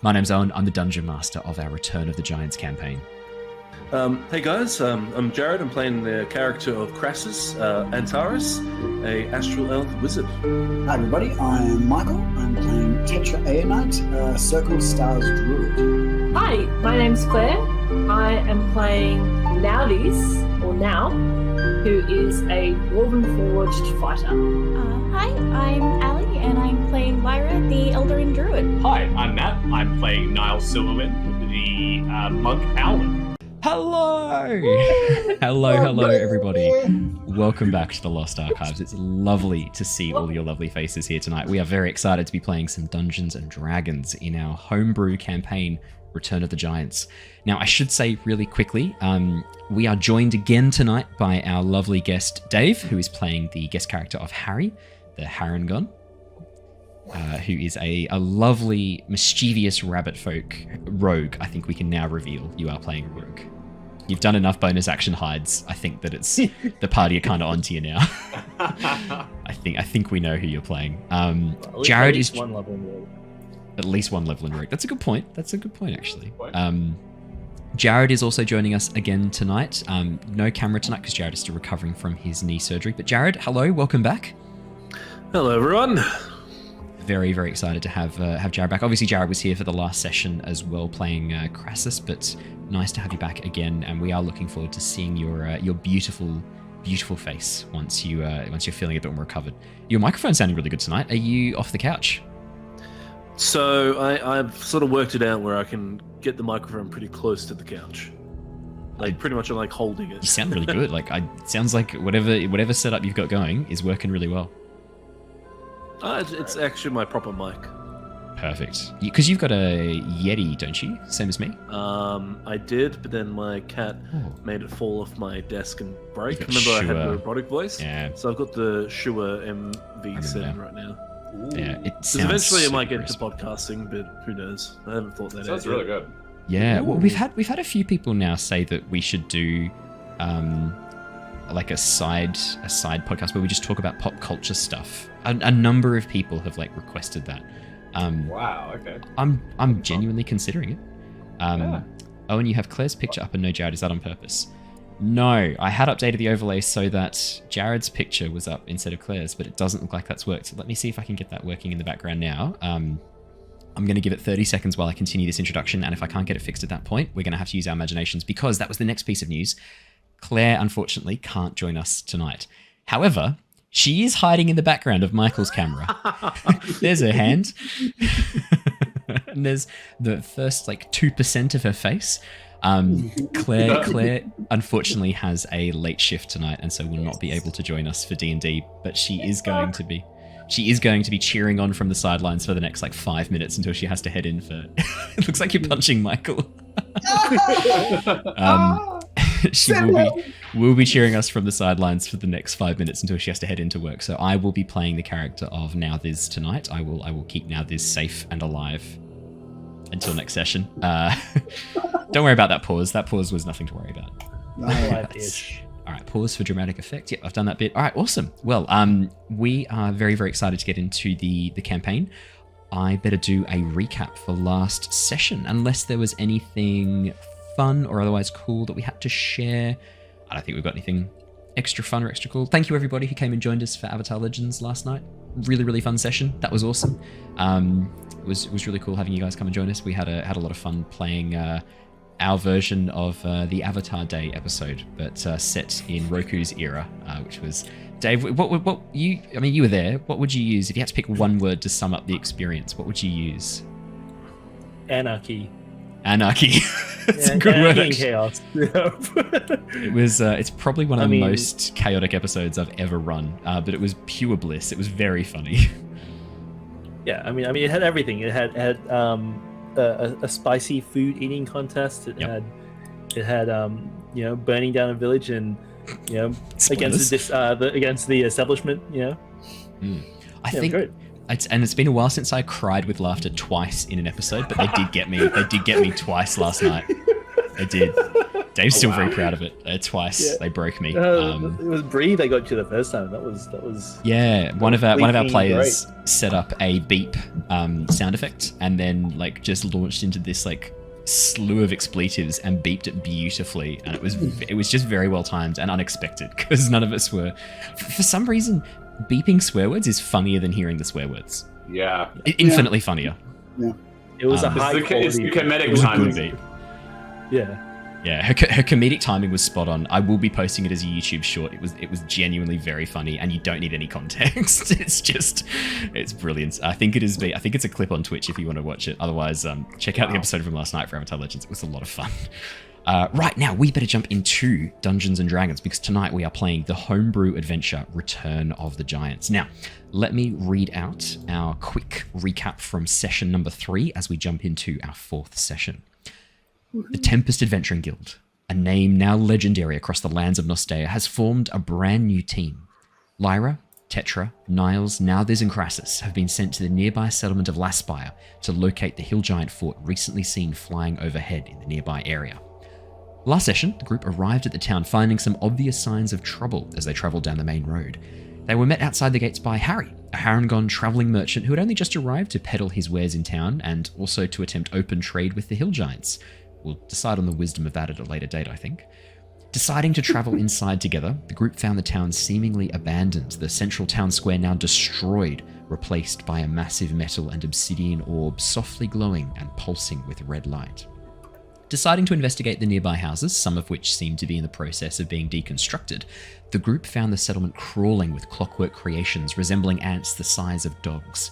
My name's Owen. I'm the Dungeon Master of our Return of the Giants campaign. Hey guys, I'm Jared. I'm playing the character of Krasus, Antares, a Astral Elf Wizard. Hi everybody, I'm Michael. I'm playing Tetra, Circle Stars Druid. Hi, my name's Claire. I am playing Nauthiz, or Now, who is a Stoneforged Fighter. Hi, I'm Ali, and I'm playing Lyra, the Eladrin Druid. Hi, I'm Matt. I'm playing Niles Silverwind, the monk Owlin. Hello! hello everybody. Welcome back to the Lost Archives. It's lovely to see all your lovely faces here tonight. We are very excited to be playing some Dungeons and Dragons in our homebrew campaign, Return of the Giants. Now, I should say really quickly, we are joined again tonight by our lovely guest, Dave, who is playing the guest character of Harry, the Harengon, who is a lovely, mischievous rabbit folk rogue. I think we can now reveal you are playing a rogue. You've done enough bonus action hides. I think that it's the party are kind of onto you now. I think we know who you're playing. Jared is one level in rogue. At least one level in rogue. That's a good point. Actually. Jared is also joining us again tonight. No camera tonight because Jared is still recovering from his knee surgery. But Jared, hello, welcome back. Hello, everyone. Very, very excited to have Jared back. Obviously, Jared was here for the last session as well, playing Krasus, but nice to have you back again. And we are looking forward to seeing your beautiful, beautiful face once you're feeling a bit more recovered. Your microphone's sounding really good tonight. Are you off the couch? So I've sort of worked it out where I can get the microphone pretty close to the couch. Pretty much I'm like holding it. You sound really good. It sounds like whatever setup you've got going is working really well. It's actually my proper mic. Perfect. Because you've got a Yeti, don't you? Same as me? I did, but then my cat made it fall off my desk and break. Remember Shure. I had the robotic voice? Yeah. So I've got the Shure MV7 right now. Ooh. Yeah, it sounds eventually I might get crisp. into podcasting, but who knows? I haven't thought that out. Sounds really good. Yeah, well, we've had a few people now say that we should do like a side podcast where we just talk about pop culture stuff. A number of people have requested that. Wow. Okay. I'm genuinely considering it. Yeah. Oh, and you have Claire's picture up and no Jared. Is that on purpose? No, I had updated the overlay so that Jared's picture was up instead of Claire's, but it doesn't look like that's worked. So let me see if I can get that working in the background now. I'm going to give it 30 seconds while I continue this introduction, and if I can't get it fixed at that point, we're going to have to use our imaginations, because that was the next piece of news. Claire, unfortunately, can't join us tonight. However, she is hiding in the background of Michael's camera. There's her hand. And there's the first 2% of her face. Claire unfortunately has a late shift tonight, and so will not be able to join us for D&D, but she is going to be cheering on from the sidelines for the next 5 minutes until she has to head in for it looks like you're punching Michael. She will be cheering us from the sidelines for the next 5 minutes until she has to head into work. So I will be playing the character of Nauthiz tonight. I will keep Nauthiz safe and alive until next session. Don't worry about that pause. That pause was nothing to worry about. All right, pause for dramatic effect. Yep, I've done that bit. All right, awesome. Well, we are very, very excited to get into the campaign. I better do a recap for last session, unless there was anything fun or otherwise cool that we had to share. I don't think we've got anything extra fun or extra cool. Thank you everybody who came and joined us for Avatar Legends last night. Really, really fun session. That was awesome. It was really cool having you guys come and join us. We had a lot of fun playing our version of the Avatar Day episode, but set in Roku's era, which was Dave. What you were there. What would you use if you had to pick one word to sum up the experience? What would you use? Anarchy. It's a good word. Chaos. It was. It's probably one of the most chaotic episodes I've ever run, but it was pure bliss. It was very funny. Yeah, I mean, it had everything. It had a spicy food eating contest. It had burning down a village and against the establishment. I think. Great. It's been a while since I cried with laughter twice in an episode, but they did get me. They did get me twice last night. They did. Dave's still very proud of it. Twice they broke me. It was Bree that got you the first time. That was. Yeah, one of our players set up a beep sound effect and then like just launched into this like slew of expletives and beeped it beautifully, and it was just very well timed and unexpected because none of us were. For some reason, beeping swear words is funnier than hearing the swear words. Yeah, infinitely funnier. Yeah, it was a high quality. It's the comedic It was a timing. good beep. Yeah. Yeah, her comedic timing was spot on. I will be posting it as a YouTube short. It was genuinely very funny, and you don't need any context. It's brilliant. I think it's a clip on Twitch if you want to watch it. Otherwise, check out the episode from last night for Avatar Legends. It was a lot of fun. Right now, we better jump into Dungeons and Dragons because tonight we are playing the homebrew adventure, Return of the Giants. Now, let me read out our quick recap from session number 3 as we jump into our 4th session. The Tempest Adventuring Guild, a name now legendary across the lands of Nostea, has formed a brand new team. Lyra, Tetra, Niles, Nauthiz and Krasus have been sent to the nearby settlement of Laspire to locate the hill giant fort recently seen flying overhead in the nearby area. Last session, the group arrived at the town finding some obvious signs of trouble as they travelled down the main road. They were met outside the gates by Harry, a Harengon travelling merchant who had only just arrived to peddle his wares in town and also to attempt open trade with the hill giants. We'll decide on the wisdom of that at a later date, I think. Deciding to travel inside together, the group found the town seemingly abandoned, the central town square now destroyed, replaced by a massive metal and obsidian orb softly glowing and pulsing with red light. Deciding to investigate the nearby houses, some of which seemed to be in the process of being deconstructed, the group found the settlement crawling with clockwork creations resembling ants the size of dogs.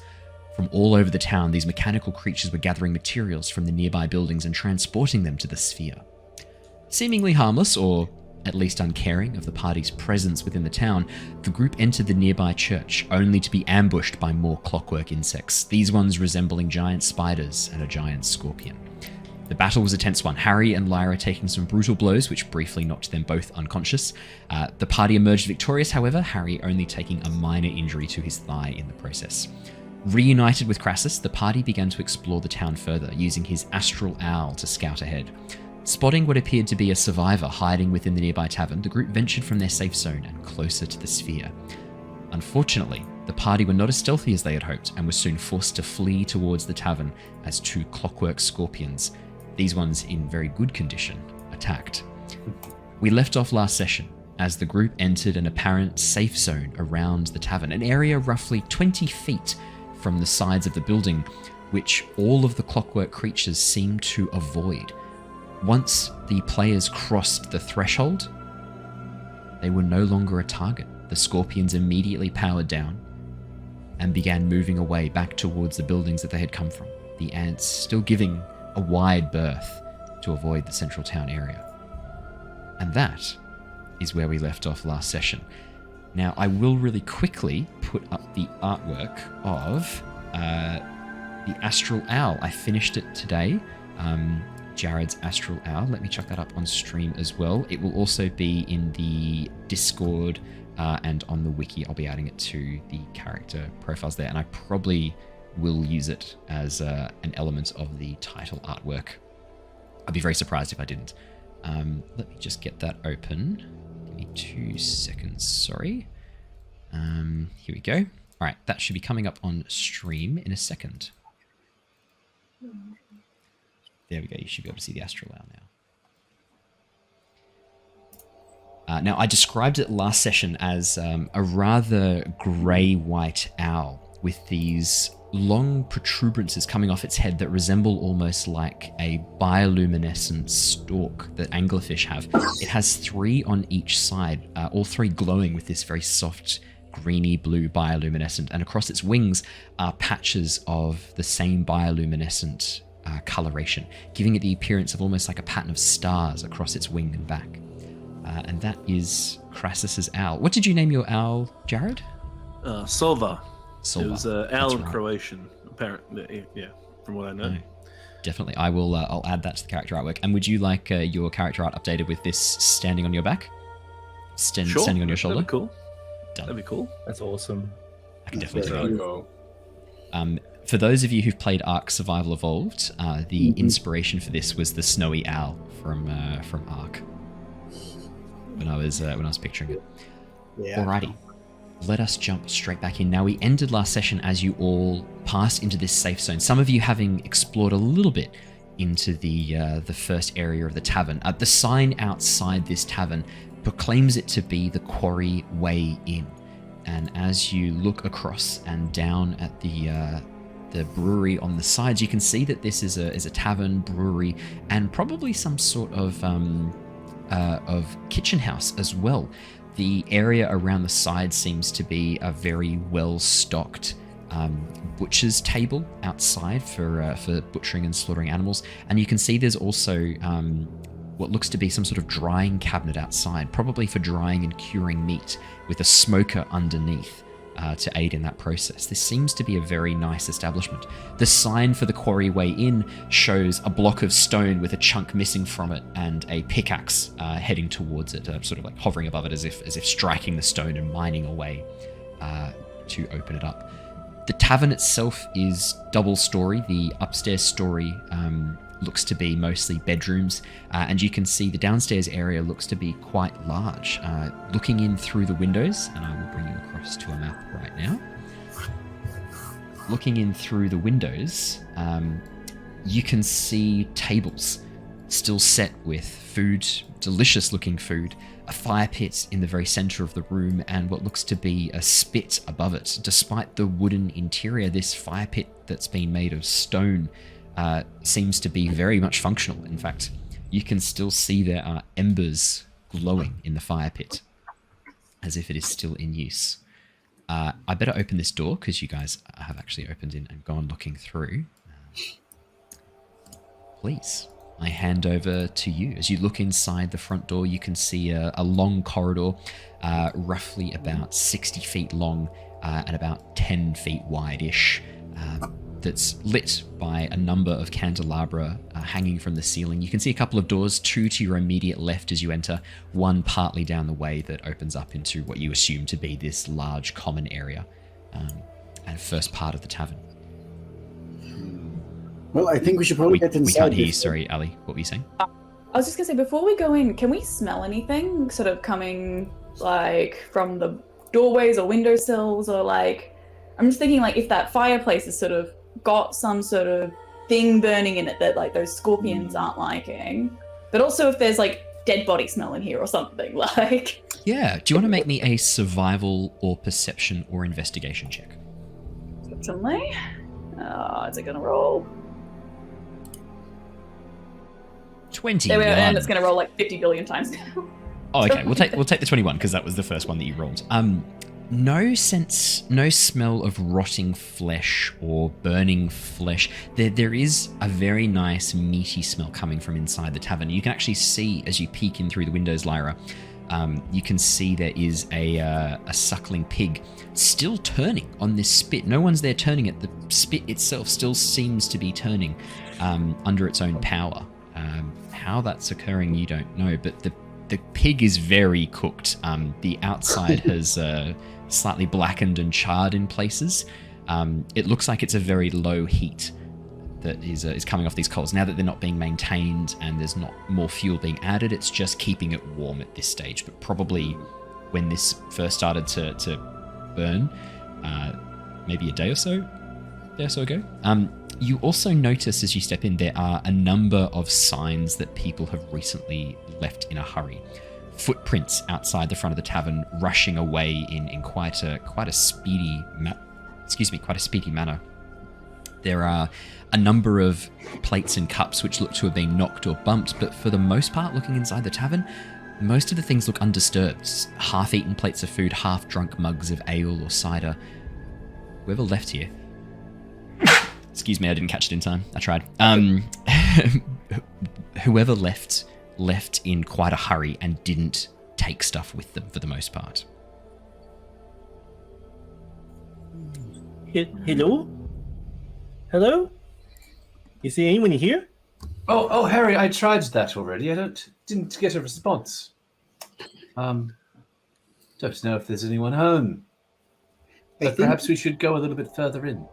From all over the town, these mechanical creatures were gathering materials from the nearby buildings and transporting them to the sphere. Seemingly harmless, or at least uncaring of the party's presence within the town, the group entered the nearby church, only to be ambushed by more clockwork insects, these ones resembling giant spiders and a giant scorpion. The battle was a tense one, Harry and Lyra taking some brutal blows, which briefly knocked them both unconscious. The party emerged victorious, however, Harry only taking a minor injury to his thigh in the process. Reunited with Krasus, the party began to explore the town further, using his Astral Owl to scout ahead. Spotting what appeared to be a survivor hiding within the nearby tavern, the group ventured from their safe zone and closer to the sphere. Unfortunately, the party were not as stealthy as they had hoped and were soon forced to flee towards the tavern as 2 clockwork scorpions, these ones in very good condition, attacked. We left off last session as the group entered an apparent safe zone around the tavern, an area roughly 20 feet from the sides of the building, which all of the clockwork creatures seemed to avoid. Once the players crossed the threshold, they were no longer a target. The scorpions immediately powered down and began moving away back towards the buildings that they had come from, the ants still giving a wide berth to avoid the central town area. And that is where we left off last session. Now, I will really quickly put up the artwork of the Astral Owl. I finished it today, Jared's Astral Owl. Let me chuck that up on stream as well. It will also be in the Discord and on the wiki. I'll be adding it to the character profiles there, and I probably will use it as an element of the title artwork. I'd be very surprised if I didn't. Let me just get that open. Give me 2 seconds, sorry. Here we go. All right, that should be coming up on stream in a second. There we go, you should be able to see the Astral Owl now. Now, I described it last session as a rather grey-white owl with these long protuberances coming off its head that resemble almost like a bioluminescent stalk that anglerfish have. It has 3 on each side, all 3 glowing with this very soft greeny blue bioluminescent, and across its wings are patches of the same bioluminescent coloration, giving it the appearance of almost like a pattern of stars across its wing and back. And that is Krasus's owl. What did you name your owl, Jared? Sova. Sova. It was owl in right. Croatian, apparently. Yeah, from what I know. No, definitely. I will. I'll add that to the character artwork. And would you like your character art updated with this standing on your back, Sure, standing on your shoulder? That'd be cool. Done. That'd be cool. That's awesome. I can definitely do Really that. cool. For those of you who've played Ark Survival Evolved, the inspiration for this was the snowy owl from Ark. When I was picturing it. Yeah. Alrighty, let us jump straight back in. Now, we ended last session as you all passed into this safe zone. Some of you having explored a little bit into the first area of the tavern. The sign outside this tavern proclaims it to be the Quarry Way Inn. And as you look across and down at the brewery on the sides, you can see that this is a tavern, brewery, and probably some sort of kitchen house as well. The area around the side seems to be a very well-stocked butcher's table outside for butchering and slaughtering animals. And you can see there's also what looks to be some sort of drying cabinet outside, probably for drying and curing meat, with a smoker underneath to aid in that process. This seems to be a very nice establishment. The sign for the Quarry Way Inn shows a block of stone with a chunk missing from it and a pickaxe heading towards it, sort of like hovering above it as if striking the stone and mining away to open it up. The tavern itself is double-story. The upstairs story looks to be mostly bedrooms, and you can see the downstairs area looks to be quite large. Looking in through the windows, and I will bring you across to a map right now. Looking in through the windows, you can see tables still set with food, delicious looking food, a fire pit in the very center of the room, and what looks to be a spit above it. Despite the wooden interior, this fire pit that's been made of stone seems to be very much functional. In fact, you can still see there are embers glowing in the fire pit, as if it is still in use. I better open this door, because you guys have actually opened in and gone looking through. Please, I hand over to you. As you look inside the front door, you can see a long corridor, roughly about 60 feet long and about 10 feet wide-ish, that's lit by a number of candelabra hanging from the ceiling. You can see a couple of doors, two to your immediate left as you enter, one partly down the way that opens up into what you assume to be this large common area and first part of the tavern. Well, I think we should probably get inside. We can't hear you, sorry, Ali. What were you saying? I was just going to say, before we go in, can we smell anything sort of coming like from the doorways or windowsills, or like, I'm just thinking like if that fireplace is sort of got some sort of thing burning in it that like those scorpions aren't liking, but also if there's like dead body smell in here or something like. Yeah, do you want to make me a survival or perception or investigation check? Certainly. Is it gonna roll? 21. There we go, and it's gonna roll like 50 billion times now. Oh, okay. We'll take the 21 because that was the first one that you rolled. No smell of rotting flesh or burning flesh. There is a very nice meaty smell coming from inside the tavern. You can actually see as you peek in through the windows, Lyra. You can see there is a suckling pig still turning on this spit. No one's there turning it. The spit itself still seems to be turning under its own power. How that's occurring, you don't know, but the pig is very cooked. The outside has slightly blackened and charred in places. It looks like it's a very low heat that is coming off these coals. Now that they're not being maintained and there's not more fuel being added, it's just keeping it warm at this stage. But probably when this first started to burn, maybe a day or so ago. You also notice as you step in, there are a number of signs that people have recently left in a hurry. Footprints outside the front of the tavern, rushing away in quite a speedy manner. There are a number of plates and cups which look to have been knocked or bumped, but for the most part, looking inside the tavern, most of the things look undisturbed. Half-eaten plates of food, half-drunk mugs of ale or cider. Whoever left here. Excuse me, I didn't catch it in time. I tried. Whoever left in quite a hurry and didn't take stuff with them for the most part. Hello? Hello? Is there anyone here? Oh, Harry, I tried that already. Didn't get a response. Don't know if there's anyone home. But perhaps we should go a little bit further in.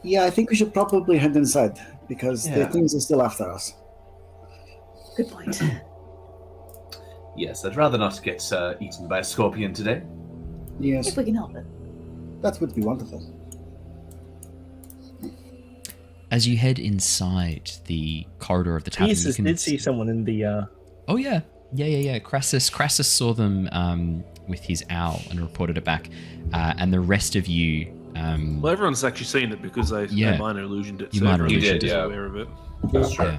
Yeah, I think we should probably head inside because the Yeah. things are still after us. Good point. Yes, I'd rather not get eaten by a scorpion today. Yes, If we can help it. that would be wonderful. As you head inside the corridor of the tavern, you Jesus can did see someone in the. Oh yeah. Krasus saw them with his owl and reported it back, and the rest of you. Well, everyone's actually seen it because they minor illusioned it. You So minor everyone illusioned is it, yeah. aware of it. That's true.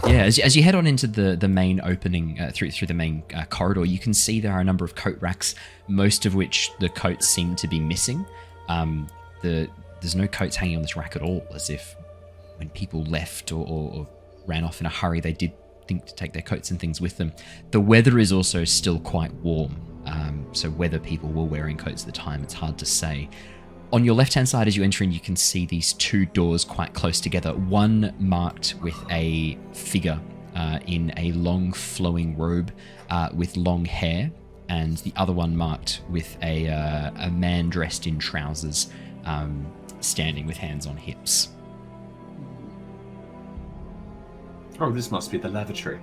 Yeah, as you head on into the main opening through the main corridor, you can see there are a number of coat racks, most of which the coats seem to be missing. There's no coats hanging on this rack at all, as if when people left or ran off in a hurry, they did think to take their coats and things with them. The weather is also still quite warm, so whether people were wearing coats at the time, it's hard to say. On your left-hand side, as you enter in, you can see these two doors quite close together. One marked with a figure in a long flowing robe with long hair, and the other one marked with a man dressed in trousers, standing with hands on hips. Oh, this must be the lavatory.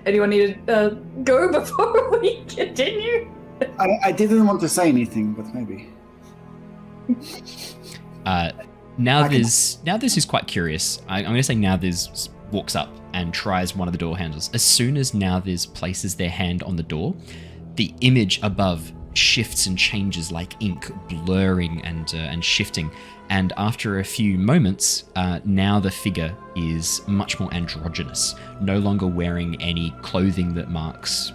Anyone need to go before we continue? I didn't want to say anything, but maybe. Nauthiz is quite curious. I'm going to say Nauthiz walks up and tries one of the door handles. As soon as Nauthiz places their hand on the door, the image above shifts and changes like ink, blurring and shifting. And after a few moments, now the figure is much more androgynous, no longer wearing any clothing that marks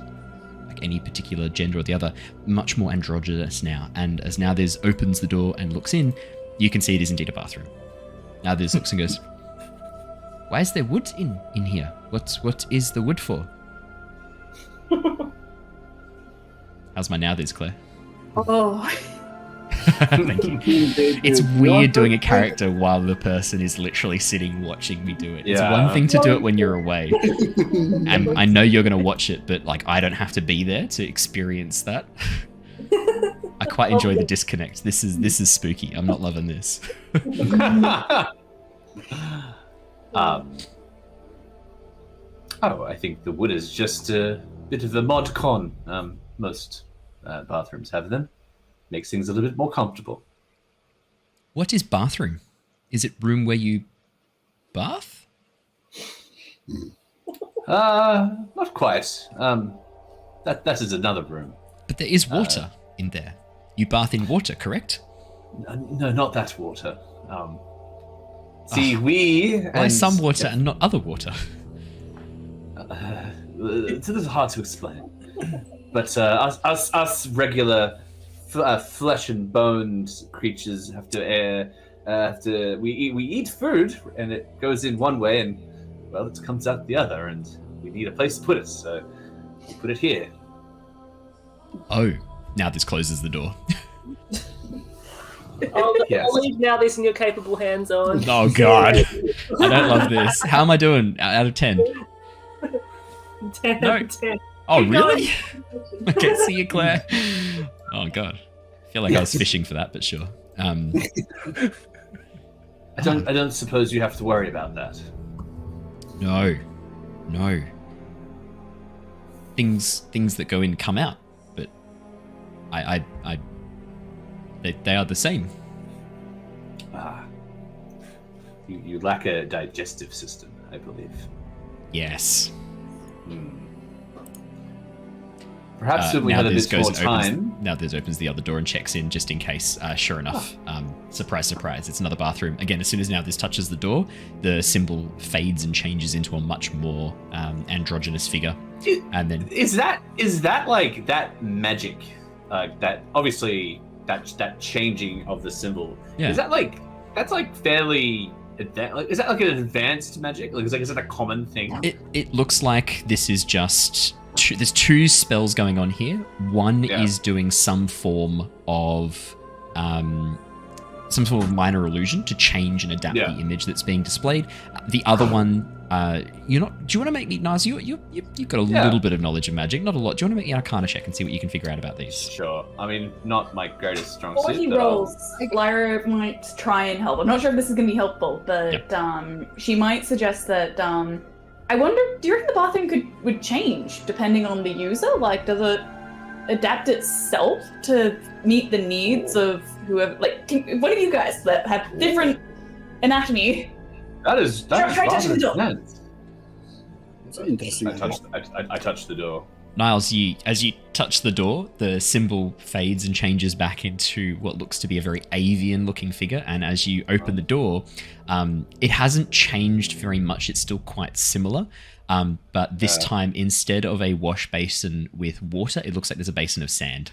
any particular gender or the other, much more androgynous now. And as Nauthiz opens the door and looks in, you can see it is indeed a bathroom. Nauthiz looks and goes, "Why is there wood in here? What is the wood for?" How's my Nauthiz, Claire? Oh. Thank you. It's weird doing a character while the person is literally sitting watching me do it. It's Yeah. one thing to do it when you're away. And I know you're going to watch it, but like I don't have to be there to experience that. I quite enjoy the disconnect. This is spooky. I'm not loving this. I think the wood is just a bit of a mod con. Most bathrooms have them. Makes things a little bit more comfortable. What is bathroom? Is it room where you bath? Not quite. That is another room. But there is water in there. You bath in water, correct? No, not that water. See, we... Why some water and not other water? It's a little hard to explain. But us regular flesh and bones creatures have to we eat food, and it goes in one way, and well, it comes out the other, and we need a place to put it, so we put it here. Oh, now this closes the door. I'll Yes. leave now this in your capable hands, Owen. Oh God, I don't love this. How am I doing out of 10? 10 No. out of 10. Oh really? Okay, see you, Claire. Oh God, I feel like I was fishing for that, but sure. I don't suppose you have to worry about that. No. Things that go in come out, but they are the same. You lack a digestive system, I believe. Yes. Perhaps when we had a bit more time. Nauthiz opens the other door and checks in just in case. Sure enough, surprise, surprise, it's another bathroom. Again, as soon as Nauthiz touches the door, the symbol fades and changes into a much more androgynous figure. And then Is that like that magic? That obviously that changing of the symbol. Yeah. Is that like that's like fairly is that like an advanced magic? Like is that a common thing? it looks like this is just there's two spells going on here. One is doing some form of minor illusion to change and adapt the image that's being displayed. The other one you're not. Do you want to make me, Niles? You've got a little bit of knowledge of magic, not a lot. Do you want to make me an Arcana check and see what you can figure out about these? Sure. I mean, not my greatest strong Before suit. he rolls, Lyra might try and help. I'm not sure if this is going to be helpful, but she might suggest that. I wonder, do you reckon the bathroom would change depending on the user? Like, does it adapt itself to meet the needs of whoever? Like, what of you guys that have different anatomy? That's try touching the door. It's interesting. I touched the door. Niles, as you touch the door, the symbol fades and changes back into what looks to be a very avian-looking figure. And as you open the door, it hasn't changed very much. It's still quite similar. But this time, instead of a wash basin with water, it looks like there's a basin of sand.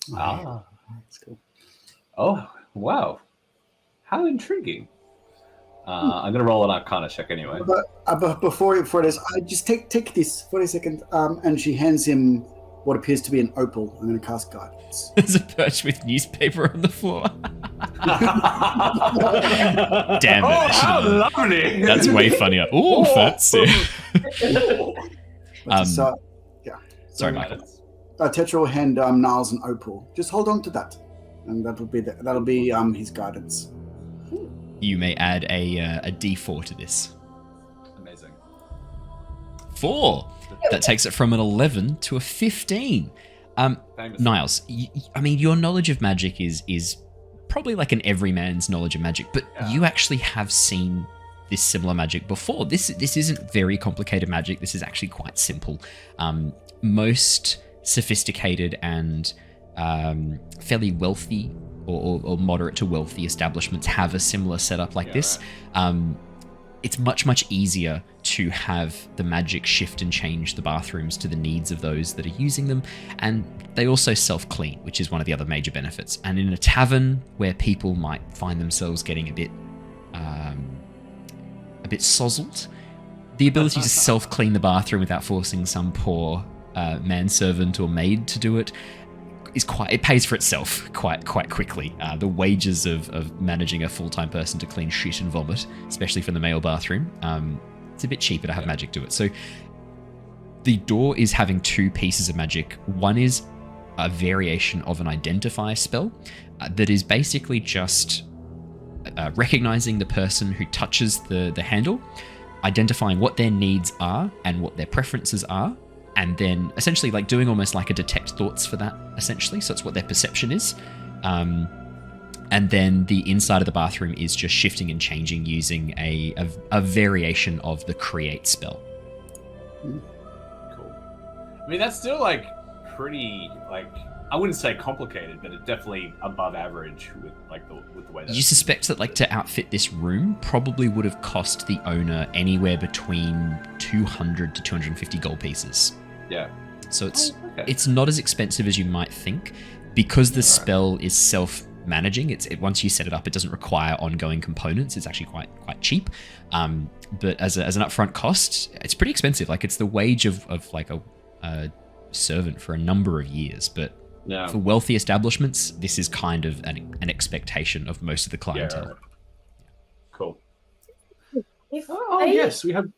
That's cool. Oh, wow. How intriguing. I'm going to roll an Arcana check anyway. But before this, I just take this for a second. And she hands him what appears to be an opal. I'm going to cast Guidance. There's a perch with newspaper on the floor. Damn it. Oh, how lovely. That's way funnier. Ooh, fancy. Sorry, Michael. Tetra will hand Niles an opal. Just hold on to that. And that'll be his guidance. You may add a D4 to this. Amazing. 4. That takes it from an 11 to a 15. Niles, I mean, your knowledge of magic is probably like an everyman's knowledge of magic, but you actually have seen this similar magic before. This isn't very complicated magic. This is actually quite simple. Most sophisticated and fairly wealthy or moderate to wealthy establishments have a similar setup like this. It's much easier to have the magic shift and change the bathrooms to the needs of those that are using them, and they also self-clean, which is one of the other major benefits. And in a tavern where people might find themselves getting a bit sozzled, the ability to self-clean the bathroom without forcing some poor manservant or maid to do it it pays for itself quite quickly. The wages of managing a full-time person to clean shit and vomit, especially from the male bathroom, it's a bit cheaper to have magic do it. So the door is having 2 pieces of magic. One is a variation of an identify spell that is basically just recognizing the person who touches the handle, identifying what their needs are and what their preferences are, and then essentially like doing almost like a detect thoughts for that, essentially. So it's what their perception is. And then the inside of the bathroom is just shifting and changing using a variation of the create spell. Cool. I mean, that's still like pretty, like, I wouldn't say complicated, but it's definitely above average with like with the way that you suspect that like to outfit this room probably would have cost the owner anywhere between 200 to 250 gold pieces. Yeah. So it's not as expensive as you might think, because the spell is self-managing. Once you set it up, it doesn't require ongoing components. It's actually quite cheap. But as an upfront cost, it's pretty expensive. Like it's the wage of like a servant for a number of years. But for wealthy establishments, this is kind of an expectation of most of the clientele. Yeah. Cool. Yes, we have.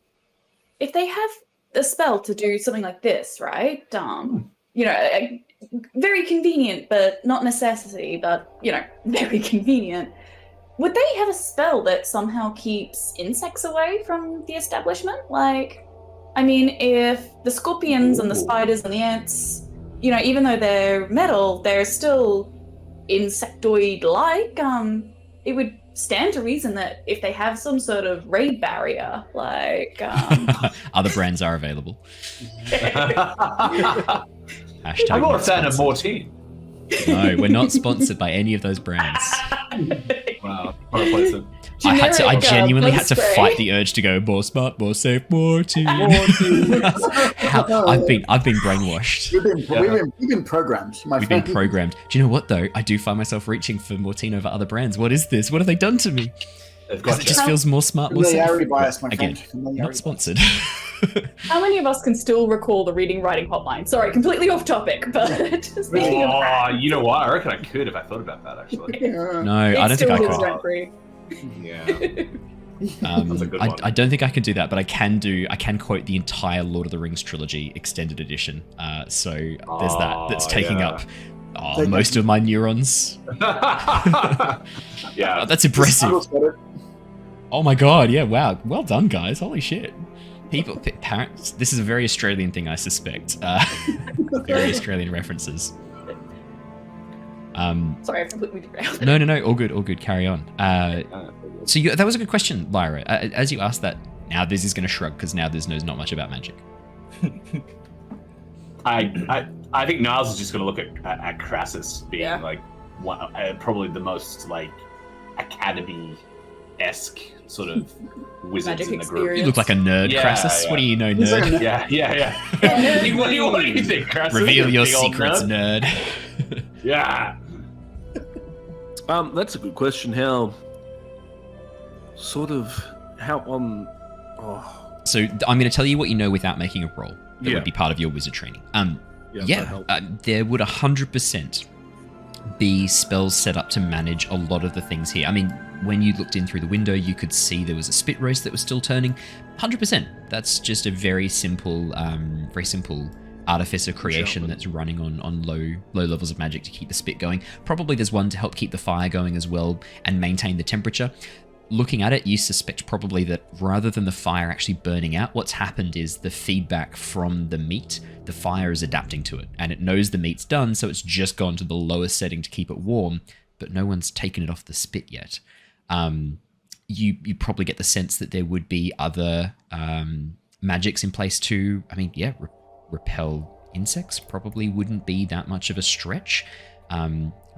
If they have a spell to do something like this, right? You know, very convenient, but not necessity, but, you know, very convenient. Would they have a spell that somehow keeps insects away from the establishment? Like, I mean, if the scorpions and the spiders and the ants, you know, even though they're metal, they're still insectoid-like, it would stand to reason that if they have some sort of raid barrier, like... Other brands are available. I'm not a fan of Mortine. No, we're not sponsored by any of those brands. Wow. I genuinely had to fight the urge to go more smart, more safe, more team. I've been brainwashed. We've been programmed. We've been programmed. Do you know what though? I do find myself reaching for Mortine over other brands. What is this? What have they done to me? Because it just feels more smart, more safe. Bias, my Again, friend. not sponsored. How many of us can still recall the reading writing hotline? Sorry, completely off topic, but speaking of that, you know what? I reckon I could if I thought about that actually. No, I don't think I could. Rent-free. Yeah. That's a good one. I don't think I can do that, but I can quote the entire Lord of the Rings trilogy extended edition. So there's that's taking up most of my neurons. Yeah, that's impressive. Oh my god, yeah, wow. Well done, guys. Holy shit. Parents, this is a very Australian thing, I suspect. Very Australian references. Sorry, I've completely derailed. No, all good. Carry on. So that was a good question, Lyra. As you asked that, Nauthiz is going to shrug because Nauthiz knows not much about magic. I think Niles is just going to look at Krasus being like probably the most like academy-esque sort of wizards Magic in the group. You look like a nerd, Krasus. Yeah. What do you know, nerd? Yeah. What do you think, Krasus? Reveal your Big old secrets, nerd. Yeah. That's a good question. How So I'm going to tell you what you know without making a roll. That Yeah. would be part of your wizard training. that helps. There would 100% be spells set up to manage a lot of the things here. I mean, when you looked in through the window, you could see there was a spit roast that was still turning. 100%. That's just a very simple artificer creation that's running on low levels of magic to keep the spit going. Probably there's one to help keep the fire going as well and maintain the temperature. Looking at it, you suspect probably that rather than the fire actually burning out, what's happened is the feedback from the meat, the fire is adapting to it, and it knows the meat's done, so it's just gone to the lowest setting to keep it warm, but no one's taken it off the spit yet. You probably get the sense that there would be other magics in place to, repel insects probably wouldn't be that much of a stretch.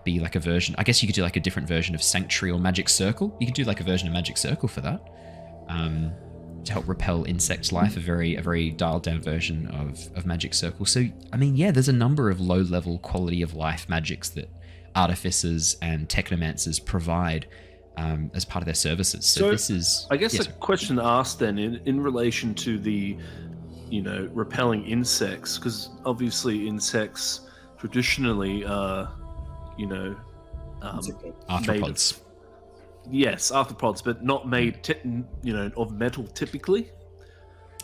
Be like a version, I guess you could do like a different version of Sanctuary or Magic Circle. You could do like a version of Magic Circle for that. To help repel insect life, a very dialed down version of Magic Circle. So, there's a number of low level quality of life magics that artificers and technomancers provide as part of their services. So this is... I guess a question asked then in relation to the, repelling insects, because obviously insects traditionally are, arthropods. Yes, arthropods, but not made, of metal typically.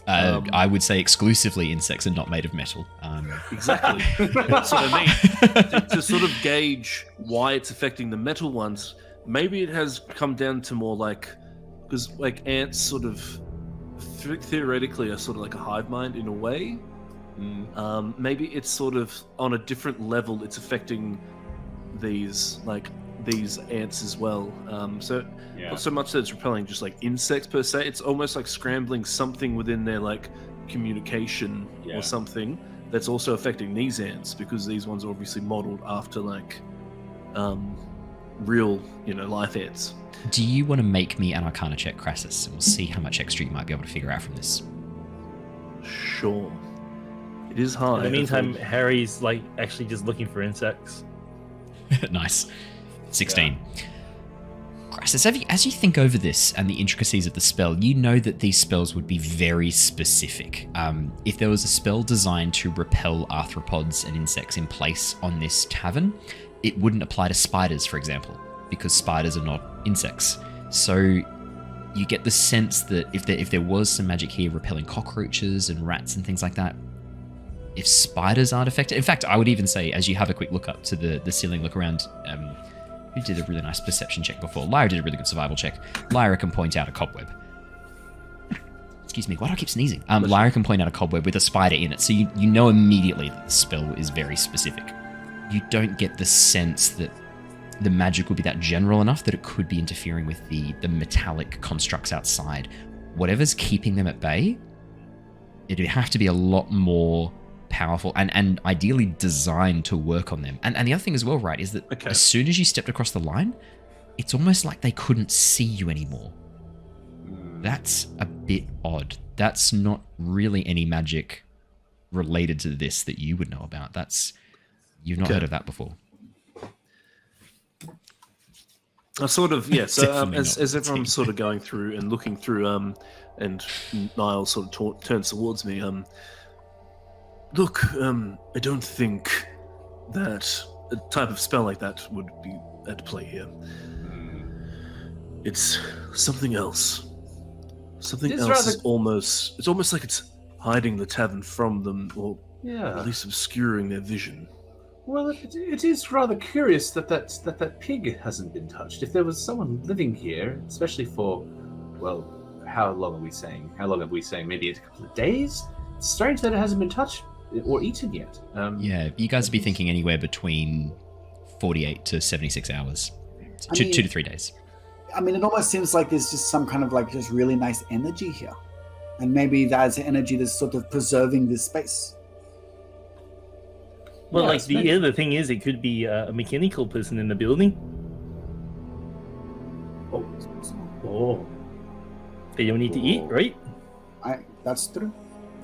I would say exclusively insects are not made of metal. Exactly. That's what I mean. To sort of gauge why it's affecting the metal ones, maybe it has come down to more like, because like ants sort of theoretically are sort of like a hive mind in a way. Maybe it's sort of on a different level. It's affecting these ants as well. Not so much that it's repelling just like insects per se. It's almost like scrambling something within their like communication or something that's also affecting these ants, because these ones are obviously modeled after like real life ants. Do you want to make me an Arcana check, Krasus, and we'll see how much extra you might be able to figure out from this? Sure. It is hard. In the meantime, Harry's like actually just looking for insects. Nice. 16. Krasus, as you think over this and the intricacies of the spell, you know that these spells would be very specific. If there was a spell designed to repel arthropods and insects in place on this tavern, it wouldn't apply to spiders, for example, because spiders are not insects. So you get the sense that if there was some magic here repelling cockroaches and rats and things like that, if spiders aren't affected... In fact, I would even say, as you have a quick look up to the ceiling, look around... who did a really nice perception check before? Lyra did a really good survival check. Lyra can point out a cobweb. Excuse me, why do I keep sneezing? Lyra can point out a cobweb with a spider in it, so you know immediately that the spell is very specific. You don't get the sense that the magic would be that general enough that it could be interfering with the metallic constructs outside. Whatever's keeping them at bay, it'd have to be a lot more powerful and ideally designed to work on them. And the other thing as well, right, is that as soon as you stepped across the line, it's almost like they couldn't see you anymore. That's a bit odd. That's not really any magic related to this that you would know about. You've not heard of that before. I sort of, so as everyone's sort of going through and looking through, and Niles sort of turns towards me, look, I don't think that a type of spell like that would be at play here. It's something else. Something It's else rather- is almost... It's almost like it's hiding the tavern from them, or Yeah. at least obscuring their vision. Well, it is rather curious that pig hasn't been touched. If there was someone living here, especially for, well, how long are we saying? How long have we saying? Maybe a couple of days? It's strange that it hasn't been touched or eaten yet. Yeah, you guys would be thinking anywhere between 48 to 76 hours. So I 2 mean- to 3 days. I mean, it almost seems like there's just some kind of like just really nice energy here. And maybe that's energy that's sort of preserving this space. Well, Yeah, like it's the maybe- other thing is, it could be a mechanical person in the building. Oh. They don't need to eat, right? That's true.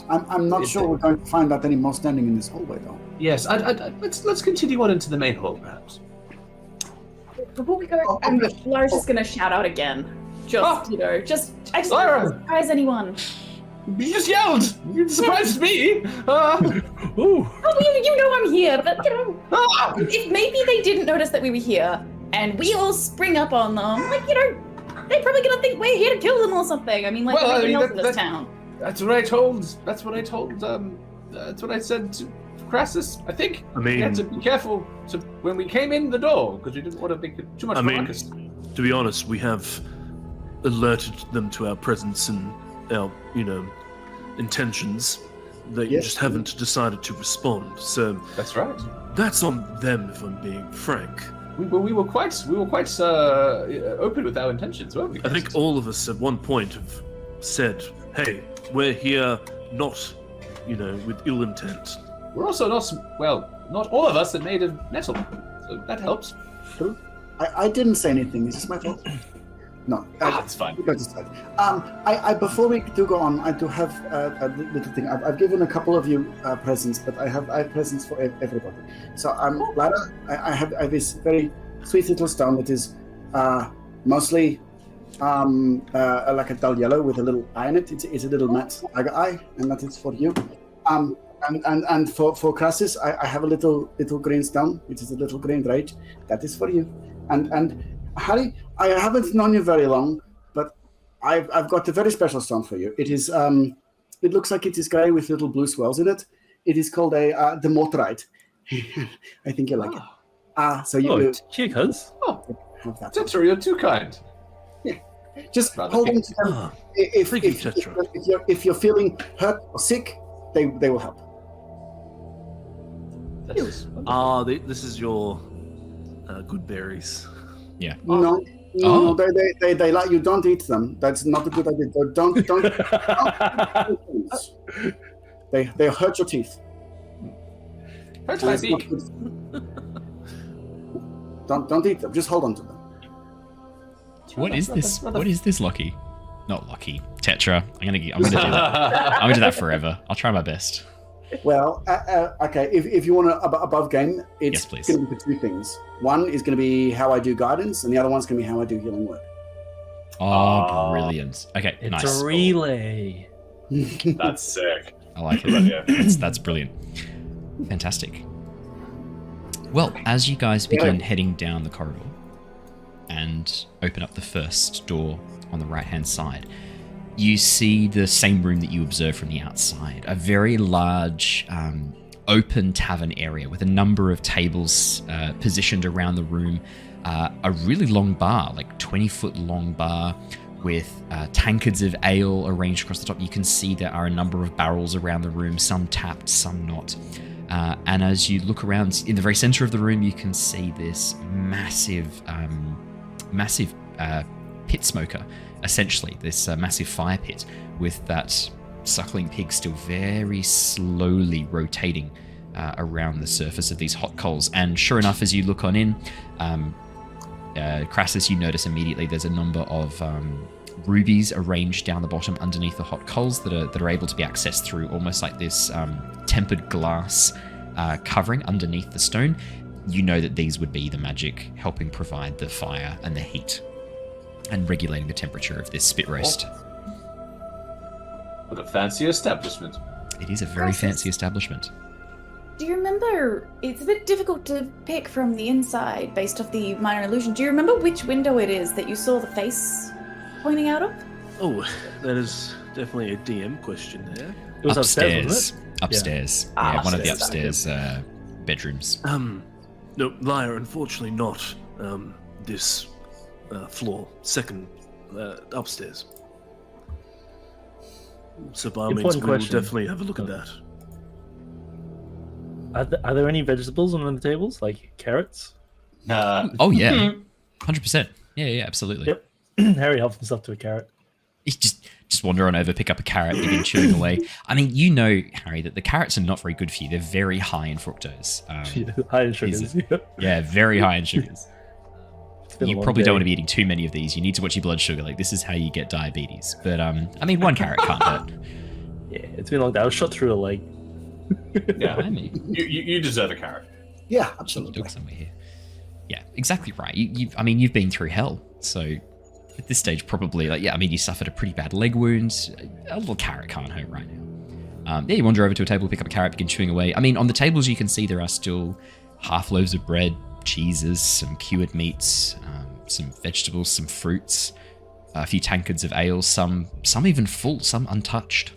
I'm not It- sure we're going to find that anymore standing in this hallway, though. Yes, let's continue on into the main hall, perhaps. Before we go, Oh, Lyra's just gonna shout out again. Just, I just want Lyra! to surprise anyone. You just yelled! You surprised me! Ooh. Oh, you know I'm here, but Ah! if maybe they didn't notice that we were here, and we all spring up on them, like, they're probably gonna think we're here to kill them or something. I mean, like Well, I everything mean, else in this that- town. That's what I told. That's what I said to Krasus. I think I we had to mean, be careful when we came in the door because we didn't want to make it too much I mean, ruckus. to be honest, we have alerted them to our presence and our, intentions. They Yes. just haven't decided to respond. So That's right. that's on them, if I'm being frank. We were quite open with our intentions, weren't we? I think all of us at one point have said, "Hey, we're here not, with ill intent." we're also not all of us are made of metal, so that helps. I didn't say anything. Is this my fault? No. That's fine. We go to side. I before we do go on, I do have a little thing. I've given a couple of you presents, but I have presents for everybody. So Lyra, I have this very sweet little stone that is mostly like a dull yellow with a little eye in it. It's a little matte tiger eye, and that is for you. And for Krasus, I have a little green stone, which is a little green rage. That is for you. And Harry, I haven't known you very long, but I've got a very special stone for you. It is it looks like it is grey with little blue swirls in it. It is called a demortite. I think you like it. So you Cheer, cuz. have that. Tetra, you're too kind. Just Rather hold on big. to them. Ah, If thank you, Tetra. if you're feeling hurt or sick, they will help. This is your good berries. Yeah. No, Oh. they like you. Don't eat them. That's not a good idea. Don't. They hurt your teeth. Hurts my That's not beak. good. Don't eat them. Just hold on to them. What is this? What is this, Lockie? Not Lockie. Tetra. I'm gonna do that. I'm gonna do that forever. I'll try my best. Well, okay. If you want to above game, it's Yes, please. going to be for two things. One is going to be how I do guidance, and the other one's going to be how I do healing word. Oh, brilliant. Okay, It's nice. a relay. That's sick. I like Good it. idea. That's brilliant. Fantastic. Well, as you guys begin heading down the corridor and open up the first door on the right-hand side, you see the same room that you observed from the outside. A very large open tavern area with a number of tables positioned around the room. A really long bar, like 20-foot long bar with tankards of ale arranged across the top. You can see there are a number of barrels around the room, some tapped, some not. And as you look around, in the very center of the room, you can see this massive pit smoker, essentially, this massive fire pit with that suckling pig still very slowly rotating around the surface of these hot coals. And sure enough, as you look on in, Krasus, you notice immediately there's a number of rubies arranged down the bottom underneath the hot coals that are able to be accessed through almost like this tempered glass covering underneath the stone. You know that these would be the magic helping provide the fire and the heat and regulating the temperature of this spit roast. What a fancy establishment. It is a very fancy establishment. Do you remember? It's a bit difficult to pick from the inside based off the minor illusion. Do you remember which window it is that you saw the face pointing out of? Oh, that is definitely a DM question there. It was upstairs, wasn't it? Upstairs. Yeah, one of the upstairs bedrooms. No, Lyra, unfortunately not this floor. Second upstairs. So by all means, we will definitely have a look at that. Are there any vegetables on the tables, like carrots? Oh yeah, 100%. Yeah, absolutely. Yep. Harry helps himself to a carrot. He's just wander on over, pick up a carrot, begin chewing away. I mean, you know, Harry, that the carrots are not very good for you. They're very high in fructose. High in sugars. Yeah, very high in sugars. You probably don't want to be eating too many of these. You need to watch your blood sugar. Like, this is how you get diabetes. But I mean, one carrot can't hurt. Yeah, it's been a long day. I was shot through a leg. Yeah, I mean, you deserve a carrot. Yeah, absolutely. Somewhere here. Yeah, exactly right. You've been through hell, so at this stage, probably you suffered a pretty bad leg wound. A little carrot can't hurt right now. You wander over to a table, pick up a carrot, begin chewing away. I mean, on the tables you can see there are still half loaves of bread, cheeses, some cured meats, some vegetables, some fruits, a few tankards of ale, some even full, some untouched.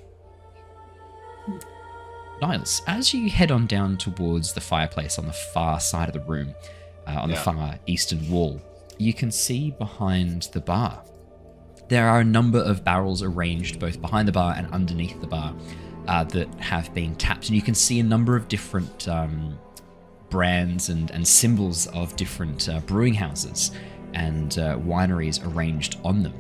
Niles, as you head on down towards the fireplace on the far side of the room, on the far eastern wall, you can see behind the bar. There are a number of barrels arranged both behind the bar and underneath the bar that have been tapped, and you can see a number of different brands and symbols of different brewing houses and wineries arranged on them.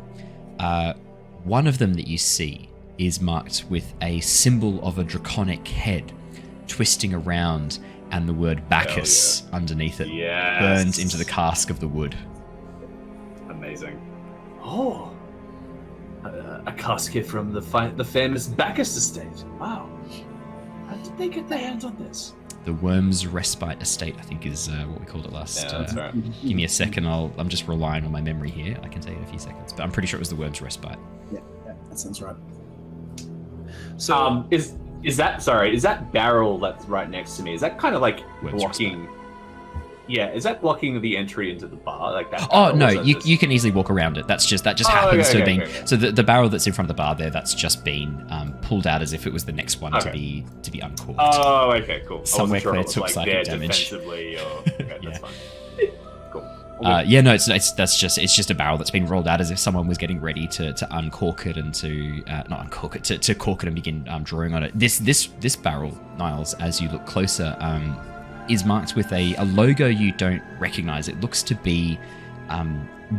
One of them that you see is marked with a symbol of a draconic head twisting around, and the word Bacchus underneath it burns into the cask of the wood. Amazing. Oh, a cask here from the famous Bacchus estate. Wow. How did they get their hands on this? The Worm's Respite Estate, I think, is what we called it last. Yeah, that's right. Give me a second. I'm just relying on my memory here. I can tell you in a few seconds, but I'm pretty sure it was the Worm's Respite. Yeah, that sounds right. So, is that barrel that's right next to me? Is that kind of like Worm's blocking? Respite. Yeah, is that blocking the entry into the bar? Like that? Oh no, you can easily walk around it. That just happens to have been. Okay. So the barrel that's in front of the bar there, that's just been pulled out as if it was the next one to be uncorked. Oh, okay, cool. Somewhere sure Claire it was, took like, psychic there damage. defensively or okay, that's fine. Cool. No, it's just a barrel that's been rolled out as if someone was getting ready to uncork it and to not uncork it, to cork it and begin drawing on it. This barrel, Niles, as you look closer, is marked with a logo you don't recognize. It looks to be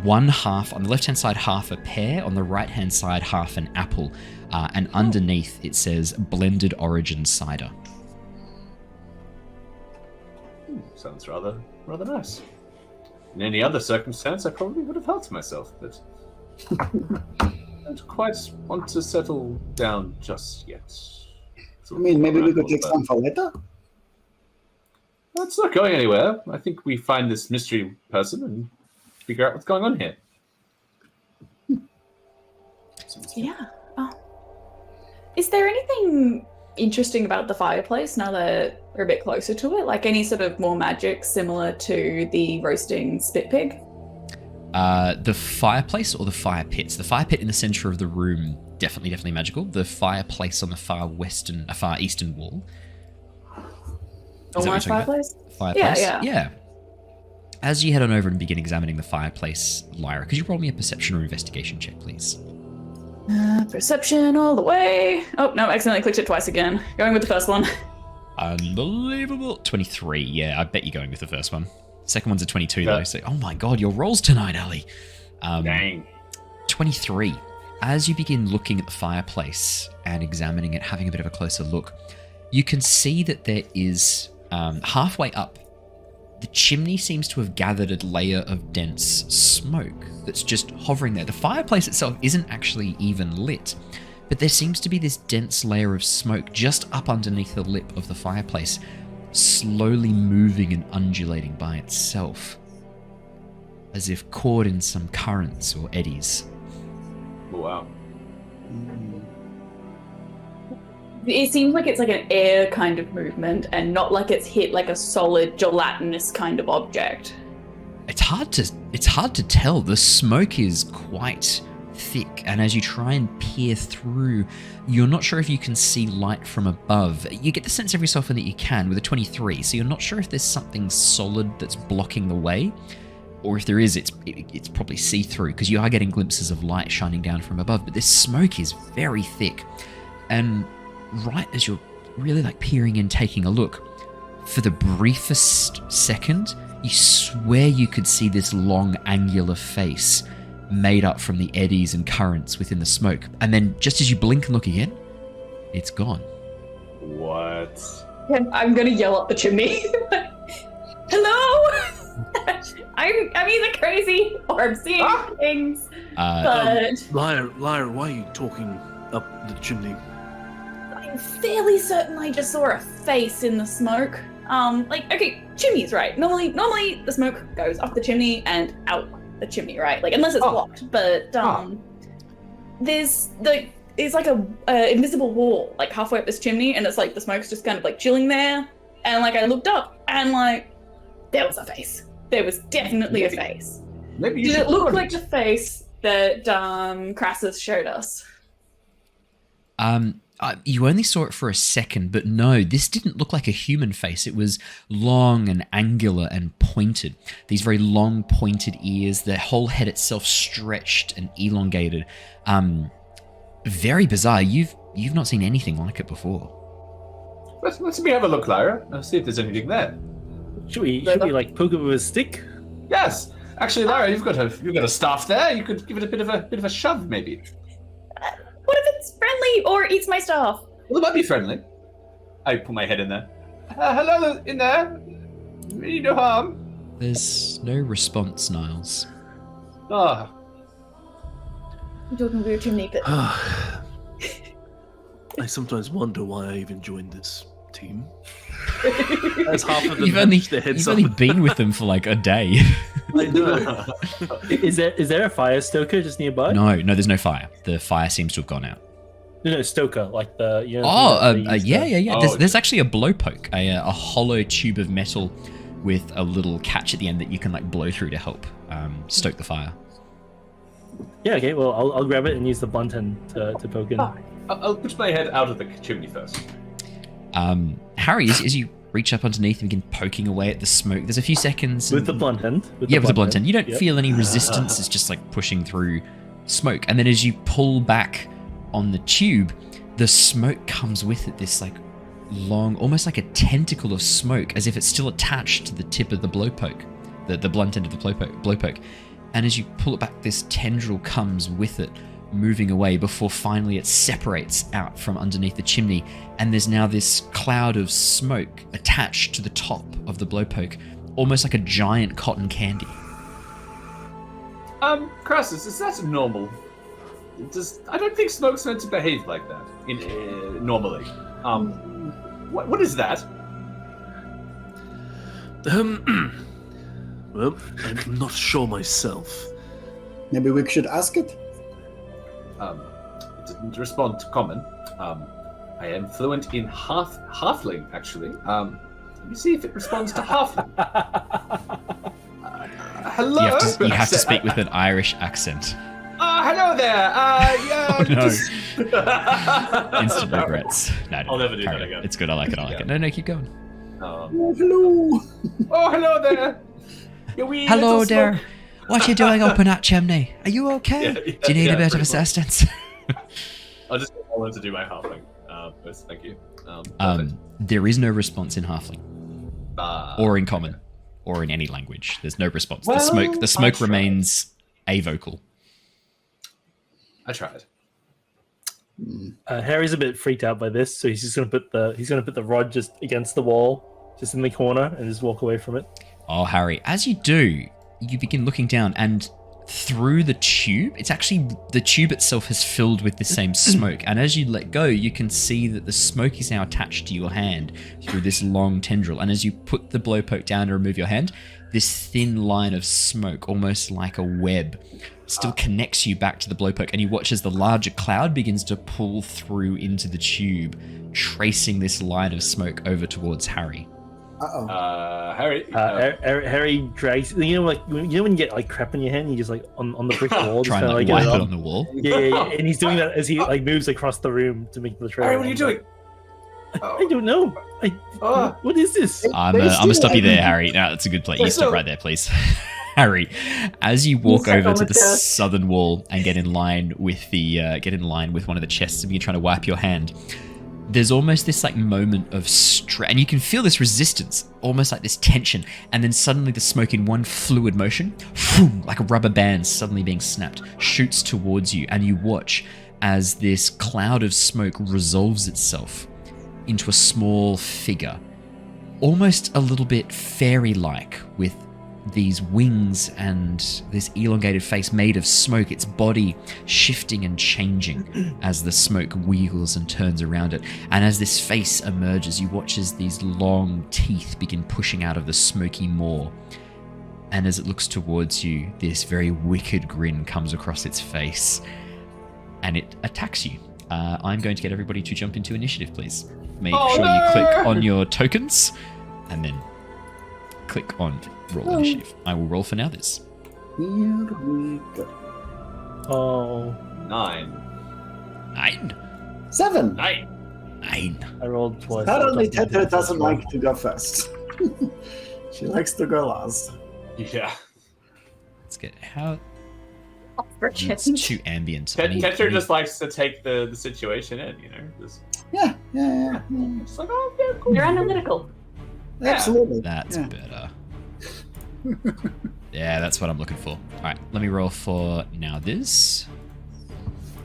one half on the left hand side, half a pear, on the right hand side, half an apple, and underneath it says Blended Origin Cider. Sounds rather nice. In any other circumstance, I probably would have helped myself, but I don't quite want to settle down just yet. I mean, maybe we could take some for later? Well, it's not going anywhere. I think we find this mystery person and figure out what's going on here. Yeah. Oh. Is there anything interesting about the fireplace now that we're a bit closer to it? Like any sort of more magic similar to the roasting spit pig? The fireplace or the fire pits? The fire pit in the center of the room, definitely magical. The fireplace on the far eastern wall. Almost fireplace? Fireplace? Yeah. As you head on over and begin examining the fireplace, Lyra, could you roll me a perception or investigation check, please? Perception all the way. Oh, no, accidentally clicked it twice again. Going with the first one. Unbelievable. 23, yeah, I bet you're going with the first one. Second one's a 22, though, so, oh my god, your rolls tonight, Ali. Dang. 23. As you begin looking at the fireplace and examining it, having a bit of a closer look, you can see that there is, halfway up, the chimney seems to have gathered a layer of dense smoke that's just hovering there. The fireplace itself isn't actually even lit, but there seems to be this dense layer of smoke just up underneath the lip of the fireplace, slowly moving and undulating by itself, as if caught in some currents or eddies. Wow. It seems like it's like an air kind of movement and not like it's hit like a solid gelatinous kind of object. It's hard to tell. The smoke is quite thick, and as you try and peer through, you're not sure if you can see light from above. You get the sense every so often that you can with a 23, so you're not sure if there's something solid that's blocking the way, or if there is, it's probably see-through, because you are getting glimpses of light shining down from above, but this smoke is very thick. And right as you're really like peering in, taking a look, for the briefest second, you swear you could see this long angular face made up from the eddies and currents within the smoke. And then just as you blink and look again, it's gone. What? I'm gonna yell up the chimney. Hello? I'm either crazy or I'm seeing things. But Lyra, why are you talking up the chimney? I'm fairly certain I just saw a face in the smoke. Okay, chimneys, right? Normally the smoke goes up the chimney and out the chimney, right? Like, unless it's blocked. But there's like a invisible wall like halfway up this chimney, and it's like the smoke's just kind of like chilling there. And like I looked up and like there was a face. There was definitely a face. Maybe Did it look like the face that Krasus showed us? You only saw it for a second, but no, this didn't look like a human face. It was long and angular and pointed. These very long pointed ears, the whole head itself stretched and elongated. Very bizarre. You've not seen anything like it before. Let's me have a look, Lyra. I'll see if there's anything there. Should we like poke it with a stick? Yes. Actually, Lyra, you've got a staff there. You could give it a bit of a shove, maybe. What if it's friendly or eats my staff? Well, it might be friendly. I put my head in there. Hello in there. Mean no harm. There's no response, Niles. Ah. I'm talking to your chimney pit. I sometimes wonder why I even joined this team. As half of them You've only been with them for like a day. I know. Is there a fire stoker just nearby? No, there's no fire. The fire seems to have gone out. No, stoker, like the yeah. Oh. There's actually a blowpoke, a hollow tube of metal with a little catch at the end that you can like blow through to help stoke the fire. Yeah, okay. Well, I'll grab it and use the blunt end to poke in. I'll put my head out of the chimney first. Harry, as you reach up underneath and begin poking away at the smoke, there's a few seconds. With the blunt end? With the blunt end. You don't feel any resistance. It's just like pushing through smoke. And then as you pull back on the tube, the smoke comes with it, this like long, almost like a tentacle of smoke, as if it's still attached to the tip of the blowpoke, the blunt end of the blowpoke. And as you pull it back, this tendril comes with it, moving away before finally it separates out from underneath the chimney, and there's now this cloud of smoke attached to the top of the blowpoke, almost like a giant cotton candy. Krasus, is that normal? I don't think smoke's meant to behave like that normally. What is that? Well, I'm not sure myself. Maybe we should ask it? It didn't respond to common. I am fluent in halfling, actually. Let me see if it responds to halfling. Hello? You have to speak with an Irish accent. Hello there. Oh, no. Instant regrets. No, I'll never do carry that on. again. It's good. I like it. No, keep going. Oh, hello. Oh, hello there. Hello there. What are you doing up in that chimney? Are you okay? Do you need a bit of assistance? I'll just get Owen to do my halfling. First, thank you. There is no response in halfling, or in common, or in any language. There's no response. Well, the smoke remains avocal. I tried. Harry's a bit freaked out by this, so he's just gonna put the rod just against the wall, just in the corner, and just walk away from it. Oh, Harry, as you do, you begin looking down, and through the tube, it's actually the tube itself has filled with the same smoke. And as you let go, you can see that the smoke is now attached to your hand through this long tendril. And as you put the blowpoke down to remove your hand, this thin line of smoke, almost like a web, still connects you back to the blowpoke. And you watch as the larger cloud begins to pull through into the tube, tracing this line of smoke over towards Harry. Uh-oh. Harry. Harry drags. You know, like when you get like crap in your hand, you just like on the brick wall, just Trying kind to of like wipe get it it on the wall. Yeah, and he's doing that as he like moves across the room to make the trail. Harry, what are you doing? I don't know. What is this? I'm gonna stop you there, Harry. No, that's a good place. You stop right there, please. Harry, as you walk over to the southern wall and get in line with one of the chests and you're trying to wipe your hand, there's almost this like moment of stress, and you can feel this resistance, almost like this tension, and then suddenly the smoke in one fluid motion, like a rubber band suddenly being snapped, shoots towards you, and you watch as this cloud of smoke resolves itself into a small figure, almost a little bit fairy-like, with these wings and this elongated face made of smoke, its body shifting and changing as the smoke wheels and turns around it. And as this face emerges, you watch as these long teeth begin pushing out of the smoky maw. And as it looks towards you, this very wicked grin comes across its face and it attacks you. I'm going to get everybody to jump into initiative, please. Make sure you click on your tokens and then click on roll initiative. I will roll for Nauthiz. Here we go. Oh, 9. 7. 9. I rolled twice. Apparently, Tetra doesn't like to go first. She likes to go last. Yeah. Let's get how. For It's too ambient. Tetra just likes to take the situation in, you know. Just, Yeah. it's like, oh, yeah, cool. You're analytical. Yeah. Absolutely. That's better. Yeah, that's what I'm looking for. All right, let me roll for Nauthiz.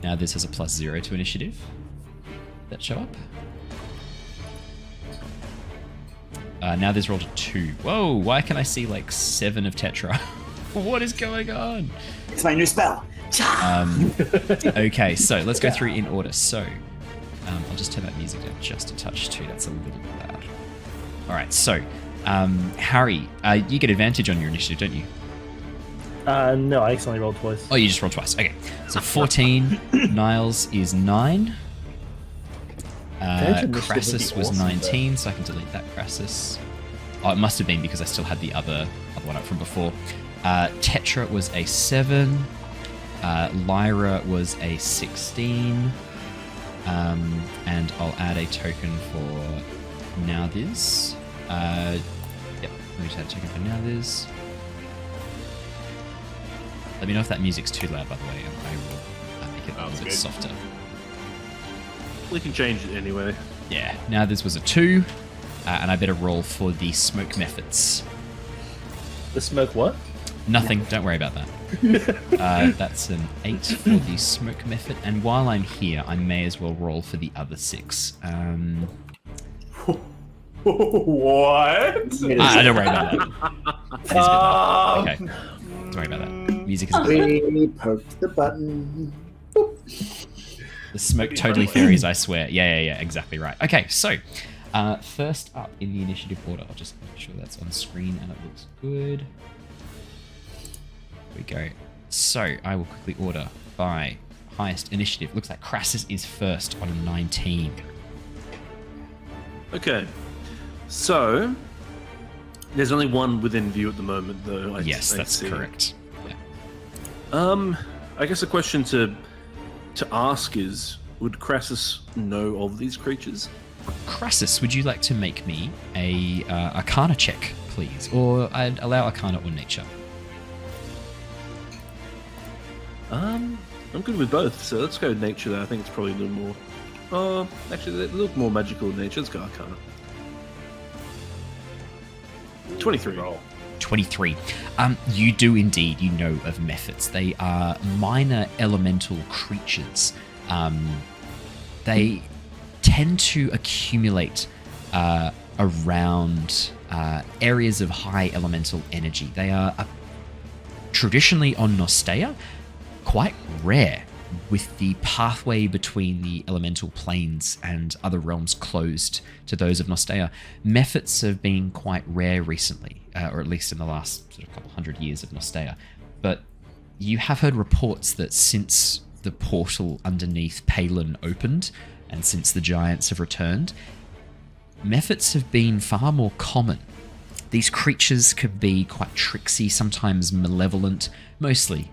Nauthiz has a +0 to initiative. That show up. Nauthiz rolled a 2. Whoa, why can I see like 7 of Tetra? What is going on? It's my new spell. Okay, so let's go through in order. So, I'll just turn that music down just a touch too. That's a little loud. All right, so Harry, you get advantage on your initiative, don't you? No, I accidentally rolled twice. Oh, you just rolled twice. Okay, so 14. Niles is 9. Krasus was 19, so I can delete that Krasus. Oh, it must have been because I still had the other one up from before. Tetra was a 7. Lyra was a 16. And I'll add a token for Nauthiz. Yep, let me just add a token for Nauthiz. Let me know if that music's too loud, by the way. I will make it a little bit softer. We can change it anyway. Yeah, Nauthiz was a 2. And I better roll for the smoke methods. The smoke what? Nothing, don't worry about that. That's an 8 for the smoke method. And while I'm here, I may as well roll for the other 6. What? Don't worry about that. Okay, don't worry about that. Music is We poked the button. the smoke totally fairies, I swear. Yeah, exactly right. Okay, so first up in the initiative order, I'll just make sure that's on screen and it looks good. There we go. So I will quickly order by highest initiative. Looks like Krasus is first on a 19. Okay, so there's only one within view at the moment, though. Yes, I that's see. correct. Yeah. I guess a question to ask is, would Krasus know of these creatures? Krasus, would you like to make me a Arcana check, please, or I'd allow Arcana or Nature? I'm good with both, so let's go nature there. I think it's probably a little more... actually, a little more magical in nature. Let's go Arcana. 23. 23. You do indeed, you know of methods. They are minor elemental creatures. They tend to accumulate around areas of high elemental energy. They are traditionally on Nostea quite rare, with the pathway between the elemental planes and other realms closed to those of Nostea. Methods have been quite rare recently, or at least in the last sort of couple hundred years of Nostea. But you have heard reports that since the portal underneath Palin opened, and since the giants have returned, Mephits have been far more common. These creatures could be quite tricksy, sometimes malevolent, mostly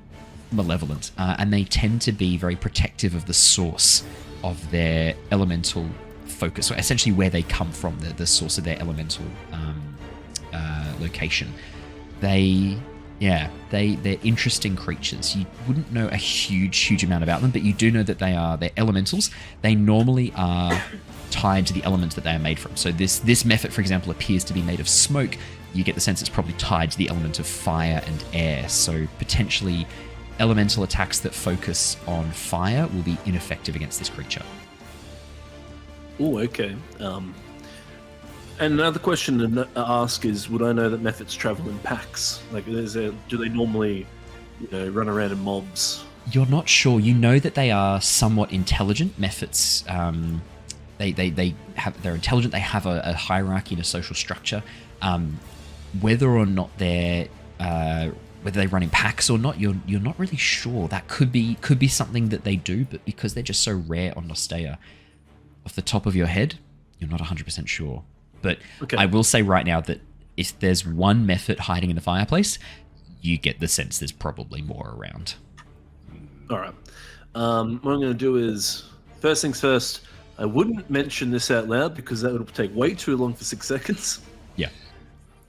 malevolent, and they tend to be very protective of the source of their elemental focus, or essentially where they come from, the source of their elemental location. They're interesting creatures. You wouldn't know a huge amount about them, but you do know that they're elementals. They normally are tied to the element that they are made from. So this Mephit, for example, appears to be made of smoke. You get the sense it's probably tied to the element of fire and air. So potentially elemental attacks that focus on fire will be ineffective against this creature. Oh, okay. And another question to ask is, would I know that Mephits travel in packs? Like, do they normally, run around in mobs? You're not sure. You know that they are somewhat intelligent. Mephits, they're intelligent. They have a hierarchy and a social structure. Whether or not whether they run in packs or not, you're not really sure. That could be something that they do, but because they're just so rare on Nostea, off the top of your head, you're not 100% sure. But okay. I will say right now that if there's one Mephit hiding in the fireplace, you get the sense there's probably more around. All right. What I'm going to do is, first things first, I wouldn't mention this out loud because that would take way too long for 6 seconds. Yeah.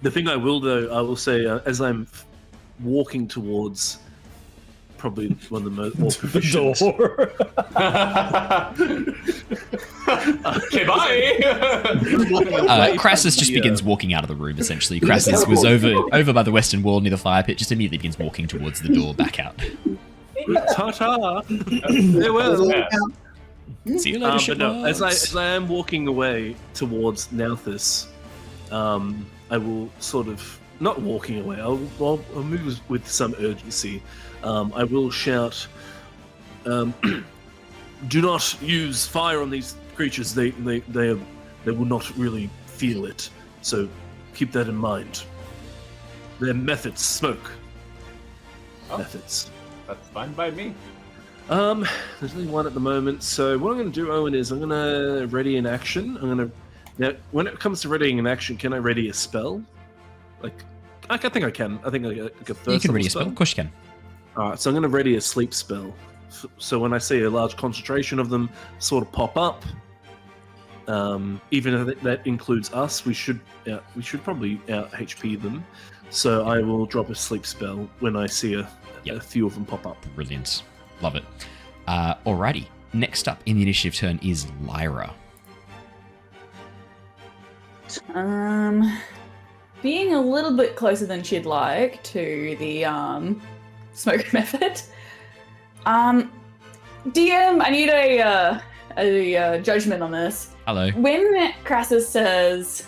The thing I will say, as I'm walking towards probably one of the more proficient... door. Okay, bye! Krasus just begins walking out of the room, essentially. Krasus was over by the western wall near the fire pit, just immediately begins walking towards the door back out. Ta-ta! Farewell! See you later, but no, as I am walking away towards Nauthiz, I will sort of... Not walking away, I'll move with some urgency. I will shout, do not use fire on these creatures. They will not really feel it. So keep that in mind. Their methods, smoke. Methods. That's fine by me. There's only one at the moment. So what I'm going to do, Owen, is I'm going to ready an action. Now, when it comes to readying an action, can I ready a spell? I think I can. I think I can first. You can ready a spell. Of course you can. All right, so I'm going to ready a sleep spell. So when I see a large concentration of them sort of pop up, even if that includes us, we should probably out HP them. So I will drop a sleep spell when I see a few of them pop up. Brilliant. Love it. Alrighty. Next up in the initiative turn is Lyra. Being a little bit closer than she'd like to the smoke method. DM, I need a judgment on this. Hello. When Krasus says,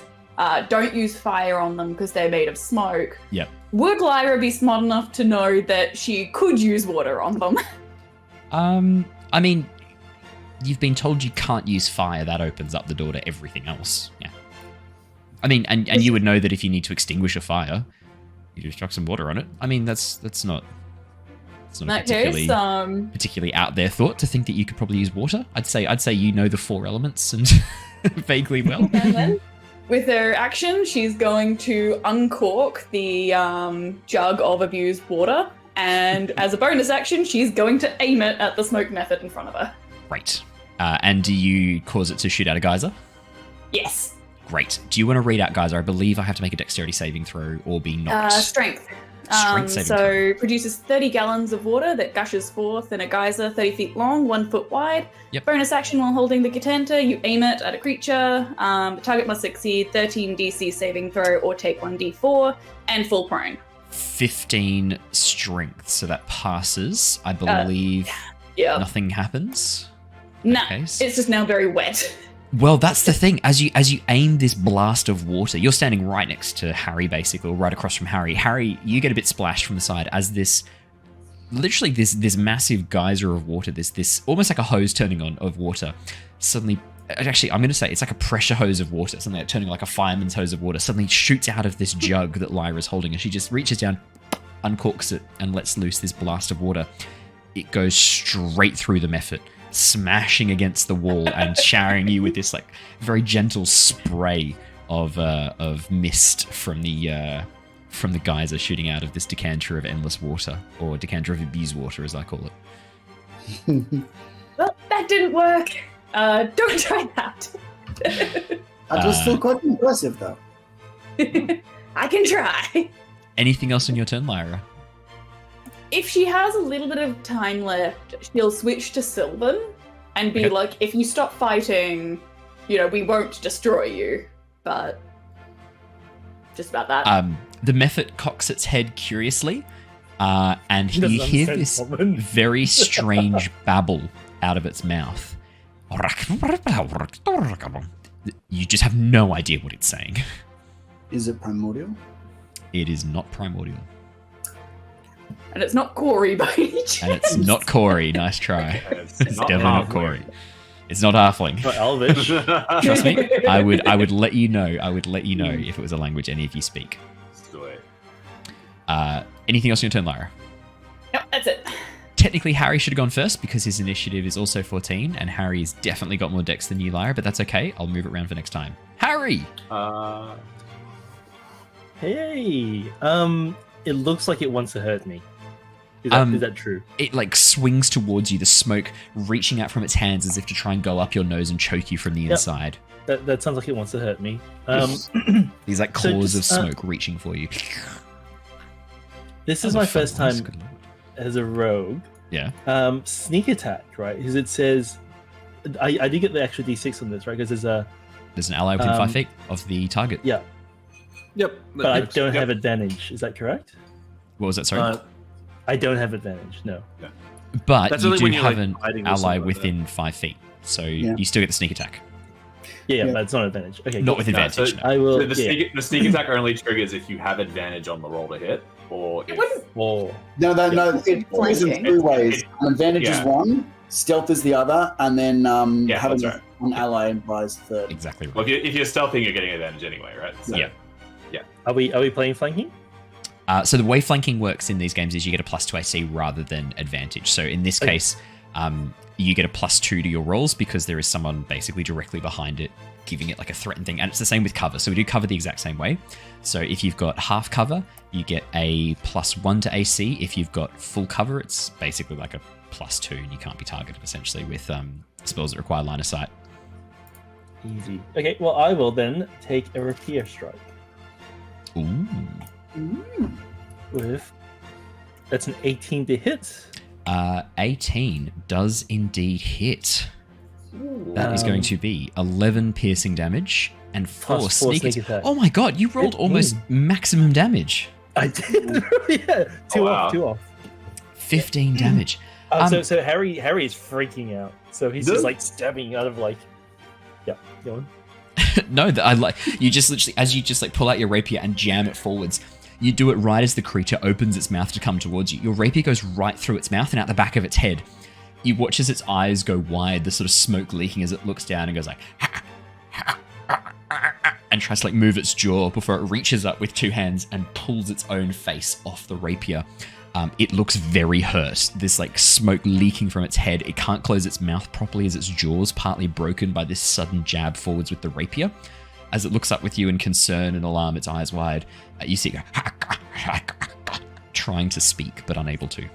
don't use fire on them because they're made of smoke, yep. Would Lyra be smart enough to know that she could use water on them? I mean, you've been told you can't use fire. That opens up the door to everything else. Yeah. I mean, and you would know that if you need to extinguish a fire, you just chuck some water on it. I mean, that's not a particularly out there thought to think that you could probably use water. I'd say you know the 4 elements and vaguely well. And then, with her action, she's going to uncork the jug of abused water, and as a bonus action, she's going to aim it at the smoke method in front of her. Right. And do you cause it to shoot out a geyser? Yes. Great. Do you want to read out geyser? I believe I have to make a dexterity saving throw or be knocked. Strength. Saving throw. Produces 30 gallons of water that gushes forth in a geyser 30 feet long, 1 foot wide. Yep. Bonus action while holding the Katanta, you aim it at a creature. The target must succeed 13 DC saving throw or take 1d4 and fall prone. 15 strength, so that passes. I believe nothing happens. Nah, it's just now very wet. Well, that's the thing. As you aim this blast of water, you're standing right next to Harry, basically, or right across from Harry. Harry, you get a bit splashed from the side as this massive geyser of water, this almost like a hose turning on of water, suddenly, actually, I'm going to say it's like a pressure hose of water, something like turning like a fireman's hose of water, suddenly shoots out of this jug that Lyra's holding, and she just reaches down, uncorks it, and lets loose this blast of water. It goes straight through the Mephit. smashing against the wall and showering you with this like very gentle spray of mist from the geyser shooting out of this decanter of endless water, or decanter of abuse water as I call it. Well, that didn't work. Don't try that. That was still quite impressive, though. I can try. Anything else on your turn, Lyra? If she has a little bit of time left, she'll switch to Sylvan and be like, if you stop fighting, we won't destroy you. But just about that. The Mephit cocks its head curiously, and you hear this very strange babble out of its mouth. You just have no idea what it's saying. Is it primordial? It is not primordial. And it's not Corey by any chance. And it's not Corey. Nice try. It's definitely not Corey. It's not halfling. Not Elvish. Trust me, I would let you know. I would let you know if it was a language any of you speak. Anything else on your turn, Lyra? Yep, that's it. Technically, Harry should have gone first because his initiative is also 14, and Harry's definitely got more dex than you, Lyra, but that's okay. I'll move it around for next time. Harry! Hey! It looks like it wants to hurt me. Is that true? It like swings towards you, the smoke reaching out from its hands as if to try and go up your nose and choke you from the inside. That sounds like it wants to hurt me. These like claws of smoke reaching for you. This is my first time as a rogue. Yeah. Sneak attack, right? Because it says, I did get the extra d6 on this, right? Because there's an ally within 5 feet of the target. Yeah. Yep. But I don't have advantage. Is that correct? What was that? Sorry. I don't have advantage. No. Yeah. But That's you do when you're, have like, an ally within 5 feet, so you still get the sneak attack. Yeah, but it's not advantage. Okay. Not with advantage. So, I will. So the sneak attack only triggers if you have advantage on the roll to hit, or if. Or No. It plays in 2 ways. Advantage is one, stealth is the other, and then having an ally implies third. Exactly right. Well, if you're stealthing, you're getting advantage anyway, right? So, yeah. Are we playing flanking? So the way flanking works in these games is you get a +2 AC rather than advantage. So in this case, you get a +2 to your rolls because there is someone basically directly behind it, giving it like a threatened thing. And it's the same with cover. So we do cover the exact same way. So if you've got half cover, you get a +1 to AC. If you've got full cover, it's basically like a +2, and you can't be targeted essentially with spells that require line of sight. Easy. Okay, well, I will then take a rapier strike. Ooh. That's an 18 to hit. 18 does indeed hit. That is going to be 11 piercing damage and 4 sneak attack. Oh my god, you rolled almost maximum damage. I did. Yeah, two off. 15 damage. So Harry is freaking out. So he's just like stabbing out of like. Yeah, go on. No, I like you just literally as you just like pull out your rapier and jam it forwards. You do it right as the creature opens its mouth to come towards you. Your rapier goes right through its mouth and out the back of its head. You watch as its eyes go wide, the sort of smoke leaking as it looks down and goes like and tries to like move its jaw before it reaches up with 2 hands and pulls its own face off the rapier. It looks very hurt. There's like smoke leaking from its head. It can't close its mouth properly as its jaw's partly broken by this sudden jab forwards with the rapier. As it looks up with you in concern and alarm, its eyes wide, you see it go, trying to speak but unable to.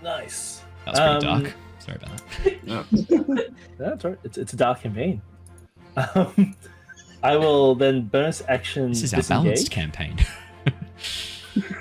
Nice. That was pretty dark. Sorry about that. That's right. It's a dark campaign. I will then bonus action. This is our balanced campaign.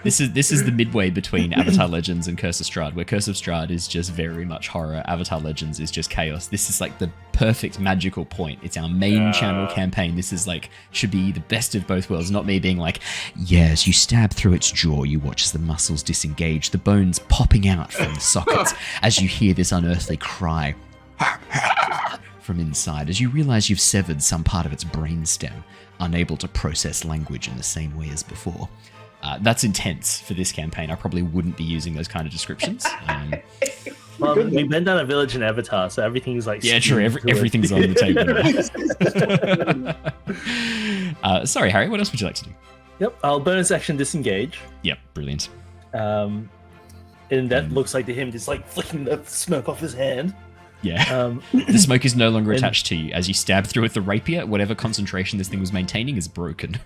This is the midway between Avatar Legends and Curse of Strahd, where Curse of Strahd is just very much horror. Avatar Legends is just chaos. This is like the perfect magical point. It's our main channel campaign. This is like should be the best of both worlds. Not me being like, yes, you stab through its jaw, you watch as the muscles disengage, the bones popping out from the sockets as you hear this unearthly cry from inside, as you realize you've severed some part of its brainstem, unable to process language in the same way as before. That's intense for this campaign. I probably wouldn't be using those kind of descriptions. Well, we went down a village in Avatar, so everything's like... Yeah, true. Everything's on the table. Sorry, Harry, what else would you like to do? Yep, I'll bonus action disengage. Yep, brilliant. and that looks like to him just like flicking the smoke off his hand. Yeah. The smoke is no longer attached to you. As you stab through with the rapier, whatever concentration this thing was maintaining is broken.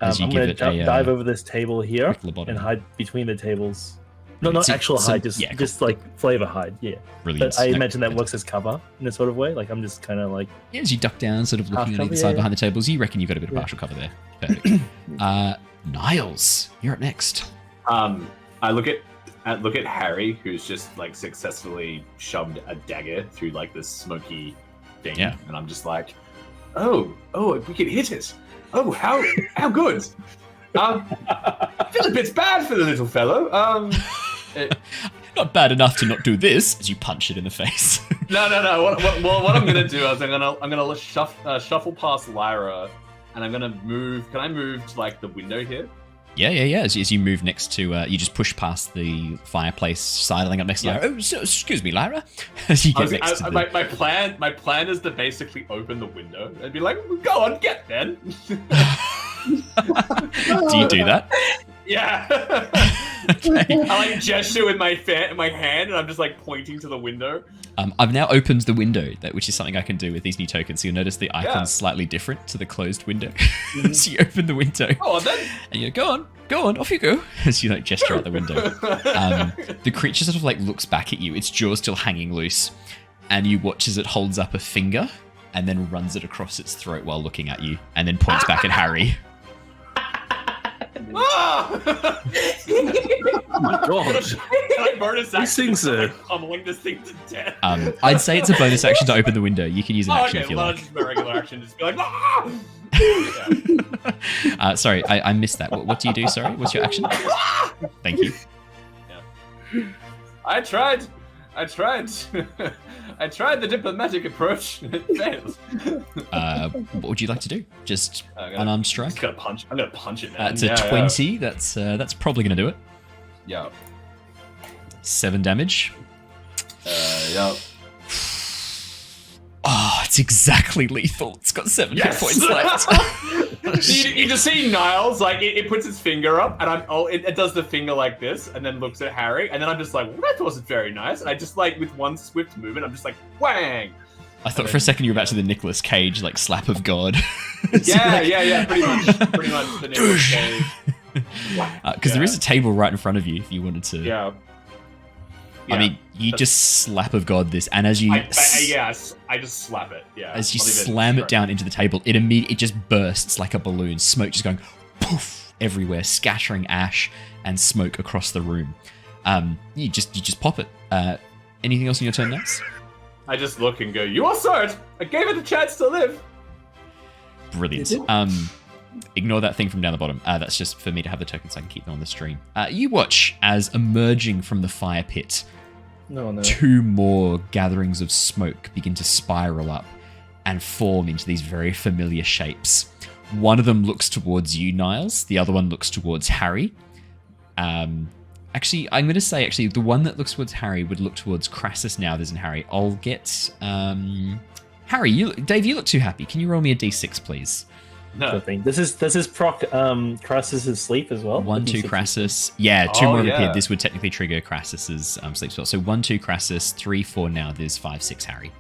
As you I'm give gonna it dive over this table here quick lobotomy. and hide between the tables. No, not actual hide, just like flavor hide. Yeah. Brilliant. But I imagine that works as cover in a sort of way. Like I'm just kind of like. Yeah, as you duck down, sort of looking on either side behind the tables, you reckon you've got a bit of partial cover there. Perfect. Niles, you're up next. I look at Harry, who's just like successfully shoved a dagger through like this smoky thing, Yeah. and I'm just like, oh, we can hit it. Oh, how good. I feel a bit bad for the little fellow. Not bad enough to not do this, as you punch it in the face. No. What I'm gonna do is I'm gonna shuffle past Lyra, and I'm gonna move. Can I move to like the window here? Yeah. As you move next to, you just push past the fireplace, sidling up next to Lyra. Oh, so, excuse me, Lyra. As you get next to the... My plan is to basically open the window and be like, "Go on, get then." Do you do that? Yeah. Okay. I like gesture with my hand, and I'm just like pointing to the window. I've now opened the window, which is something I can do with these new tokens. So you'll notice the icon's slightly different to the closed window. So you open the window, and you go on, off you go. As you like gesture out the window. The creature sort of like looks back at you, its jaw still hanging loose, and you watch as it holds up a finger and then runs it across its throat while looking at you, and then points back at Harry. Oh my god! Can I bonus action? These things are pummeling this thing to death. I'd say it's a bonus action to open the window. You can use an action if you like. Just my regular action, just be like, Sorry, I missed that. What do you do? Sorry, what's your action? Thank you. Yeah. I tried. I tried the diplomatic approach. It failed. What would you like to do? Just unarmed strike? I'm gonna punch it, man. It's a 20. Yeah. That's probably gonna do it. Yeah. 7 damage. Yeah. Oh, it's exactly lethal. It's got 7 hit points left. you just see Niles, like, it puts its finger up, and it does the finger like this, and then looks at Harry, and then I'm just like, well, that wasn't very nice. And I just, like, with one swift movement, I'm just like, whang! I thought for a second you were about to the Nicolas Cage, like, slap of God. Yeah, pretty much the Nicolas Cage. Because there is a table right in front of you if you wanted to. Yeah. I mean, you just slap of God this, and as you I just slap it. Yeah. As you slam it down into the table, it just bursts like a balloon. Smoke just going poof everywhere, scattering ash and smoke across the room. You just pop it. Anything else in your turn, Nats? I just look and go, "You are sword! I gave it a chance to live." Brilliant. Ignore that thing from down the bottom. That's just for me to have the tokens so I can keep them on the stream. You watch as emerging from the fire pit, No. 2 more gatherings of smoke begin to spiral up and form into these very familiar shapes. One of them looks towards you, Niles. The other one looks towards Harry. Actually, I'm going to say, the one that looks towards Harry would look towards Krasus now. There's Harry. I'll get... Harry, Dave, you look too happy. Can you roll me a d6, please? No. Sure thing. Does this proc Krasus' sleep as well? 1-2 Crassus. Yeah, 2 more appeared. This would technically trigger Krasus' sleep spell. So 1-2 Crassus, 3-4 now. There's 5-6 Harry.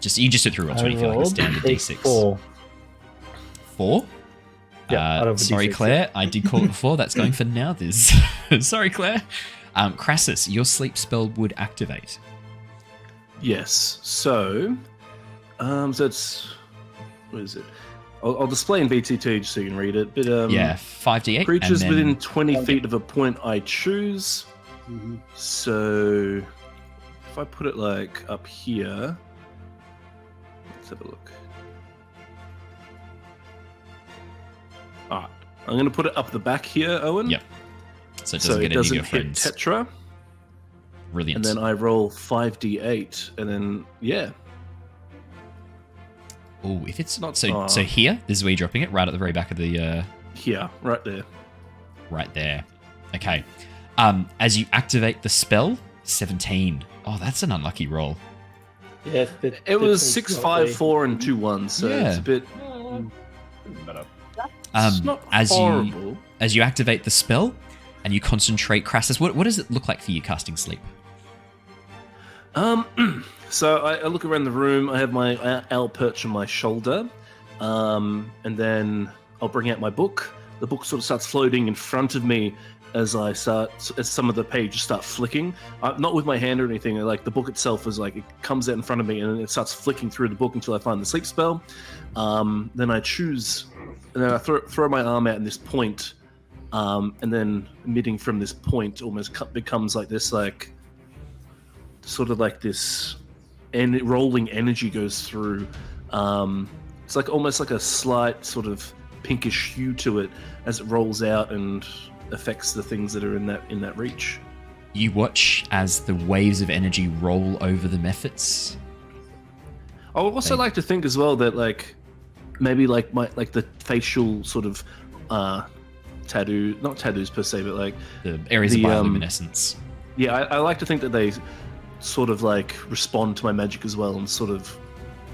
You just sit through roll 20 if you like a standard d6. 4? Yeah, sorry, Claire. I did call it before. That's going for now. Sorry, Claire. Krasus, your sleep spell would activate. yes. So that's what is it? I'll display in BT2 just so you can read it. But 5d8. Creatures and then... within 20 feet of a point I choose. So if I put it like up here, let's have a look. Alright, I'm going to put it up the back here, Owen. Yep. So it doesn't get any of your hit friends. Tetra. Brilliant. And then I roll 5d8, and then Oh, if it's not so here, this is where you're dropping it, right at the very back of the. Here, right there. Right there. Okay. As you activate the spell, 17. Oh, that's an unlucky roll. Yeah, it was 6, 5, 4, and 2 1s, so it's a bit. Better. It's not horrible. As you activate the spell, and you concentrate. Krasus, what does it look like for you casting sleep? So I look around the room. I have my owl perch on my shoulder, and then I'll bring out my book. The book sort of starts floating in front of me as some of the pages start flicking. Not with my hand or anything. Like the book itself is like it comes out in front of me and it starts flicking through the book until I find the sleep spell. Then I choose, and then I throw my arm out in this point, and then emitting from this point almost becomes like this, like sort of like this, and rolling energy goes through. It's like almost like a slight sort of pinkish hue to it as it rolls out and affects the things that are in that reach. You watch as the waves of energy roll over the methods. I would also like to think as well that like maybe like the facial sort of not tattoos per se, but like the areas of bioluminescence. Yeah, I like to think that they sort of like respond to my magic as well and sort of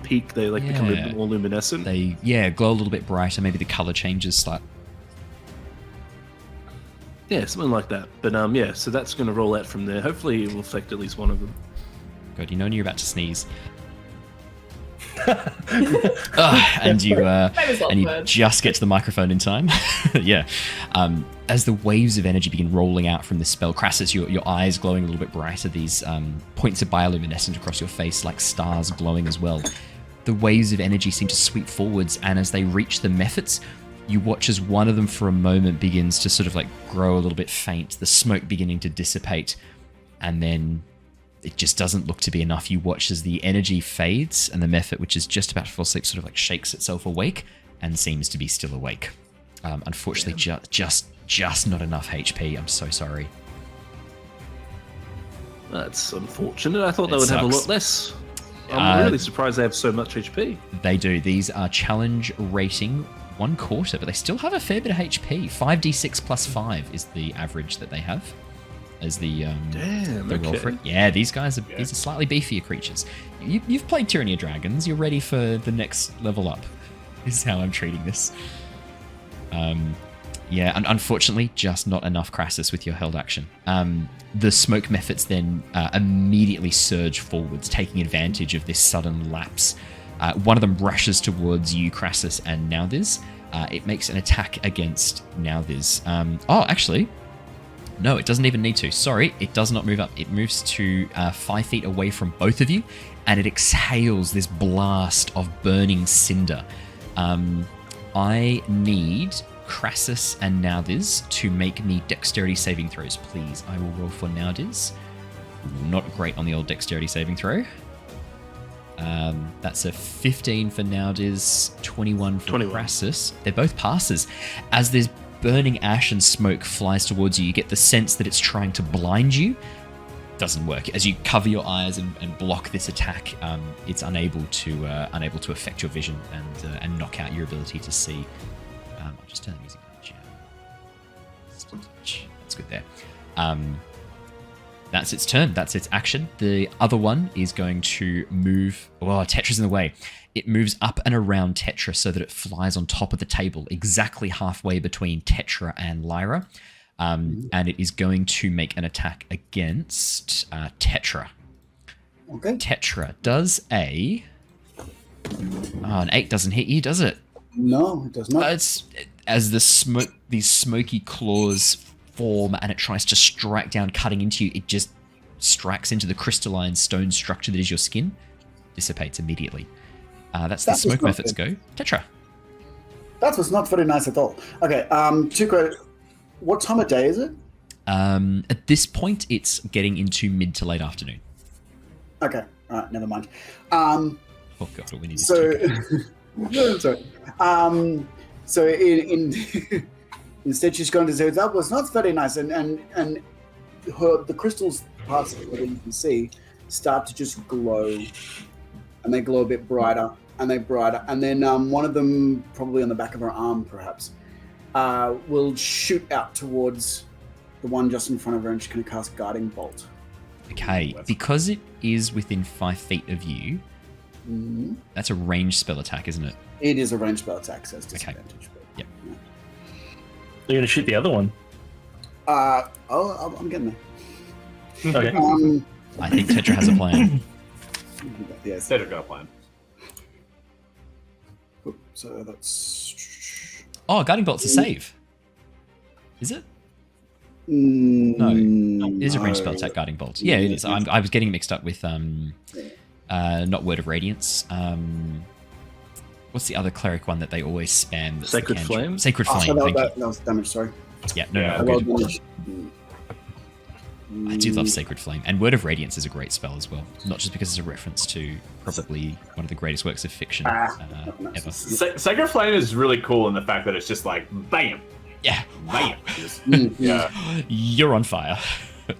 peak. They like become a bit more luminescent. They glow a little bit brighter. Maybe the color changes slightly. Yeah, something like that. But so that's going to roll out from there. Hopefully it will affect at least one of them. God, you know when you're about to sneeze. And you just get to the microphone in time. Yeah. As the waves of energy begin rolling out from the spell, Krasus, your eyes glowing a little bit brighter, these points of bioluminescence across your face like stars glowing as well. The waves of energy seem to sweep forwards, and as they reach the methods, you watch as one of them for a moment begins to sort of like grow a little bit faint, the smoke beginning to dissipate, and then it just doesn't look to be enough. You watch as the energy fades and the method, which is just about to fall asleep, sort of like shakes itself awake and seems to be still awake. Unfortunately, just not enough HP. I'm so sorry. That's unfortunate. I thought they would have a lot less. I'm really surprised they have so much HP. They do. These are challenge rating 1/4, but they still have a fair bit of HP. 5d6 plus 5 is the average that they have as the roll for it. Yeah, these guys are these are slightly beefier creatures. You've played Tyranny of Dragons. You're ready for the next level up. This is how I'm treating this. And unfortunately, just not enough, Krasus, with your held action. The smoke methods then immediately surge forwards, taking advantage of this sudden lapse. One of them rushes towards you, Krasus, and Nauthiz. It makes an attack against Nauthiz. Actually, no, it doesn't even need to. Sorry, it does not move up. It moves to 5 feet away from both of you, and it exhales this blast of burning cinder. I need Krasus and Nauthiz to make me dexterity saving throws, please. I will roll for Nauthiz. Not great on the old dexterity saving throw. That's a 15 for Nauthiz, 21 for Krasus. They're both passes. As this burning ash and smoke flies towards you, you get the sense that it's trying to blind you. Doesn't work. As you cover your eyes and block this attack, it's unable to affect your vision and knock out your ability to see. I'll just turn the music on. That's good there. That's its turn. That's its action. The other one is going to move. Oh, Tetra's in the way. It moves up and around Tetra so that it flies on top of the table, exactly halfway between Tetra and Lyra. And it is going to make an attack against Tetra. Okay. Tetra does an 8 doesn't hit you, does it? No, it does not. As these smoky claws form and it tries to strike down, cutting into you, it just strikes into the crystalline stone structure that is your skin, dissipates immediately. That's the smoke methods go. Tetra. That was not very nice at all. Okay, what time of day is it? At this point, it's getting into mid to late afternoon. Okay, all right, never mind. Oh god, what we need is no, sorry. So instead she's going to say that was not very nice, and the crystals parts that you can see start to just glow, and they glow a bit brighter, and then one of them, probably on the back of her arm perhaps, will shoot out towards the one just in front of her, and she's going to cast Guiding Bolt. Okay, because it is within 5 feet of you, that's a ranged spell attack, isn't it? It is a ranged spell attack, so it's disadvantage. Okay. Yep. They're going to shoot the other one. I'm getting there. Okay. I think Tetra has a plan. Yes. Tetra got a plan. So that's. Oh, Guiding Bolt's a save. Is it? No. It is a ranged spell attack, Guiding Bolt. Yeah, it is. I was getting mixed up with not Word of Radiance. What's the other cleric one that they always spam? That's Sacred the cantrip? Flame? Sacred Flame. So Thank you. that was damage. Sorry. Yeah, no, Yeah, no, Well, good. damage. I do love Sacred Flame, and Word of Radiance is a great spell as well. Not just because it's a reference to probably one of the greatest works of fiction ever. Sacred Flame is really cool in the fact that it's just like bam, Yeah, bam. Yeah. you're on fire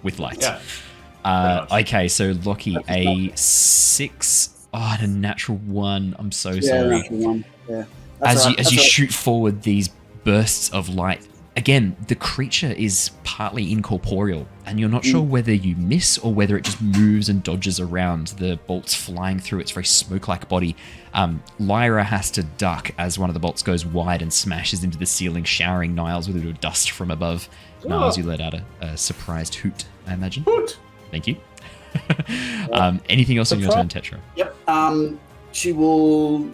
with light. Yeah. Okay, so Lockie, a 6 and a natural 1. I'm so Yeah, sorry. natural one. Yeah. As you That's all right. shoot forward these bursts of light, again, the creature is partly incorporeal, and you're not sure whether you miss or whether it just moves and dodges around, the bolts flying through its very smoke-like body. Lyra has to duck as one of the bolts goes wide and smashes into the ceiling, showering Niles with a little dust from above. Niles, you let out a surprised hoot, I imagine. Hoot. Thank you. Anything else on your turn, Tetra? Yep. She will.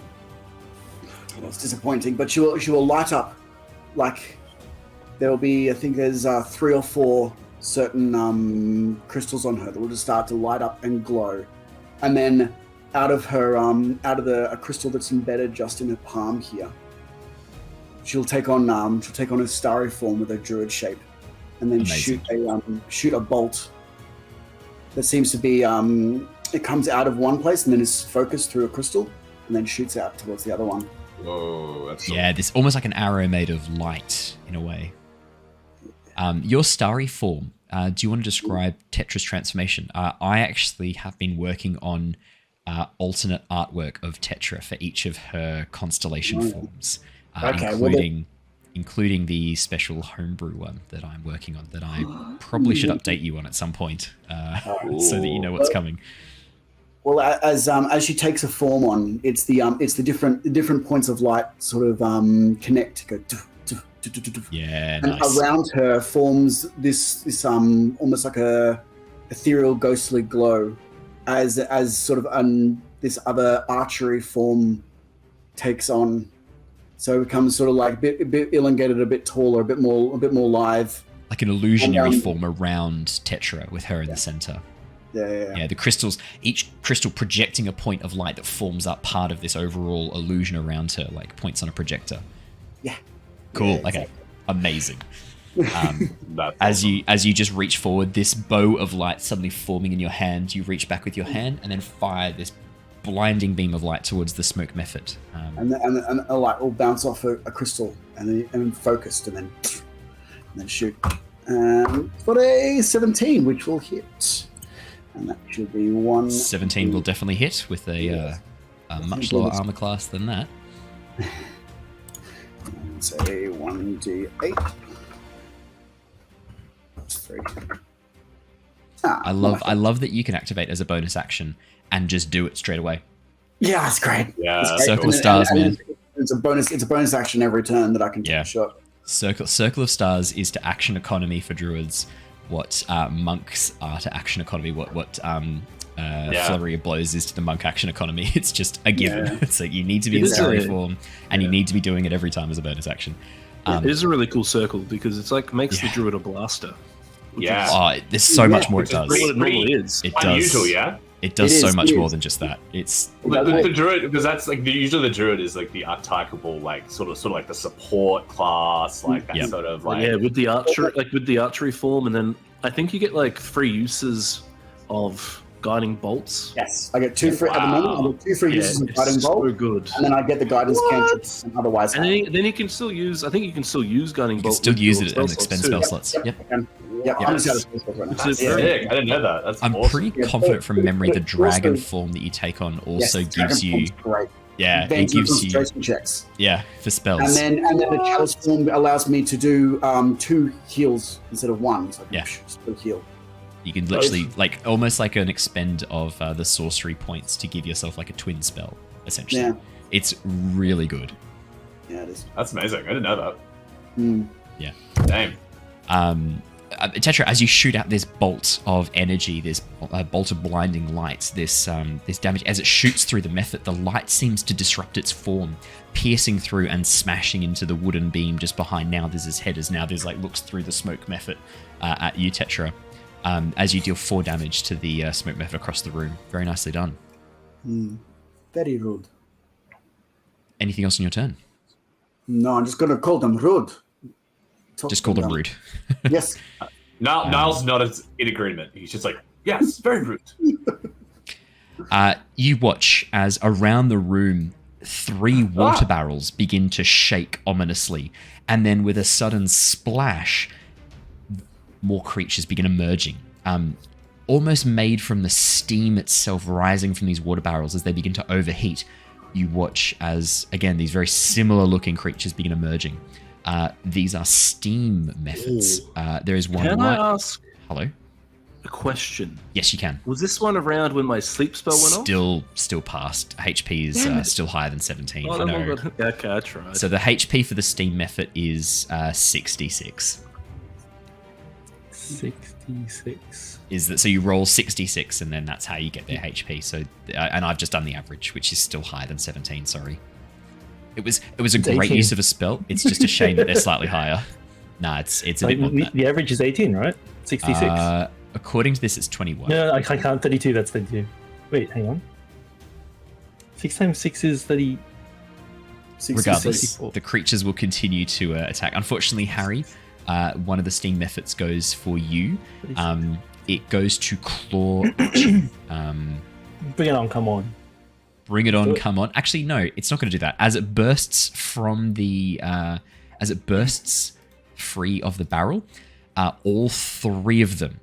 It's disappointing, but she will light up. Like there will be, I think there's 3 or 4 certain crystals on her that will just start to light up and glow, and then out of her a crystal that's embedded just in her palm here, she'll take on a starry form with a druid shape, and then Amazing. shoot a bolt that seems to be it comes out of one place and then is focused through a crystal and then shoots out towards the other one. Whoa, that's cool. Yeah, this almost like an arrow made of light in a way. Your starry form. Do you want to describe Tetra's transformation? I actually have been working on alternate artwork of Tetra for each of her constellation forms, including the special homebrew one that I'm working on that I probably should update you on at some point, so that you know what's coming. Well, as she takes a form on, it's the different points of light sort of connect. Go. Yeah, and nice. around her forms this almost like a ethereal ghostly glow as sort of this other archery form takes on, so it becomes sort of like a bit elongated, a bit taller, a bit more live, like an illusionary form around Tetra with her in the center. Yeah. The crystals, each crystal projecting a point of light that forms up part of this overall illusion around her, like points on a projector. Yeah. Cool. Yeah, Okay. Amazing. That's As you just reach forward, this bow of light suddenly forming in your hand, you reach back with your hand and then fire this blinding beam of light towards the smoke method. And a light will bounce off a crystal and then focused and then shoot. For a 17, which will hit, and that should be 1. 17 will definitely hit with a much lower armor class than that. Say 1d8. That's 3. I love that you can activate as a bonus action and just do it straight away. Yeah, that's great. Yeah, It's that's great. Circle of Stars, man. It's a bonus action every turn that I can take a shot. Circle of Stars is to action economy for druids what monks are to action economy, what Flurry of Blows is to the monk action economy. It's just a given. Yeah. It's like you need to be in starry form, and you need to be doing it every time as a bonus action. It is a really cool circle because it's like makes the druid a blaster. There's so much more it does. What it normally is. It does. Unusual, yeah. It does so much more than just that. It's The druid, because that's like usually the druid is like the archetypal, like sort of like the support class, like that sort of like with the archery form, and then I think you get like free uses of guiding bolts. Yes, I get 2 free at the moment. I get 2 free uses of guiding bolt. So good. And then I get the guidance cantrips and otherwise. And then you can still use. I think you can still use guiding bolt. still use it and expend spell slots. Yep. I'm just out of spell slots right now. That's sick. I didn't know that. That's I'm awesome. pretty confident from memory the dragon form that you take on also gives you great. it gives you concentration checks. for spells. And then the chalice form allows me to do 2 heals instead of 1. So I can still heal. You can literally almost like an expend of the sorcery points to give yourself like a twin spell, essentially. Yeah. It's really good. Yeah, it is. That's amazing. I didn't know that. Mm. Yeah. Damn. Tetra, as you shoot out this bolt of energy, this bolt of blinding light, this damage, as it shoots through the method, the light seems to disrupt its form, piercing through and smashing into the wooden beam just behind Nauthiz's head as Nauthiz looks through the smoke method at you, Tetra, as you deal 4 damage to the smoke method across the room. Very nicely done. Very rude. Anything else on your turn? No, I'm just going to call them rude. Just call them rude. Yes. Niles nods in agreement. He's just like, yes, very rude. You watch as around the room, 3 water barrels begin to shake ominously, and then with a sudden splash, more creatures begin emerging. Almost made from the steam itself rising from these water barrels as they begin to overheat. You watch as, again, these very similar looking creatures begin emerging. These are steam methods. There is one. Can I ask Hello? a question? Yes, you can. Was this one around when my sleep spell went off? Still passed. HP is still higher than 17. Oh, no. Okay, I tried. So the HP for the steam method is 66. 66. So you roll 66 and then that's how you get their HP. So and I've just done the average, which is still higher than 17. Sorry. It was a great 18. use of a spell. It's just a shame that they're slightly higher. Nah, it's a bit more than that. The average is 18, right? 66. According to this, it's 21. No, I can't. 32. That's 32. Wait, hang on. 6 times 6 is 30. Regardless, 64. the creatures will continue to attack. Unfortunately, Harry, one of the steam methods goes for you. It goes to claw. Bring it on, come on. Bring it on, come on. Actually, no, it's not going to do that. As it bursts from the, as it bursts free of the barrel, all 3 of them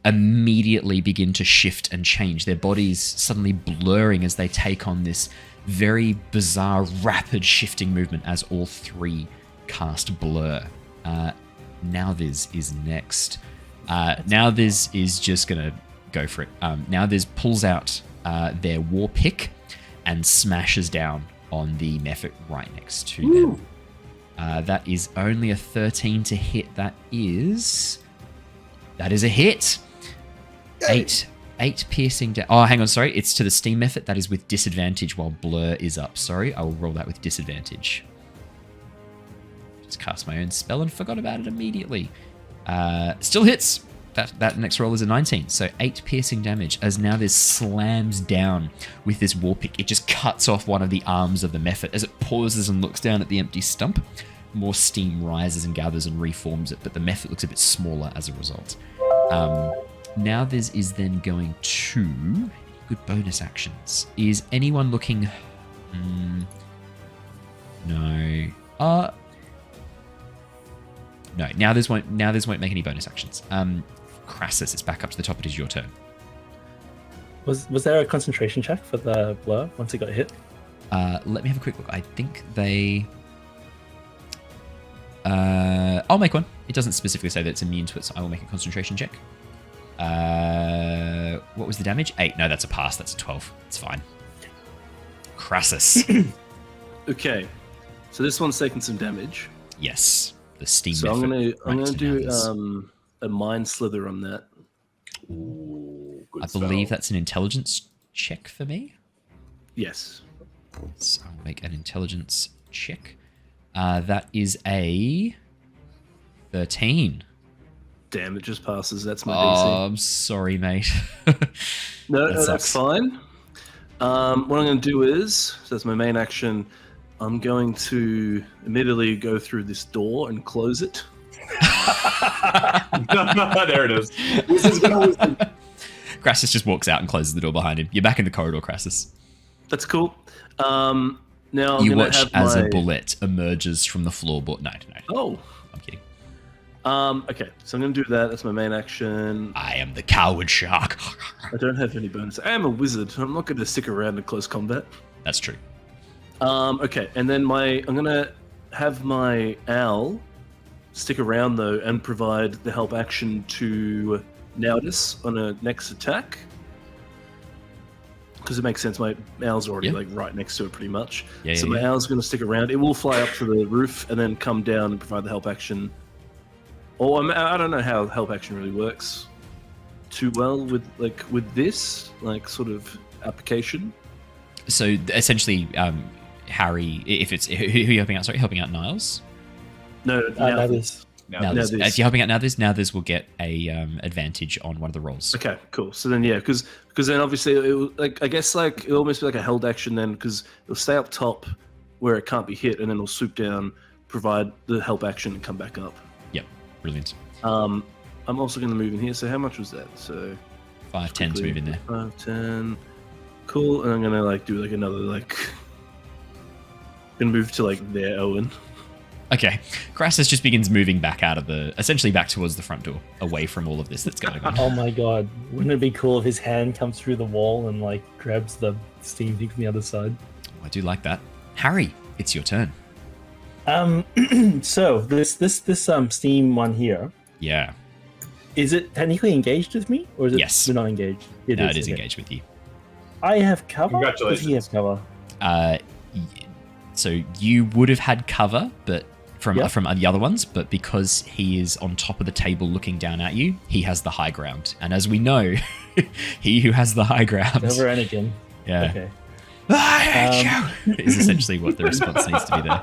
immediately begin to shift and change. Their bodies suddenly blurring as they take on this very bizarre, rapid shifting movement as all 3 cast blur. Nauthiz is next. Nauthiz is just going to go for it. Nauthiz pulls out their war pick and smashes down on the method right next to them. That is only a 13 to hit. That is a hit. 8 piercing damage. Oh, hang on, sorry. It's to the steam method. That is with disadvantage while blur is up. Sorry, I will roll that with disadvantage. Just cast my own spell and forgot about it immediately. Still hits. That next roll is a 19, so 8 piercing damage as now this slams down with this war pick. It just cuts off one of the arms of the method as it pauses and looks down at the empty stump. More steam rises and gathers and reforms it, but the method looks a bit smaller as a result. Now this is then going to good bonus actions. Is anyone looking? No. No. Now this won't make any bonus actions. Krasus, it's back up to the top. It is your turn. Was there a concentration check for the blur once it got hit? Let me have a quick look. I think they. I'll make one. It doesn't specifically say that it's immune to it, so I will make a concentration check. What was the damage? 8. No, that's a pass. That's a 12. It's fine. Krasus. Okay, so this one's taking some damage. Yes, the steam. So I'm gonna do Nauthiz. A mind slither on that. Ooh, good I believe that's an intelligence check for me. Yes. So I'll make an intelligence check. That is a 13. Damn, it just passes. That's my Oh, DC. I'm sorry, mate. No, That that's sucks. fine. What I'm going to do is, so that's my main action, I'm going to immediately go through this door and close it. There it is. Krasus just walks out and closes the door behind him. You're back in the corridor, Krasus. That's cool. Now I'm You gonna watch have as my... a bullet emerges from the floorboard. No. Oh, I'm kidding. okay. So I'm going to do that. That's my main action. I am the coward shark. I don't have any bonus. I am a wizard. I'm not going to stick around in close combat. That's true. Okay, and then I'm going to have my owl stick around though and provide the help action to Nauthiz on a next attack. Because it makes sense. My owl's already like right next to it, pretty much. So my owl's going to stick around. It will fly up to the roof and then come down and provide the help action Or I don't know how help action really works too well with this sort of application. So essentially, Harry, if it's who are you helping out? Sorry, helping out Niles. No, Nauthiz. If you're helping out Nauthiz will get a advantage on one of the rolls. Okay, cool. So then, because then obviously I guess it'll almost be like a held action then, because it'll stay up top where it can't be hit, and then it'll swoop down, provide the help action, and come back up. Yep, brilliant. I'm also going to move in here. So how much was that? So 5, 10 to move in there. 5, 10. Cool. And I'm going to do another gonna move to there, Owen. Okay, Krasus just begins moving back out of essentially back towards the front door, away from all of this that's going on. Oh my god, wouldn't it be cool if his hand comes through the wall and grabs the steam thing from the other side? I do like that. Harry, it's your turn. So this steam one here. Yeah. Is it technically engaged with me, or is it Yes. we're not engaged? It is engaged with you. I have cover. Congratulations. Does he have cover? So you would have had cover, but from the other ones, but because he is on top of the table looking down at you, he has the high ground. And as we know, he who has the high ground. Never Anakin. Yeah. Okay. I hate you! Is essentially what the response needs to be there.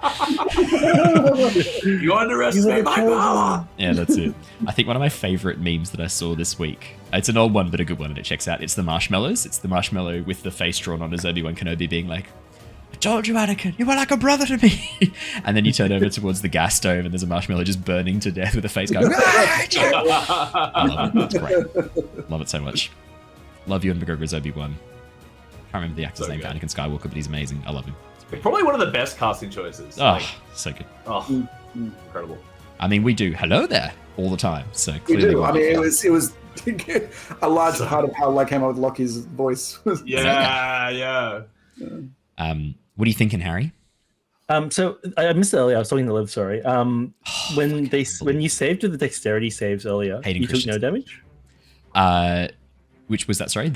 You underestimate my power! Yeah, that's it. I think one of my favorite memes that I saw this week, it's an old one, but a good one, and it checks out. It's the marshmallows. It's the marshmallow with the face drawn on as Obi-Wan Kenobi being like, I told you, Anakin, you were like a brother to me. And then you turn over towards the gas stove and there's a marshmallow just burning to death with a face going, I hate you! I love it. It's great. Love it so much. Love you and McGregor's Obi-Wan. Can't remember the actor's name for Anakin Skywalker, but he's amazing. I love him. Probably one of the best casting choices. Oh, so good. Oh, incredible. I mean, we do hello there all the time, so We clearly. do. I mean, it was a large part of how I came up with Lockie's voice. Yeah. What are you thinking, Harry? So I missed it earlier. I was talking to Liv. Sorry. When you saved with the dexterity saves earlier, Hayden you took no damage. Which was that? Sorry,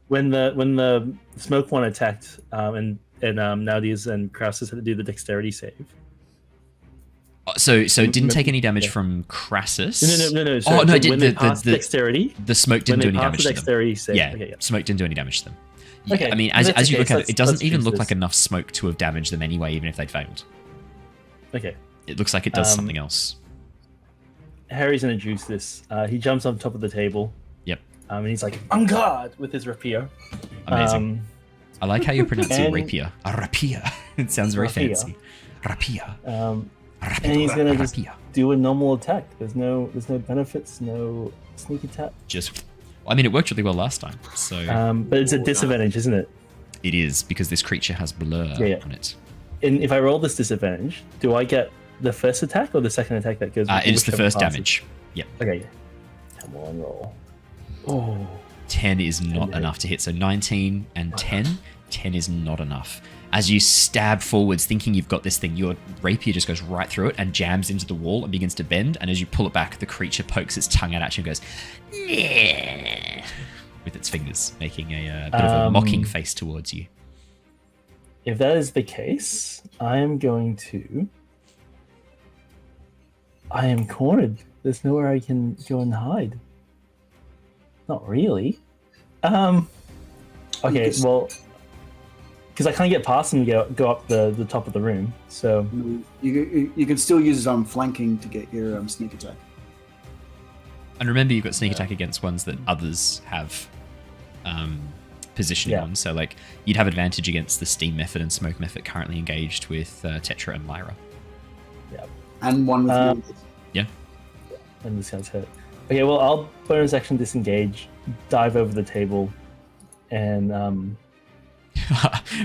when the smoke one attacked, and Nauthiz and Krasus had to do the dexterity save. So it didn't take any damage from Krasus. No. So no, it when did. they passed dexterity. The smoke didn't do any damage the to them. dexterity save. Yeah, Okay, smoke didn't do any damage to them. Okay, I mean, as you look at it, it doesn't let's even use look this. like enough smoke to have damaged them anyway, even if they'd failed. Okay. It looks like it does something else. Harry's gonna juice this. He jumps on top of the table. Yep. And he's like, "On guard!" with his rapier. Amazing. I like how you're pronouncing and- rapier. A rapier. It sounds very Rapier. fancy. Rapier. And he's gonna just do a normal attack. There's no benefits, no sneak attack. I mean, it worked really well last time. So But it's a disadvantage, isn't it? it is because this creature has blur Yeah. on it. And if I roll this disadvantage, do I get the first attack or the second attack that goes? It's the whichever first passes? damage. Yep. Okay. Yeah. Come on, roll. Oh. 10 is not Okay. enough to hit. So 19 and 10. 10 is not enough. As you stab forwards, thinking you've got this thing, your rapier just goes right through it and jams into the wall and begins to bend. And as you pull it back, the creature pokes its tongue out at you and goes, "Nyeh," with its fingers, making a bit of a mocking face towards you. If that is the case, I am going to. I am cornered. There's nowhere I can go and hide. Not really. Okay, well, because I can't get past him and go up the top of the room. So You can still use flanking to get your sneak attack. And remember, you've got sneak attack against ones that others have positioning on. So, like, you'd have advantage against the steam method and smoke method currently engaged with Tetra and Lyra. Yeah. And one with Yeah. And this guy's hurt. Okay, well, I'll bonus action disengage, dive over the table, and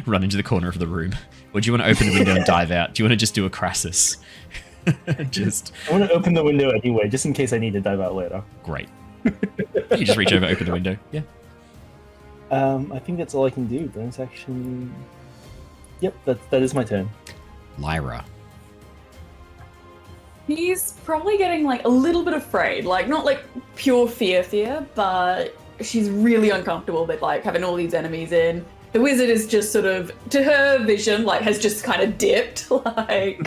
Run into the corner of the room. Or do you want to open the window and dive out? Do you want to just do a Krasus? I want to open the window anyway, just in case I need to dive out later. Great. You just reach over, open the window. Yeah. I think that's all I can do. Bonus action. Yep, that is my turn. Lyra. He's probably getting like a little bit afraid, like not like pure fear, but she's really uncomfortable with like having all these enemies in. The wizard is just sort of, to her vision, like has just kind of dipped, like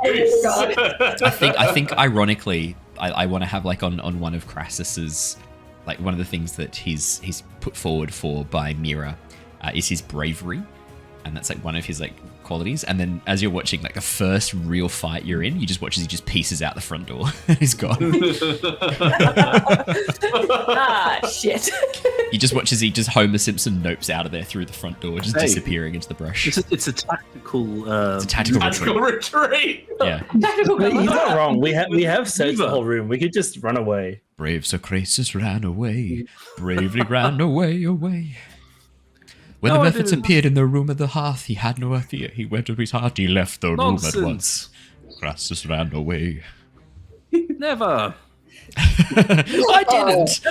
Peace. I think ironically, I want to have like on one of Krasus's, like one of the things that he's put forward for by Mira is his bravery, and that's like one of his like qualities. And then as you're watching like the first real fight you're in, you just watch as he just pieces out the front door and he's gone. Shit. You just watch as he just Homer Simpson nopes out of there through the front door, just disappearing into the brush. It's a tactical. It's a tactical retreat. Yeah. He's not wrong. We have searched the whole room. We could just run away. Brave Sir Krasus ran away, bravely ran away. When the methods appeared in the room of the hearth, he had no fear. He went to his heart, he left the room at once. Krasus ran away. Never. I didn't.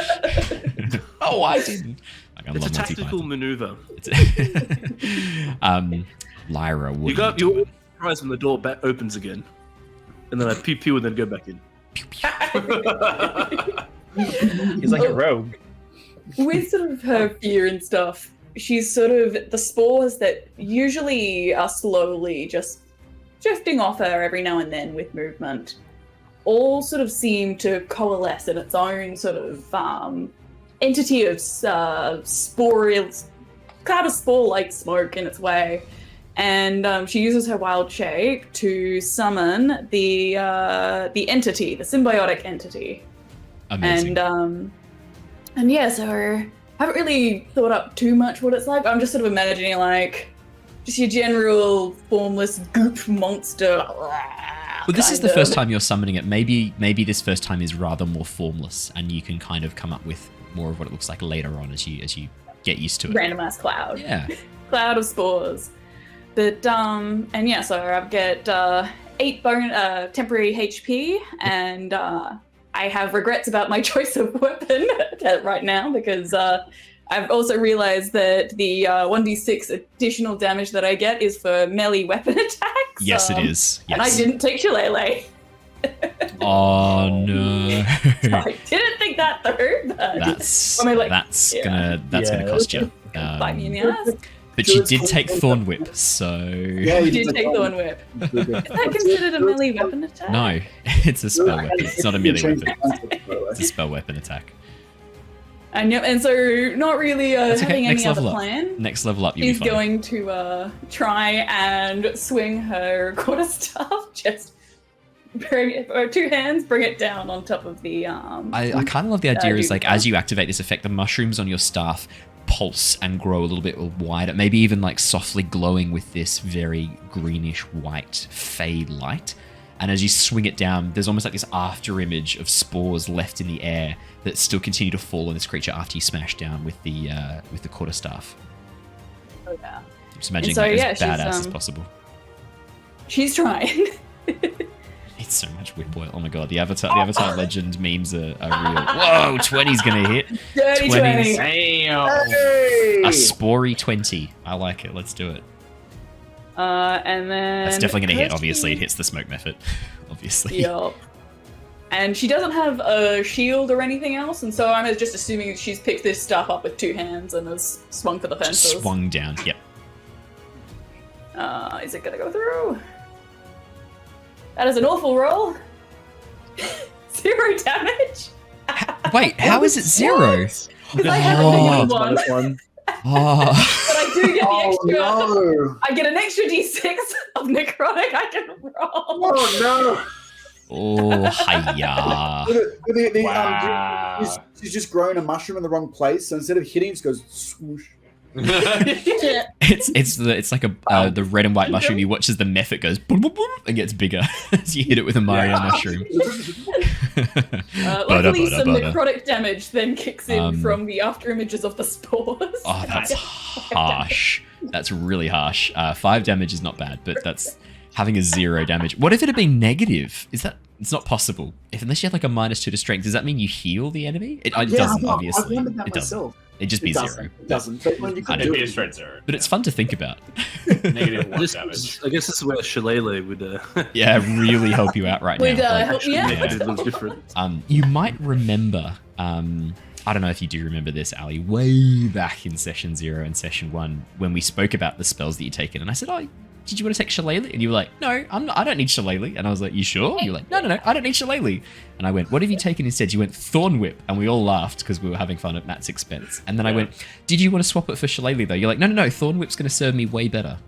Oh, I didn't. It's a tactical maneuver. Lyra, You got your surprise when the door opens again, and then I pew pew and then go back in. He's like a rogue. With sort of her fear and stuff, she's sort of the spores that usually are slowly just drifting off her every now and then with movement, all sort of seem to coalesce in its own sort of entity of spore, cloud of spore-like smoke in its way. And she uses her wild shape to summon the entity, the symbiotic entity. Amazing. And yeah, so I haven't really thought up too much what it's like. I'm just sort of imagining like just your general formless goop monster. Well, this is the first time you're summoning it. Maybe this first time is rather more formless, and you can kind of come up with more of what it looks like later on as you get used to it. Randomized cloud. Yeah. Cloud of spores. But and yeah, so I get 8 temporary HP, and I have regrets about my choice of weapon right now because I've also realized that the 1d6 additional damage that I get is for melee weapon attacks. Yes, it is. Yes. And I didn't take Shillelagh. Oh no! So I didn't think that through. But That's yeah. gonna cost you. Bite me in the ass. But you did take Thorn Whip, so Yeah, You did take Thorn Whip. Is that considered a melee weapon attack? no, it's a spell weapon. It's not a melee Change weapon. the concept, by the way. It's a spell weapon attack. And so not really That's okay. having Next any other level up. plan. Next level up, you'll She's be fine. going to try and swing her quarterstaff, just bring it, or 2 hands, bring it down on top of the I kind of love the idea is like as you activate this effect, the mushrooms on your staff pulse and grow a little bit wider, maybe even like softly glowing with this very greenish white fade light. And as you swing it down, there's almost like this after image of spores left in the air that still continue to fall on this creature after you smash down with the quarterstaff. Oh, yeah. Just imagining so, like, yeah, as she's, badass as possible. She's trying. It's so much whip oil. Oh my god, the Avatar Legend memes are real. Whoa, 20's gonna hit. Dirty 20. Damn. A spory 20. I like it. Let's do it. And then That's definitely gonna hit. Obviously, it hits the smoke method. Obviously. Yup. And she doesn't have a shield or anything else, and so I'm just assuming that she's picked this stuff up with 2 hands and has swung for the Just fences. swung down. Yep. Is it gonna go through? That is an awful roll. 0 damage. Wait, how is it 0? Because I have a negative one. One. Oh. But I do get the extra. no! I get an extra d6 of necrotic I can roll. Oh no! Oh, hiya. Wow. She's just grown a mushroom in the wrong place, so instead of hitting, it just goes swoosh. It's like the red and white mushroom. You watch as the method goes boom, boom, boom, and gets bigger as you hit it with a Mario mushroom. Luckily, some necrotic damage then kicks in from the after images of the spores. Oh, that's harsh. That's really harsh. 5 damage is not bad, but that's having a 0 damage. What if it had been negative? Is that? It's not possible. Unless you have like a -2 to strength, does that mean you heal the enemy? It doesn't, obviously. I've wondered that It doesn't. myself. It'd just be 0. It doesn't. But when you can It'd do be a it, straight 0. But it's fun to think about. Negative 1 damage. I guess this is where Shillelagh would. Yeah, really help you out right now. Would help me out. It looks different. You might remember, I don't know if you do remember this, Ali, way back in session 0 and session 1 when we spoke about the spells that you'd taken, and I said, oh, did you want to take Shillelagh? And you were like, no, I don't need Shillelagh. And I was like, you sure? You were like, no, I don't need Shillelagh. And I went, what have you taken instead? You went Thorn Whip. And we all laughed because we were having fun at Matt's expense. And then I went, did you want to swap it for Shillelagh though? You're like, no, Thorn Whip's going to serve me way better.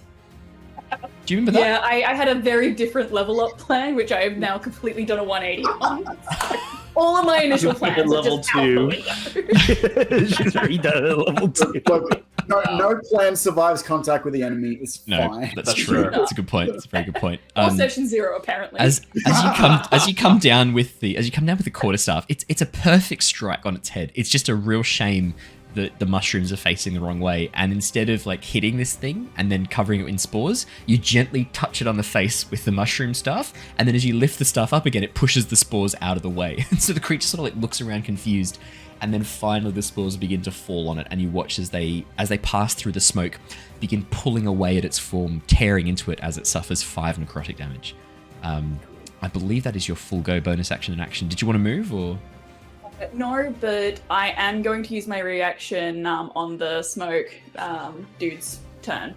Do you remember that? Yeah, I had a very different level up plan, which I have now completely done a 180 on. All of my initial plans are level just 2. She's already done it at level 2. Look, no plan survives contact with the enemy. It's fine. That's true. That's a good point. That's a very good point. Or session 0, apparently. As you come down with the quarterstaff, it's a perfect strike on its head. It's just a real shame that the mushrooms are facing the wrong way, and instead of like hitting this thing and then covering it in spores, you gently touch it on the face with the mushroom staff, and then as you lift the staff up again, it pushes the spores out of the way. And so the creature sort of like looks around confused, and then finally the spores begin to fall on it, and you watch as they pass through the smoke, begin pulling away at its form, tearing into it as it suffers 5 necrotic damage. I believe that is your full go bonus action and action. Did you want to move or? No, but I am going to use my reaction on the smoke dude's turn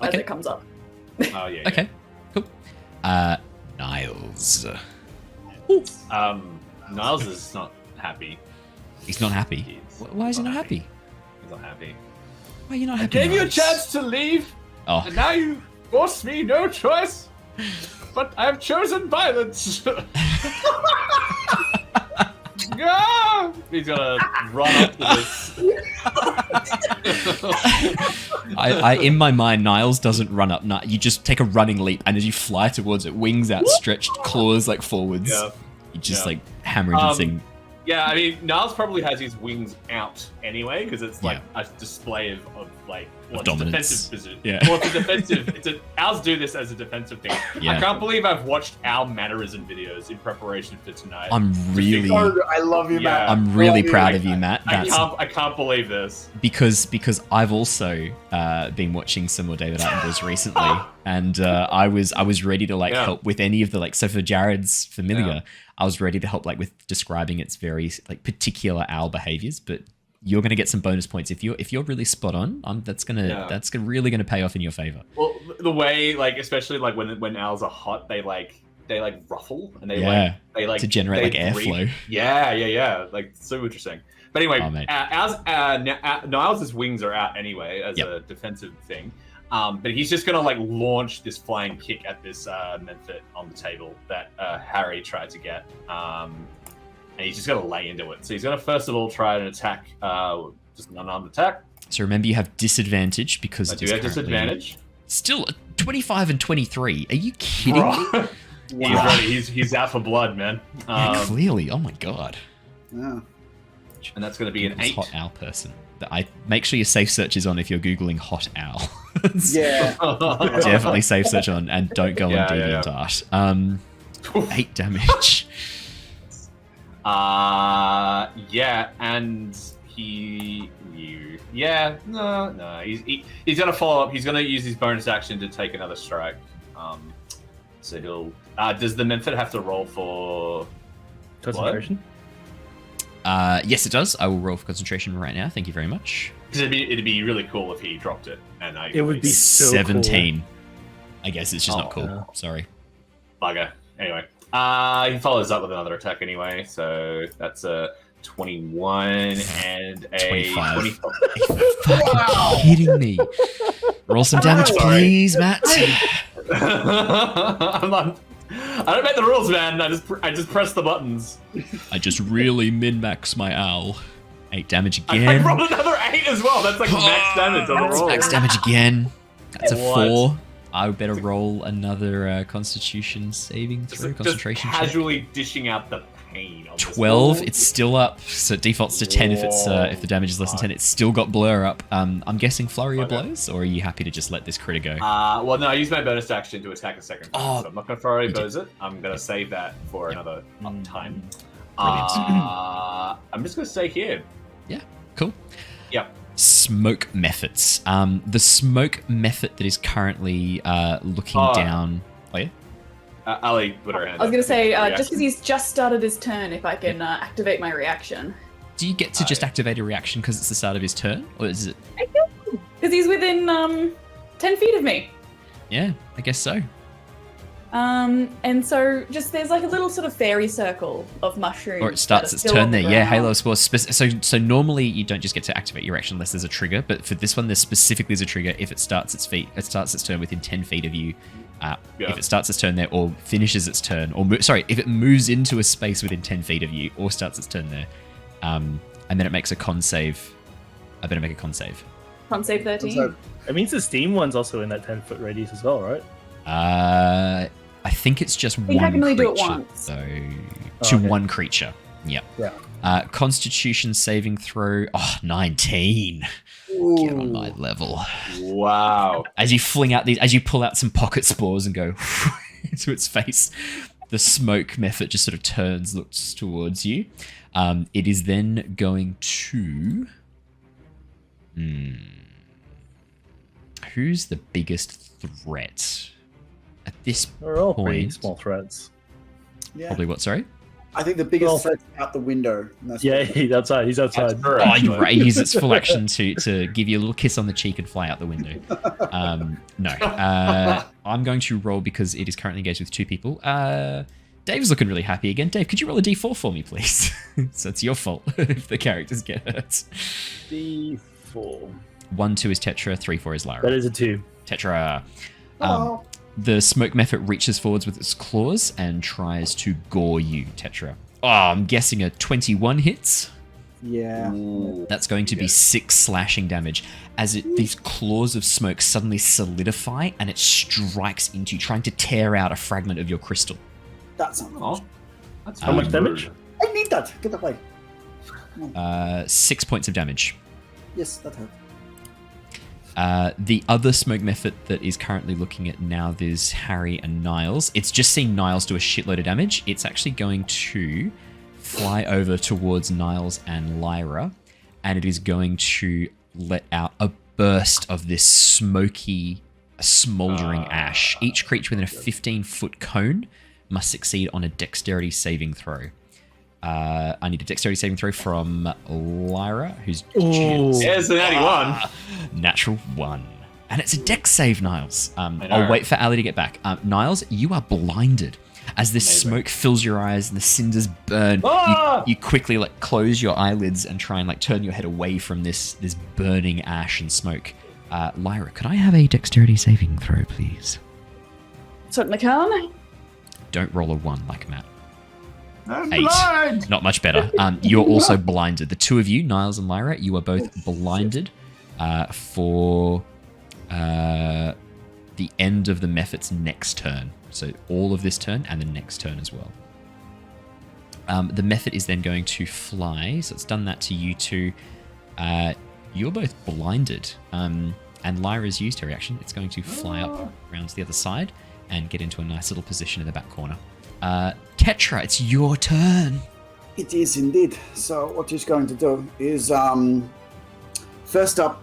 as it comes up. Oh yeah. Okay, cool. Niles. Niles is not happy. He's not happy. Why is he not happy? He's not happy. Why are you not I happy? gave you a Niles? chance to leave, Oh, and now you force me no choice. But I have chosen violence. Ah! He's gonna run up to this. I in my mind, Niles doesn't run up. You just take a running leap, and as you fly towards it, wings outstretched, claws like forwards. Yeah. You just like hammer into the thing. Yeah, I mean, Niles probably has his wings out anyway, because it's like a display of like dominance. Defensive position. Yeah. Well, it's a defensive. Owls do this as a defensive thing. Yeah. I can't believe I've watched owl mannerism videos in preparation for tonight. I love you, Matt. I'm really proud of you, Matt. I can't believe this. Because I've also been watching some more David Attenborough's recently, and I was ready to help with any of the so for Jared's familiar, I was ready to help with describing its very particular owl behaviors, but you're going to get some bonus points if you're really spot on. That's really gonna pay off in your favor. Well, the way especially when owls are hot, they ruffle and they to generate airflow. Yeah, so interesting. But anyway, Niles' wings are out anyway as a defensive thing. But he's just gonna launch this flying kick at this Memphit on the table that Harry tried to get. And he's just gonna lay into it. So he's gonna first of all try an attack, just an unarmed attack. So remember, you have disadvantage because I do have disadvantage. Still 25 and 23. Are you kidding me? Wow. He's ready. He's out for blood, man. Yeah, clearly. Oh my god. Yeah. And that's going to be an 8. Hot owl person. I make sure your safe search is on if you're googling hot owl. Yeah. Definitely safe search on, and don't go on DeviantArt. 8 damage. And he's gonna follow up. He's gonna use his bonus action to take another strike. So he'll. Does the Memphit have to roll for concentration? Yes, it does. I will roll for concentration right now. Thank you very much. Because it'd be really cool if he dropped it, and it would be so 17. Cool. I guess it's just not cool. No. Sorry. Bugger. Anyway, he follows up with another attack anyway, so that's a 21 and a 25. Are you fucking kidding me? Roll some damage, please, Matt. I don't make the rules, man. I just press the buttons. I just really min-max my owl. 8 damage again. I rolled another 8 as well. That's max damage on the roll. Max damage again. That's a 4. I better roll another Constitution saving throw. Concentration just casually dishing out the pain. On 12. It's still up, so it defaults to 10 if the damage is less than 10. It's still got blur up. I'm guessing flurry of blows, or are you happy to just let this critter go? Well, no, I used my bonus action to attack a second time, so I'm not going to flurry blows it. I'm going to save that for another time. I'm just going to stay here. Yeah, cool. Yeah. Smoke methods. The smoke method that is currently looking down. Oh yeah. Ali put her hand. I was going to say, just because he's just started his turn, if I can activate my reaction. Do you get to just activate a reaction because it's the start of his turn, or is it? I do, because he's within 10 feet of me. Yeah, I guess so. And so just there's like a little sort of fairy circle of mushrooms. Or it starts its turn there. Yeah, Halo Spore. So normally you don't just get to activate your action unless there's a trigger, but for this one, there specifically is a trigger if it starts its turn within 10 feet of you. If it starts its turn there or finishes its turn, or if it moves into a space within 10 feet of you or starts its turn there, and then it makes a con save. I better make a con save. Con save 13. It means the Steam one's also in that 10-foot radius as well, right? I think it's just one I can only creature. do it once. So, one creature. Yep. Yeah. Constitution saving throw. 19. Ooh. Get on my level. Wow. As you pull out some pocket spores and go into its face, the smoke method just sort of looks towards you. It is then going to. Who's the biggest threat at this They're all pretty point? small threats. Yeah. Probably what? Sorry. I think the biggest threat's out the window. And that's Yeah, he's outside. He's outside. Oh, you're right. He uses its full action to give you a little kiss on the cheek and fly out the window. No. I'm going to roll because it is currently engaged with 2 people. Dave's looking really happy again. Dave, could you roll a d4 for me, please? So it's your fault if the characters get hurt. D4. 1-2 is Tetra, 3-4 is Lyra. That is a 2. Tetra. The smoke method reaches forwards with its claws and tries to gore you, Tetra. Oh, I'm guessing a 21 hits. Yeah. That's going to be 6 slashing damage as these claws of smoke suddenly solidify and it strikes into you, trying to tear out a fragment of your crystal. That's not much. That's How much damage? I need that. Get away. 6 points of damage. Yes, that hurt. The other smoke method that is currently looking at now is Harry and Niles. It's just seen Niles do a shitload of damage. It's actually going to fly over towards Niles and Lyra, and it is going to let out a burst of this smoky, smoldering ash. Each creature within a 15-foot cone must succeed on a dexterity saving throw. I need a dexterity saving throw from Lyra, who's There's an 81. natural 1. And it's a dex save, Niles. I'll wait for Ali to get back. Niles, you are blinded. As this smoke fills your eyes and the cinders burn, you quickly close your eyelids and try and turn your head away from this burning ash and smoke. Lyra, could I have a dexterity saving throw, please? Certainly can. Don't roll a 1 like Matt. I'm 8. blind. Not much better. You're also blinded. The 2 of you, Niles and Lyra, you are both blinded for the end of the method's next turn. So all of this turn and the next turn as well. The method is then going to fly. So it's done that to you 2. You're both blinded. And Lyra's used her reaction. It's going to fly up around to the other side and get into a nice little position in the back corner. Tetra, it's your turn. It is indeed. So what he's going to do is first up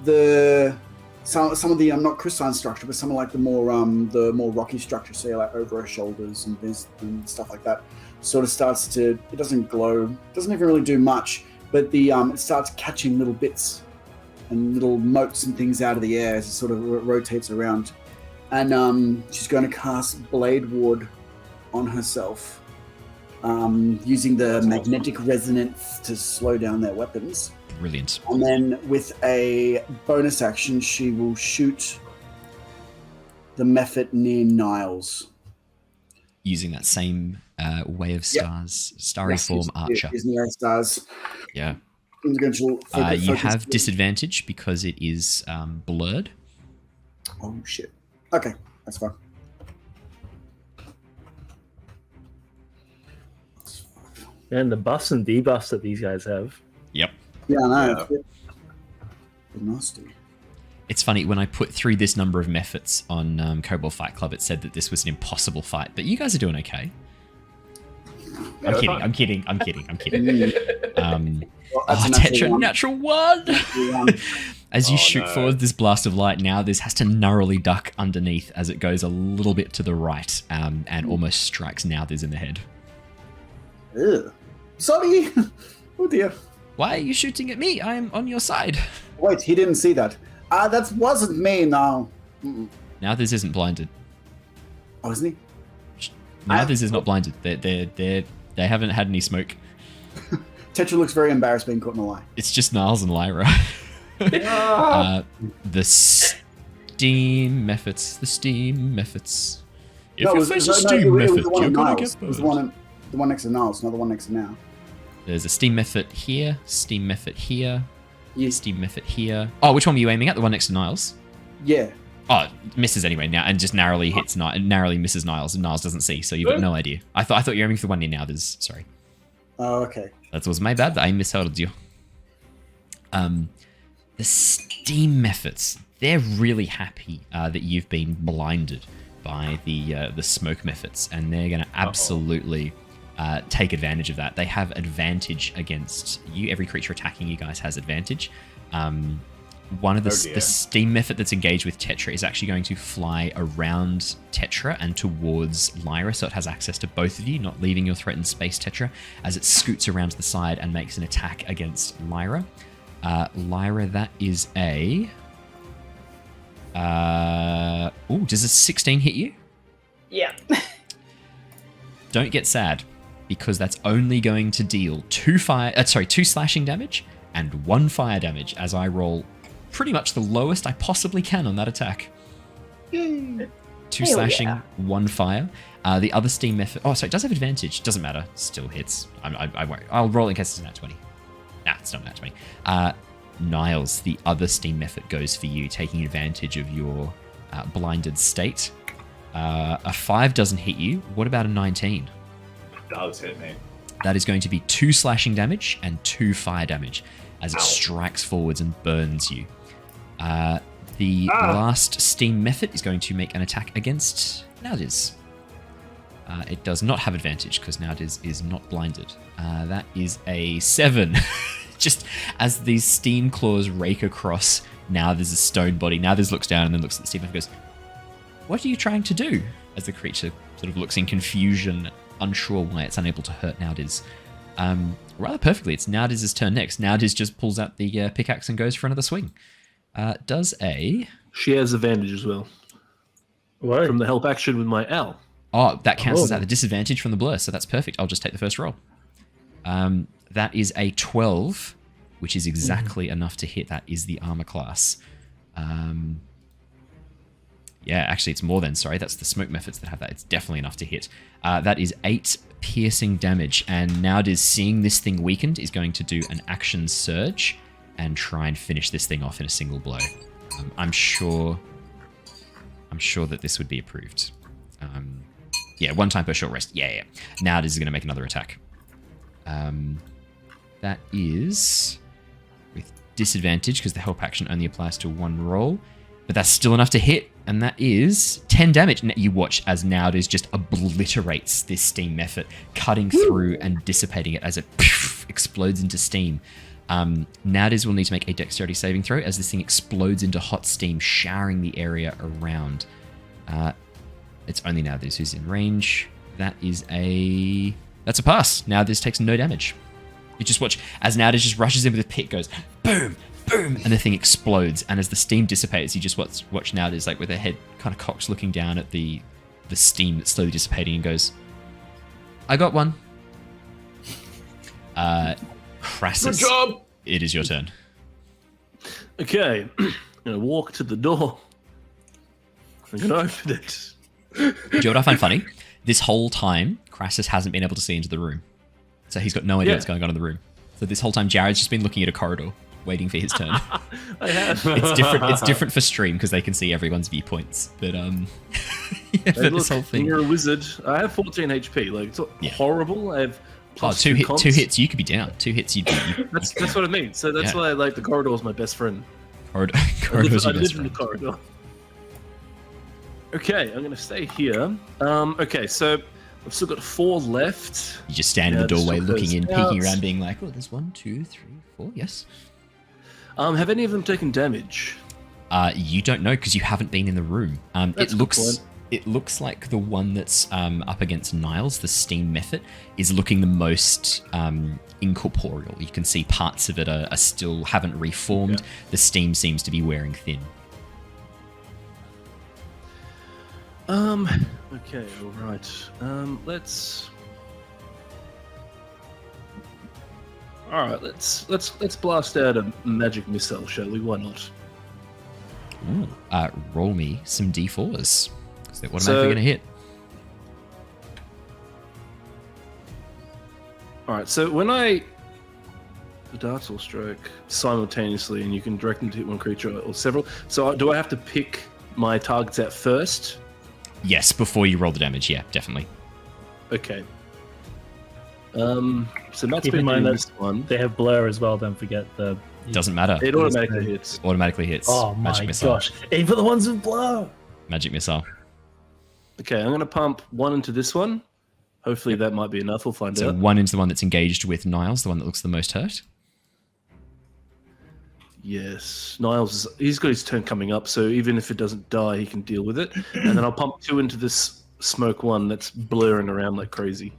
some of the not crystalline structure, but some of the more rocky structure, say over her shoulders and stuff like that, sort of starts to. It doesn't glow, doesn't even really do much, but it starts catching little bits and little motes and things out of the air as it sort of rotates around, and she's going to cast Blade Ward on herself, using the magnetic resonance to slow down their weapons. Brilliant. And then with a bonus action, she will shoot the method near Niles. Using that same way of stars, starry form archer. Is near stars. Yeah. You have disadvantage because it is blurred. Oh shit. Okay, that's fine. And the buffs and debuffs that these guys have. Yep. Yeah, I know. Yeah. Nasty. It's funny, when I put through this number of methods on Cobalt Fight Club, it said that this was an impossible fight, but you guys are doing okay. I'm kidding. Tetra, natural 1! As you shoot forward this blast of light now, this has to narrowly duck underneath as it goes a little bit to the right and almost strikes Nauthiz in the head. Ugh. Sorry! Oh dear. Why are you shooting at me? I'm on your side. Wait, he didn't see that. That wasn't me now. Mm-mm. Nauthiz isn't blinded. Oh, isn't he? Nauthiz is not blinded. They haven't had any smoke. Tetra looks very embarrassed being caught in a lie. It's just Niles and Lyra. The steam methods. The steam methods. If No, you it was- face no, a no, steam it was method, the one you're in gonna Niles. get It was burned. the one next to Niles, not the one next to now. There's a steam method here, steam method here, Yeah. steam method here. Oh, which one were you aiming at? The one next to Niles? Yeah. Oh, misses anyway now, and just narrowly misses Niles, and Niles doesn't see, so you've got no idea. I thought you were aiming for the one near Nauthiz. Sorry, Oh, okay. that was my bad. I misheard you. The steam methods. They're really happy that you've been blinded by the smoke methods, and they're going to absolutely take advantage of that. They have advantage against you. Every creature attacking you guys has advantage. One of the steam method that's engaged with Tetra is actually going to fly around Tetra and towards Lyra, so it has access to both of you, not leaving your threatened space, Tetra, as it scoots around to the side and makes an attack against Lyra. Lyra, that is a... does a 16 hit you? Yeah. Don't get sad, because that's only going to deal 2 slashing damage and 1 fire damage as I roll pretty much the lowest I possibly can on that attack. 2 slashing, 1 fire. The other steam method... Oh, sorry, it does have advantage. Doesn't matter. Still hits. I won't. I'll roll in case it's a nat 20. Nah, it's not a nat 20. Niles, the other steam method goes for you, taking advantage of your blinded state. A 5 doesn't hit you. What about a 19? Does hit me. That is going to be 2 slashing damage and 2 fire damage as it strikes forwards and burns you. The last steam method is going to make an attack against Nauthiz. It does not have advantage because Nauthiz is not blinded. That is a 7. Just as these steam claws rake across Nauthiz's stone body, Nauthiz looks down and then looks at the steam method and goes, "What are you trying to do?" As the creature sort of looks in confusion, unsure why it's unable to hurt Nauthiz. Rather perfectly, it's Nauthiz's turn next. Nauthiz just pulls out the pickaxe and goes for another swing. Does a... She has advantage as well. What? From the help action with my owl. Oh, that cancels out the disadvantage from the blur, so that's perfect. I'll just take the first roll. That is a 12, which is exactly enough to hit. That is the armor class. Yeah, actually, it's more than, sorry. That's the smoke methods that have that. It's definitely enough to hit. That is 8 piercing damage, and Nauthiz, seeing this thing weakened, is going to do an action surge and try and finish this thing off in a single blow. I'm sure that this would be approved. Yeah, 1 time per short rest. Yeah. Nauthiz is going to make another attack. That is with disadvantage because the help action only applies to 1 roll, but that's still enough to hit, and that is 10 damage. And you watch as Nauthiz just obliterates this steam method, cutting through and dissipating it as it explodes into steam. Nauthiz will need to make a dexterity saving throw as this thing explodes into hot steam, showering the area around. It's only Nauthiz who's in range. That's a pass. Nauthiz takes no damage. You just watch as Nauthiz just rushes in with a pick, goes boom, boom, and the thing explodes. And as the steam dissipates, you just watch Nauthiz like with her head kind of cocked, looking down at the steam that's slowly dissipating, and goes, "I got one." Krasus, Good job. It is your turn. Okay, I'm gonna walk to the door. I'm gonna open it. Do you know what I find funny? This whole time, Krasus hasn't been able to see into the room. So he's got no idea what's going on in the room. So this whole time, Jared's just been looking at a corridor, waiting for his turn. I have. It's different for stream because they can see everyone's viewpoints. But yeah, Hey, but this look, whole thing. You're a wizard. I have 14 HP. Like, it's not horrible. I have plus 2 cons. hits, you could be down. 2 hits, you'd be. That's what I mean. So that's why I like the corridor is my best friend. Corridor's I your live best in the friend. corridor. Okay, I'm gonna stay here. Okay, so I've still got 4 left. You just stand in the just doorway, took looking those in, out. peeking around, being like, "Oh, there's 1, 2, 3, 4. Yes." Have any of them taken damage? You don't know because you haven't been in the room. That's a good point. It looks like the one that's up against Niles, the steam method, is looking the most incorporeal. You can see parts of it are still haven't reformed. Yeah. The steam seems to be wearing thin. Okay, all right. Let's. All right, let's blast out a magic missile, shall we? Why not? Ooh. Roll me some d4s. So they're automatically going to hit. All right. So when the darts will strike simultaneously, and you can direct them to hit one creature or several. So do I have to pick my targets out first? Yes, before you roll the damage. Yeah, definitely. Okay. So Matt's Keep been in mind doing that this one. they have blur as well. Don't forget the. Doesn't matter. It automatically hits. Automatically hits. Oh my Magic missile. gosh! Even for the ones with blur. Magic missile. Okay, I'm going to pump one into this one. Hopefully that might be enough. We'll find So out. one into the one that's engaged with Niles, the one that looks the most hurt. Yes, Niles, he's got his turn coming up, so even if it doesn't die, he can deal with it. And then I'll pump two into this smoke one that's blurring around like crazy.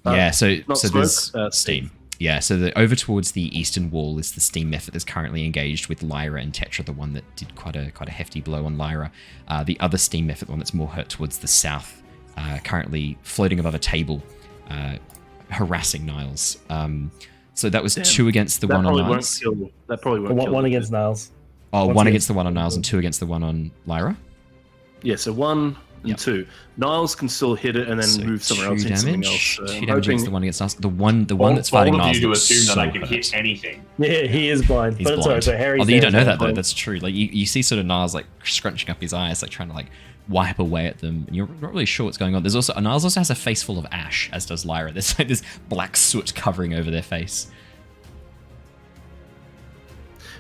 Yeah, so not there's smoke, steam. Yeah, so over towards the eastern wall is the steam method that's currently engaged with Lyra and Tetra, the one that did quite a hefty blow on Lyra. The other steam method, the one that's more hurt towards the south, currently floating above a table, harassing Niles. So that was two against the one on Niles. That probably won't kill. One against Niles. Oh, one against the one on Niles and two against the one on Lyra? Yeah, so one and two. Niles can still hit it and then So move somewhere else. two Hit something damage. else. Two damage against the one against Niles. The one that's fighting All of Niles you to looks assume so that I can hurt. hit anything. Yeah, he is blind. He's but blind. it's alright. So Harry's Although you don't know that though. blind. That's true. Like you see sort of Niles like scrunching up his eyes, like trying to like wipe away at them, and you're not really sure what's going on. There's also Niles also has a face full of ash, as does Lyra. There's like this black soot covering over their face.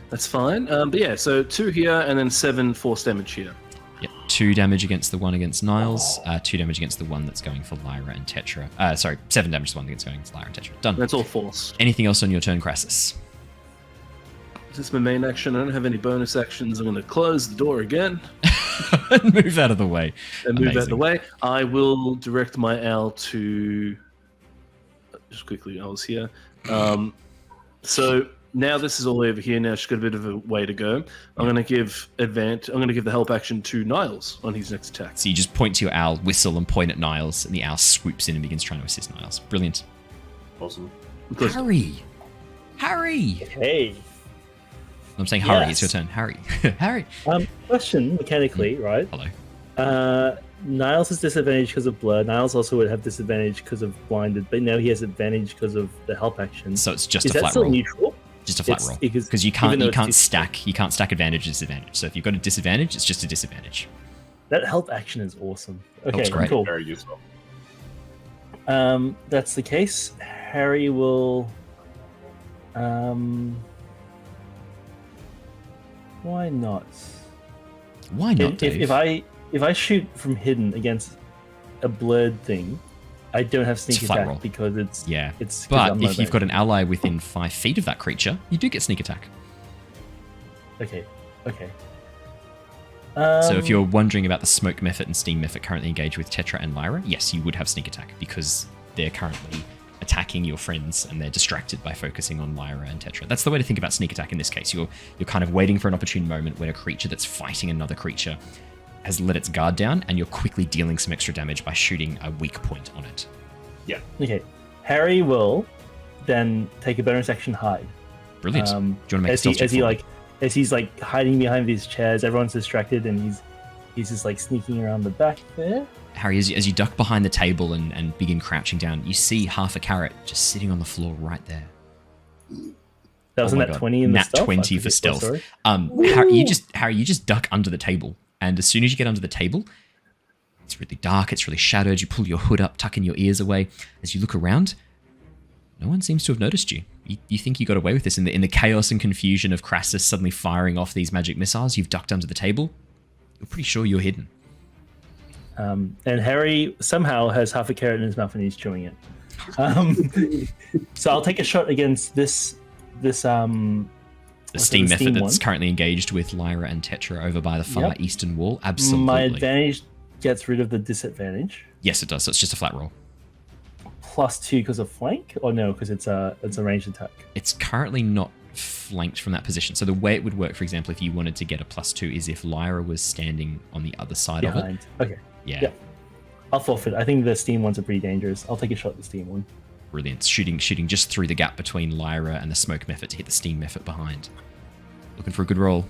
That's fine. But yeah, so 2 here and then 7 force damage here. Yep, 2 damage against the one against Niles, 2 damage against the one that's going for Lyra and Tetra. Sorry, 7 damage to the one that's going for Lyra and Tetra. Done. That's all force. Anything else on your turn, Krasus? This is my main action. I don't have any bonus actions. I'm going to close the door again And move out of the way. and move out Amazing. the way. I will direct my owl to... Just quickly, I was here. So now this is all over here. Now she's got a bit of a way to go. I'm going to give the help action to Niles on his next attack. So you just point to your owl, whistle, and point at Niles, and the owl swoops in and begins trying to assist Niles. Brilliant. Awesome. Harry! Harry! Hey. I'm saying Harry, Yes. it's your turn. Harry. Harry. Question mechanically, right? Hello. Niles has disadvantage because of blur. Niles also would have disadvantage because of blinded, but now he has advantage because of the help action. So it's just Is a that flat still roll. neutral? Just a flat It's- roll. because Because you even though can't it's stack advantage disadvantage. So if you've got a disadvantage, it's just a disadvantage. That help action is awesome. Okay, Help's great. cool. Very useful. That's the case. Harry will. Why not? Why not, Dave? If I shoot from hidden against a blurred thing, I don't have sneak It's a flat attack roll. because it's Yeah. It's 'cause But I'm if you've not got an ally within 5 feet of that creature, you do get sneak attack. okay. So if you're wondering about the smoke method and steam method currently engaged with Tetra and Lyra, yes, you would have sneak attack because they're currently attacking your friends and they're distracted by focusing on Lyra and Tetra. That's the way to think about sneak attack in this case. You're kind of waiting for an opportune moment when a creature that's fighting another creature has let its guard down, and you're quickly dealing some extra damage by shooting a weak point on it. okay, Harry will then take a bonus action hide. Brilliant. Do you want to make a As stealth check for me? as he's like hiding behind these chairs, everyone's distracted, and he's just like sneaking around the back there. Harry, as you duck behind the table and begin crouching down, you see half a carrot just sitting on the floor right there. That was Oh in my that God. 20 in the Nat stealth. 20 for stealth. Harry, you just duck under the table, and as soon as you get under the table, it's really dark, it's really shadowed. You pull your hood up, tucking your ears away. As you look around, no one seems to have noticed you. You think you got away with this in the chaos and confusion of Krasus suddenly firing off these magic missiles. You've ducked under the table. You're pretty sure you're hidden. And Harry somehow has half a carrot in his mouth and he's chewing it. So I'll take a shot against this. The steam method that's one. currently engaged with Lyra and Tetra over by the far Yep. eastern wall. Absolutely. My advantage gets rid of the disadvantage. Yes, it does. So it's just a flat roll. +2 because of flank, or no, because it's a ranged attack. It's currently not flanked from that position. So the way it would work, for example, if you wanted to get a +2 is if Lyra was standing on the other side of it. Behind. Okay. Yeah. Yep. I'll forfeit. I think the steam ones are pretty dangerous. I'll take a shot at the steam one. Brilliant. Shooting just through the gap between Lyra and the smoke method to hit the steam method behind. Looking for a good roll.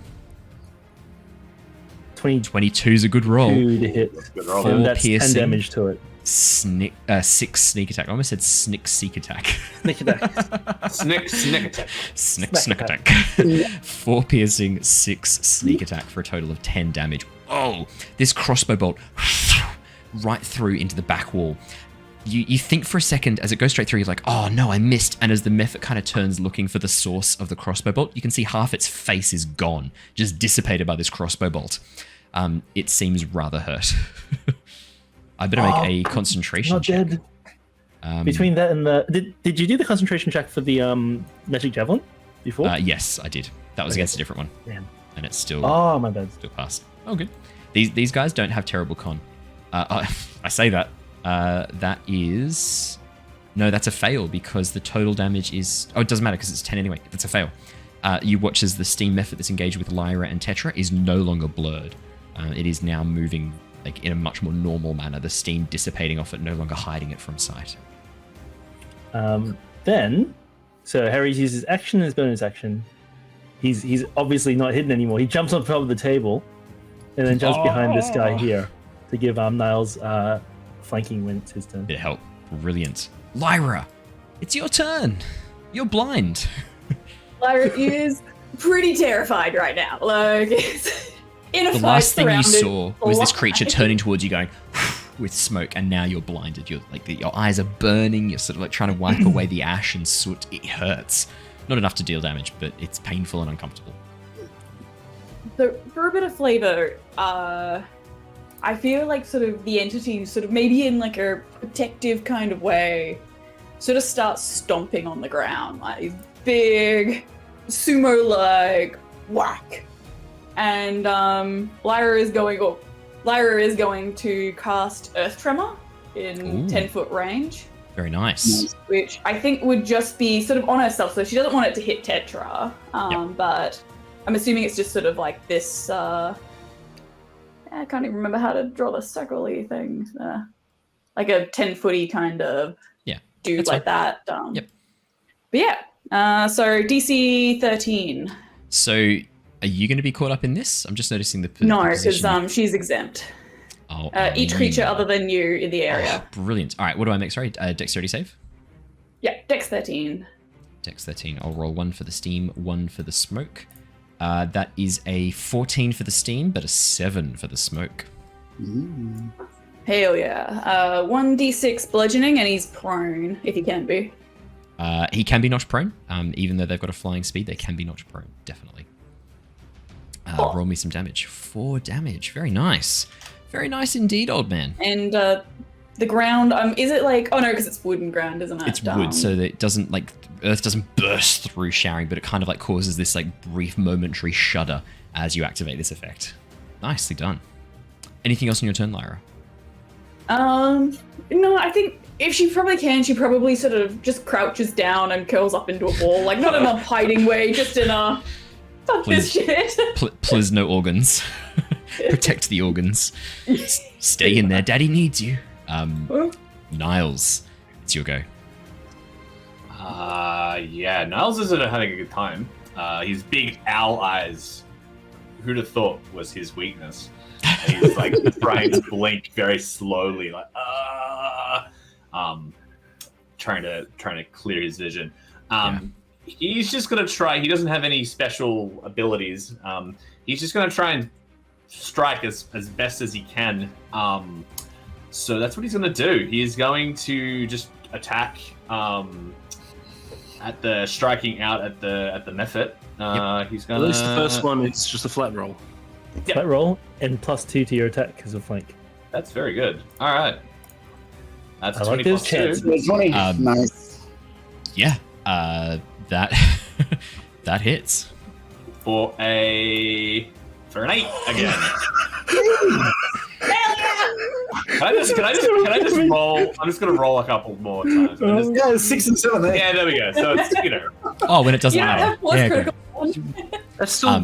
22 is a good roll. 2 to hit. Good roll. 4 That's 10 piercing. damage to it. 6 sneak attack. I almost said snick seek attack. Sneak attack. Snick attack. Snick attack. 4 piercing, 6 sneak attack for a total of 10 damage. Oh, this crossbow bolt right through into the back wall. You think for a second as it goes straight through, you're like, oh no, I missed. And as the Mephit kind of turns looking for the source of the crossbow bolt, you can see half its face is gone, just dissipated by this crossbow bolt. It seems rather hurt. I better make a concentration Not check. dead. Between that and the... Did you do the concentration check for the magic javelin before? Yes, I did. That was against a different one. Damn. And it's still... Oh, my bad. Still passed. Oh, good. These guys don't have terrible con. I say that. That is... No, that's a fail because the total damage is... Oh, it doesn't matter because it's 10 anyway. That's a fail. You watch as the steam method that's engaged with Lyra and Tetra is no longer blurred. It is now moving like in a much more normal manner. The steam dissipating off it, no longer hiding it from sight. Then, so Harry uses his action as bonus action. He's obviously not hidden anymore. He jumps on top of the table and then jumps behind this guy here to give Niles flanking when it's his turn. It helped. Brilliant. Lyra, it's your turn. You're blind. Lyra is pretty terrified right now. Like, it's in a The fight last thing you surrounded saw was this by- creature turning towards you going with smoke, and now you're blinded. You're like your eyes are burning. You're sort of like trying to wipe away the ash and soot. It hurts. Not enough to deal damage, but it's painful and uncomfortable. So for a bit of flavor, I feel like sort of the entity sort of maybe in like a protective kind of way sort of starts stomping on the ground, like big sumo-like whack. And Lyra is going to cast Earth Tremor in Ooh. 10-foot range, Very nice. which I think would just be sort of on herself. So she doesn't want it to hit Tetra, but I'm assuming it's just sort of like this. I can't even remember how to draw the circle-y thing. Like a 10-footy kind of dude that's like fine. that. Yep. But yeah, so DC 13. So, are you going to be caught up in this? I'm just noticing the No, position. because she's exempt. Oh, Each creature other than you in the area. Oh, brilliant. All right, what do I make? Sorry, dexterity save? Yeah, Dex 13. Dex 13. I'll roll 1 for the steam, 1 for the smoke. That is a 14 for the steam, but a 7 for the smoke. Ooh. Hell yeah. 1d6 bludgeoning, and he's prone, if he can be. He can be knocked prone. Even though they've got a flying speed, they can be knocked prone, definitely. Roll me some damage. 4 damage. Very nice. Very nice indeed, old man. And the ground, is it like... Oh no, because it's wooden ground, isn't it? It's wood, so that it doesn't, like, earth doesn't burst through showering, but it kind of, like, causes this, like, brief momentary shudder as you activate this effect. Nicely done. Anything else on your turn, Lyra? No, I think if she probably can, she probably sort of just crouches down and curls up into a ball. Like, not in a hiding way, just in a... Fuck this shit. Please, no organs. Protect the organs. Stay in there. Daddy needs you. Niles, it's your go. Yeah, Niles isn't having a good time. His big owl eyes, who'd have thought was his weakness? And he's like trying to blink very slowly, like trying to clear his vision. He's just gonna try. He doesn't have any special abilities. He's just gonna try and strike as best as he can. So that's what he's gonna do. He is going to just attack at the striking out at the method. He's At gonna. least the first one, it's just a flat roll. Flat roll and +2 to your attack as a flank. That's very good. All right. That's I 20 like those plus 2. chances. 20. Yeah. Nice. That hits. For an 8 again. Can I just roll? I'm just gonna roll a couple more times. Yeah, 6 and 7 there. Yeah, there we go. So it's Oh, when it doesn't You don't matter. have plus Yeah, critical. That's still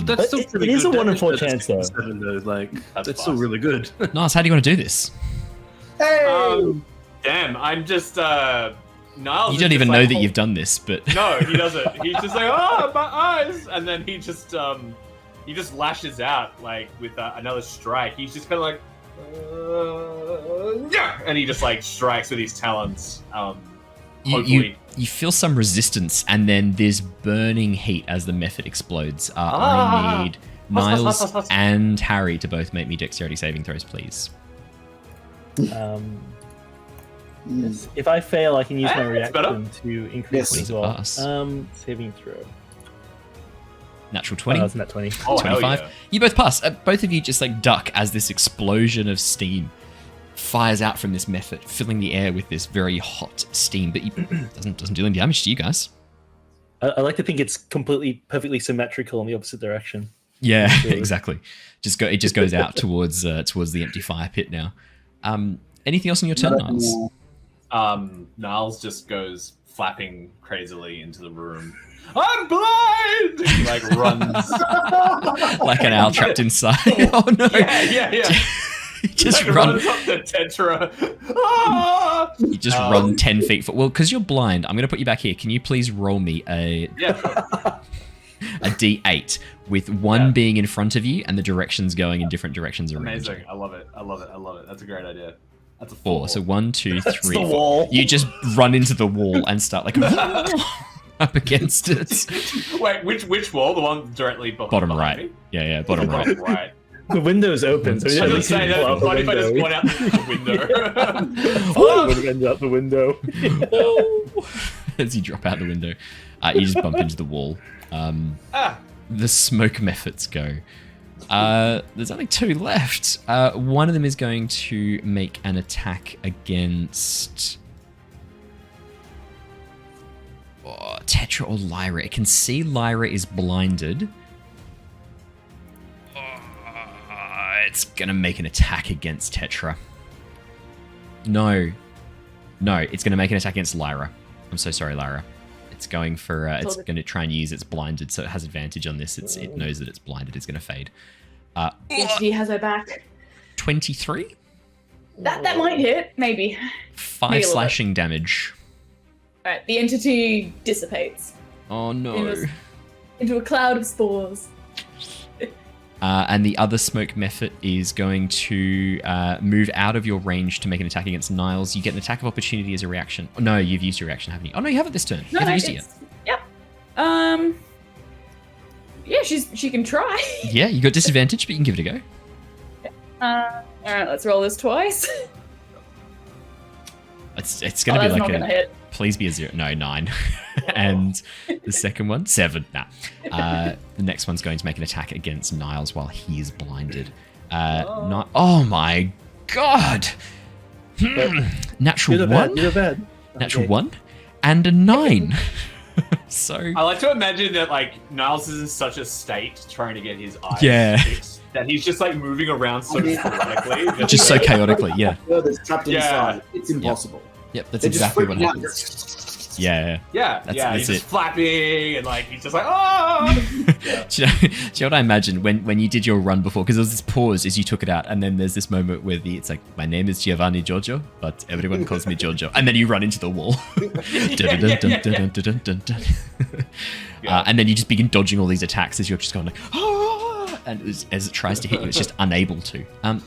it is a 1 in 4 chance, though. That's still really good. Niles, how do you want to do this? Hey! Damn, I'm just Niles. You don't even know that you've done this, but No, he doesn't. He's just like, oh, my eyes, and then he just lashes out like with another strike. He's just kind of like, yeah, and he just like strikes with his talons. you feel some resistance, and then this burning heat as the method explodes. I need Niles and Harry to both make me dexterity saving throws, please. Yes. If I fail, I can use my It's better. reaction to increase Please as well. pass. Saving throw. Natural 20. Oh, it's not 20. Oh, hell 25. yeah. You both pass. Both of you just like duck as this explosion of steam fires out from this method, filling the air with this very hot steam, but doesn't do any damage to you guys. I like to think it's perfectly symmetrical in the opposite direction. Yeah, Really. exactly. It just goes out towards the empty fire pit now. Anything else on your turn, Niles? Niles just goes flapping crazily into the room. I'm blind! He like runs. Like an owl trapped inside. Oh no! Yeah. You just Like, run. runs up to Tetra. Ah! You just run 10 feet. Well, because you're blind, I'm going to put you back here. Can you please roll me a D8 with one being in front of you and the directions going in different directions around Amazing. you? I love it. That's a great idea. That's a 4. So 1, 2, 3, the 4. wall. You just run into the wall and start like up against it. Wait, which wall? The one directly behind Bottom behind right. me? Yeah, bottom right. Bottom right. The window's open, so I was at gonna least say you can that pull would be out funny if I just the went out the window. would have ended out the window. As you drop out the window, you just bump into the wall. The smoke methods go. There's only 2 left. One of them is going to make an attack against Tetra or Lyra. It can see Lyra is blinded. It's gonna make an attack against Tetra. No, it's gonna make an attack against Lyra. I'm so sorry, Lyra. It's going for. It's going to try and use its blinded, so it has advantage on this. It knows that it's blinded. It's going to fade. Entity has her back. 23. That might hit, maybe. 5 slashing damage. Alright, the entity dissipates Oh no. into a cloud of spores. And the other smoke method is going to move out of your range to make an attack against Niles. You get an attack of opportunity as a reaction. Oh, no, you've used your reaction, haven't you? Oh no, you haven't this turn. You haven't used it yet. Yep. Yeah, she can try. Yeah, you got disadvantage, but you can give it a go. Alright, let's roll this twice. It's going to be that's like not gonna hit. Please be a 0. No, 9. And the second one, 7. Nah. The next one's going to make an attack against Niles while he is blinded. Oh my god! Natural 1. You're bad. Natural 1 and a 9. So I like to imagine that like Niles is in such a state trying to get his eyes fixed that he's just like moving around so sporadically. just so chaotically, yeah. That's trapped inside. It's impossible. Yep, that's They're just exactly what freaking out. happens. Yeah. He's That's just it. flapping and like he's just like oh. Do you know what I imagine when you did your run before? Because there was this pause as you took it out, and then there's this moment where it's like, my name is Giovanni Giorgio, but everyone calls me Giorgio, and then you run into the wall. And then you just begin dodging all these attacks as you're just going like, ah! And as it tries to hit you, it's just unable to.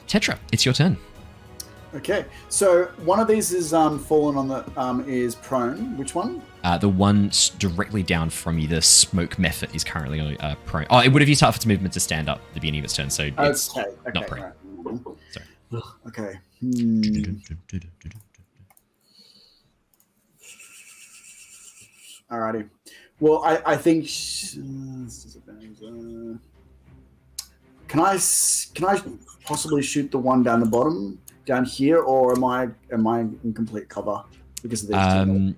Tetra, it's your turn. Okay, so one of these is fallen on the is prone. Which one? The one directly down from you, the smoke method, is currently prone. Oh, it would have used half its movement to stand up at the beginning of its turn, so it's not prone. Right. Sorry. Okay. Alrighty. Well, I think. Can I possibly shoot the one down the bottom? Down here, or am I in complete cover because of these two?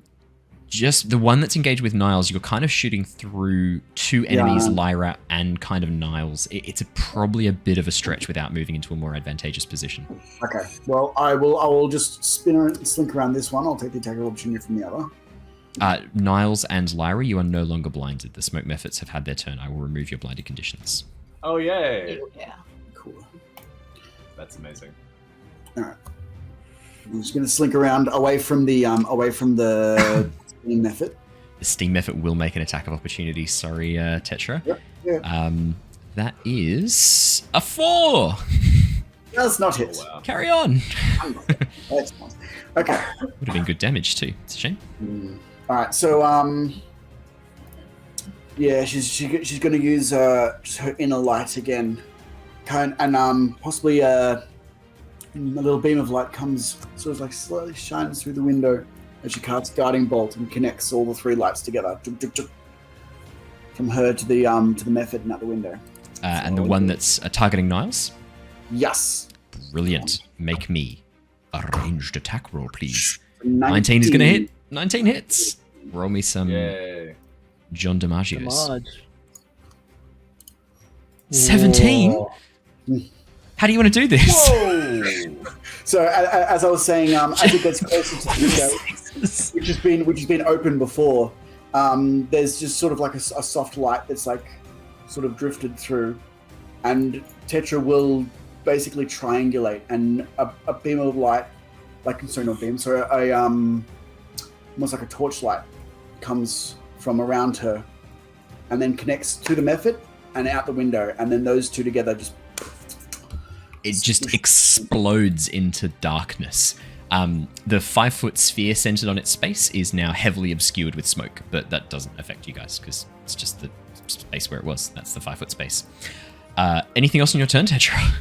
Just the one that's engaged with Niles, you're kind of shooting through two enemies, Lyra and kind of Niles. It's probably a bit of a stretch without moving into a more advantageous position. Okay. Well, I will just slink around this one. I'll take the attack of opportunity from the other. Niles and Lyra, you are no longer blinded. The smoke methods have had their turn. I will remove your blinded conditions. Oh, yay. Yeah. Cool. That's amazing. All right. I'm just going to slink around away from the steam method. The steam method will make an attack of opportunity. Sorry, Tetra. Yeah. That is a 4. Does not hit. Oh, wow. Carry on. That's not. Okay. Would have been good damage too. It's a shame. All right. So yeah, she's going to use just her inner light again, and possibly a little beam of light comes, sort of like slowly shines through the window as she casts Guiding Bolt and connects all the 3 lights together. From her to the method and out the window. And the one that's targeting Niles? Yes. Brilliant. Make me a ranged attack roll, please. 19 is going to hit. 19 hits. Roll me some John DiMaggio's. 17? Whoa. How do you want to do this? Whoa! So as I was saying, as it gets closer to the window, which has been open before, there's just sort of like a soft light that's like sort of drifted through, and Tetra will basically triangulate, and a beam of light, almost like a torchlight, comes from around her, and then connects to the method and out the window, and then those two together just explodes into darkness. The 5-foot sphere centered on its space is now heavily obscured with smoke, but that doesn't affect you guys because it's just the space where it was. That's the 5-foot space. Anything else on your turn, Tetra?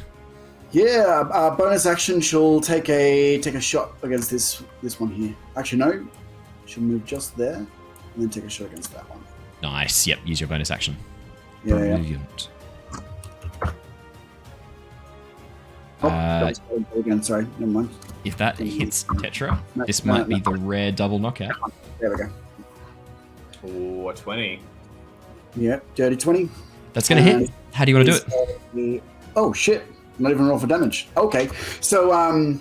Yeah, bonus action. She'll take a shot against this one here. Actually, no, she'll move just there and then take a shot against that one. Nice. Yep. Use your bonus action. Yeah. Brilliant. Again, sorry, never mind. If that hits Tetra, this might be the rare double knockout. There we go. Oh, a 20. Yep, dirty 20. That's going to hit. How do you want to do it? Oh shit! Not even roll for damage. Okay, so all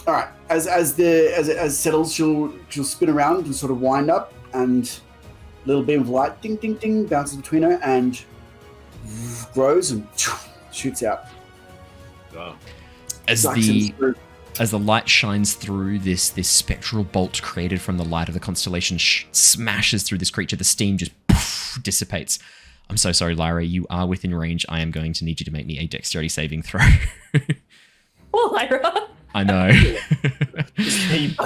right. As it settles, she'll spin around and sort of wind up, and a little beam of light, ding ding ding, bounces between her and grows and shoots out. Oh. As the light shines through, this spectral bolt created from the light of the constellation smashes through this creature. The steam just dissipates. I'm so sorry, Lyra. You are within range. I am going to need you to make me a dexterity saving throw. Oh, Lyra. I know. 10.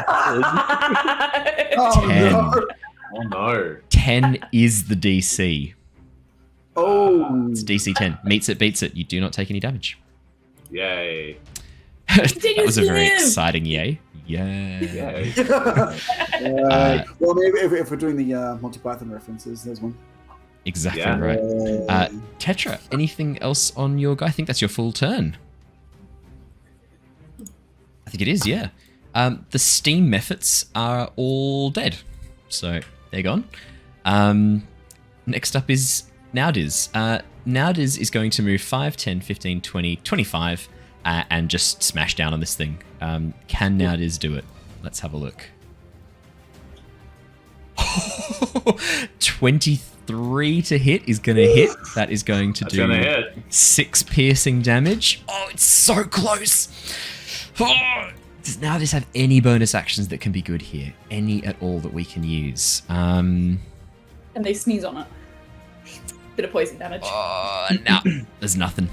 No. Oh no. 10 is the DC. Oh. It's DC 10. Meets it, beats it. You do not take any damage. Yay. That was a very exciting yay. Yay. Well, maybe if we're doing the Monty Python references, there's one. Exactly Yeah. right. Tetra, anything else on your guy? I think that's your full turn. I think it is, yeah. The steam methods are all dead. So, they're gone. Next up is Nauthiz. Nauthiz is going to move 5, 10, 15, 20, 25, and just smash down on this thing. Can Nauthiz do it? Let's have a look. 23 to hit is going to hit. That is going to do 6 piercing damage. Oh, it's so close. Does Nauthiz have any bonus actions that can be good here? Any at all that we can use? And they sneeze on it. Bit of poison damage. No, there's nothing.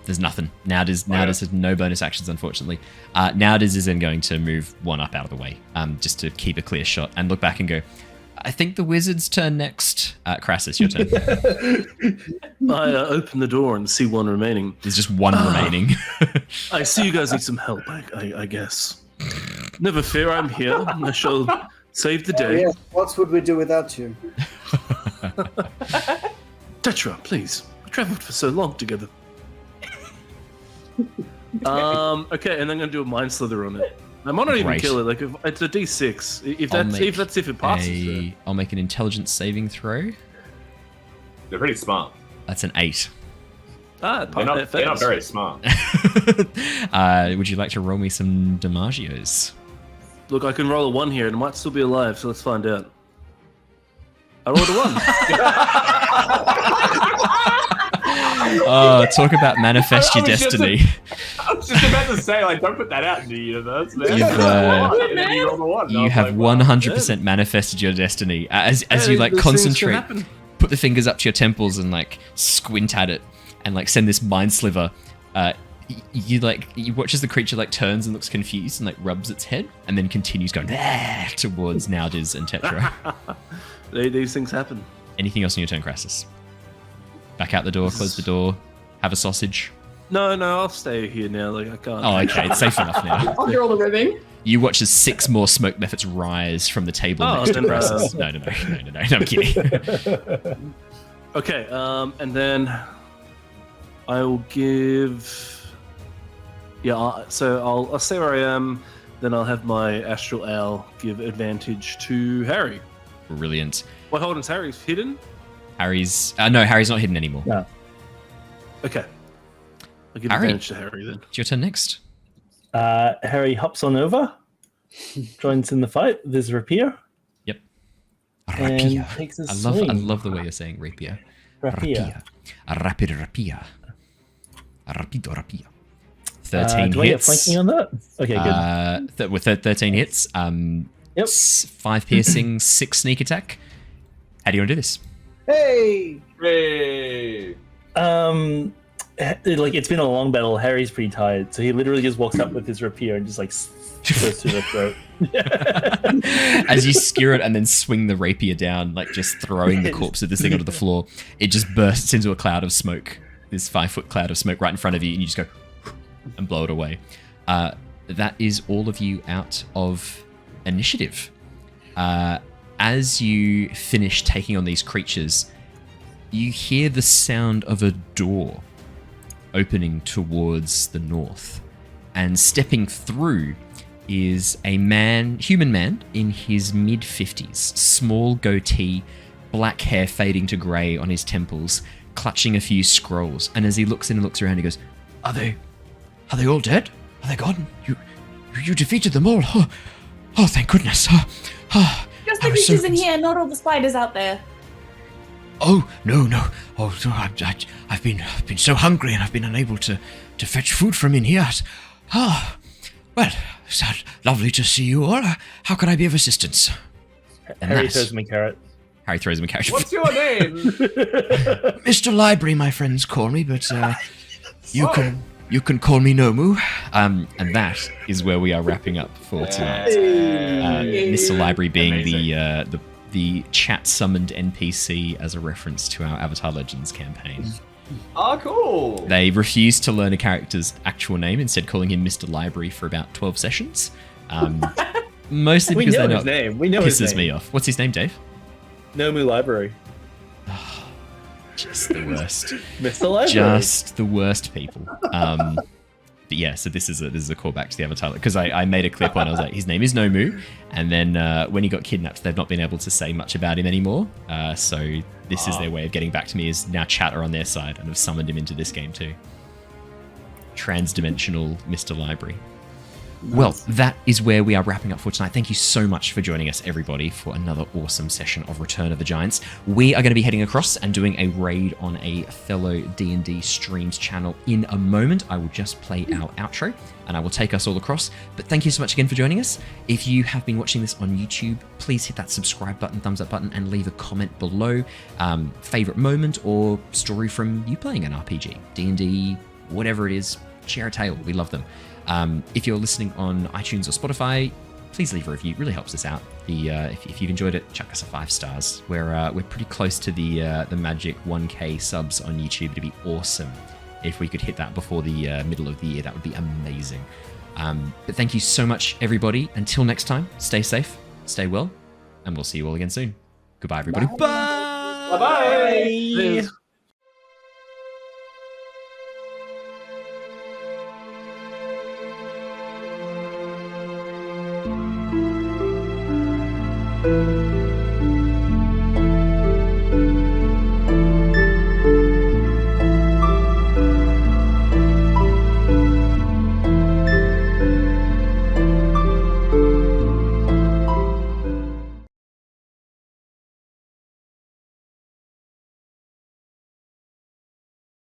There's nothing. Nauthiz has no bonus actions, unfortunately. Nauthiz is then going to move one up out of the way, just to keep a clear shot and look back and go, I think the wizard's turn next. Krasus, your turn. I open the door and see one remaining. There's just one remaining. I see you guys need some help, I guess. Never fear, I'm here. I shall save the day. Yeah. What would we do without you? Tetra, please. We traveled for so long together. Okay, and I'm gonna do a mind slither on it. I might not even Great. kill it. Like if it's a D6. If it passes. I'll make an intelligence saving throw. They're pretty smart. That's an 8. Ah, They're not very smart. Would you like to roll me some Damagios? Look, I can roll a 1 here, and it might still be alive. So let's find out. I rolled a 1. Oh, talk about manifest your destiny. I was just about to say, like, don't put that out in the universe, man. You have 100% manifested your destiny as you like concentrate, put the fingers up to your temples and like squint at it and like send this mind sliver. You watch as the creature like turns and looks confused and like rubs its head and then continues going towards Nauthiz and Tetra. These things happen. Anything else on your turn, Krasus? Back out the door, close the door, have a sausage. No, I'll stay here now. Like I can't. Oh, okay, it's safe enough now. I'll draw the ribbing. You watch as 6 more smoke methods rise from the table next to then, Krasus. No, I'm kidding. Okay, and then I will give. Yeah, so I'll stay where I am. Then I'll have my Astral Owl give advantage to Harry. Brilliant. What hold is Harry's hidden? Harry's Harry's not hidden anymore. No. Okay. I'll give Harry. advantage to Harry then. It's your turn next. Harry hops on over, joins in the fight. There's rapier. Yep. And Rapier. takes a I swing. love the way you're saying rapier. Rapier. A rapid rapier. A rapido rapier. 13 do I get hits. flanking on that? Okay, good. With 13 hits, Yep. 5 piercing, 6 sneak attack. How do you want to do this? Hey! Hey! Like it's been a long battle. Harry's pretty tired, so he literally just walks up with his rapier and just like goes to the throat. As you skewer it and then swing the rapier down, like just throwing the corpse of this thing onto the floor, it just bursts into a cloud of smoke. This 5-foot cloud of smoke right in front of you, and you just go and blow it away. That is all of you out of initiative. As you finish taking on these creatures, you hear the sound of a door opening towards the north, and stepping through is a human man in his mid-50s, small goatee, black hair fading to grey on his temples, clutching a few scrolls. And as he looks in and looks around, he goes, Are they all dead? Are they gone? You defeated them all. Oh, thank goodness. Just the creatures in here, not all the spiders out there. Oh, no. Oh, no, I've been so hungry and I've been unable to fetch food from in here. Well, it's lovely to see you all. How can I be of assistance? Harry throws him a carrot. Harry throws him a carrot. What's your name? Mr. Library, my friends call me, but you can call me Nomu. And that is where we are wrapping up for tonight. Mr. Library being the chat summoned NPC as a reference to our Avatar Legends campaign. Oh, cool. They refused to learn a character's actual name, instead calling him Mr. Library for about 12 sessions. Mostly because we know his name. We know his pisses name. me off. What's his name, Dave? Nomu Library. Just the worst. Mr. Library. Just the worst people. But yeah, so this is a callback to the Avatar, because I made a clip when I was like, his name is Nomu, and then when he got kidnapped, they've not been able to say much about him anymore. So this is their way of getting back to me, is now chat are on their side and have summoned him into this game too. Transdimensional Mr. Library. Nice. Well, that is where we are wrapping up for tonight. Thank you so much for joining us, everybody, for another awesome session of Return of the Giants. We are going to be heading across and doing a raid on a fellow D&D streams channel in a moment. I will just play our outro, and I will take us all across. But thank you so much again for joining us. If you have been watching this on YouTube, please hit that subscribe button, thumbs up button, and leave a comment below. Favorite moment or story from you playing an RPG, D&D, whatever it is, share a tale. We love them. If you're listening on iTunes or Spotify, please leave a review. It really helps us out. If you've enjoyed it, chuck us a 5 stars. We're pretty close to the magic 1K subs on YouTube. It'd be awesome if we could hit that before the middle of the year. That would be amazing. But thank you so much, everybody. Until next time, stay safe, stay well, and we'll see you all again soon. Goodbye, everybody. Bye. Bye-bye. you.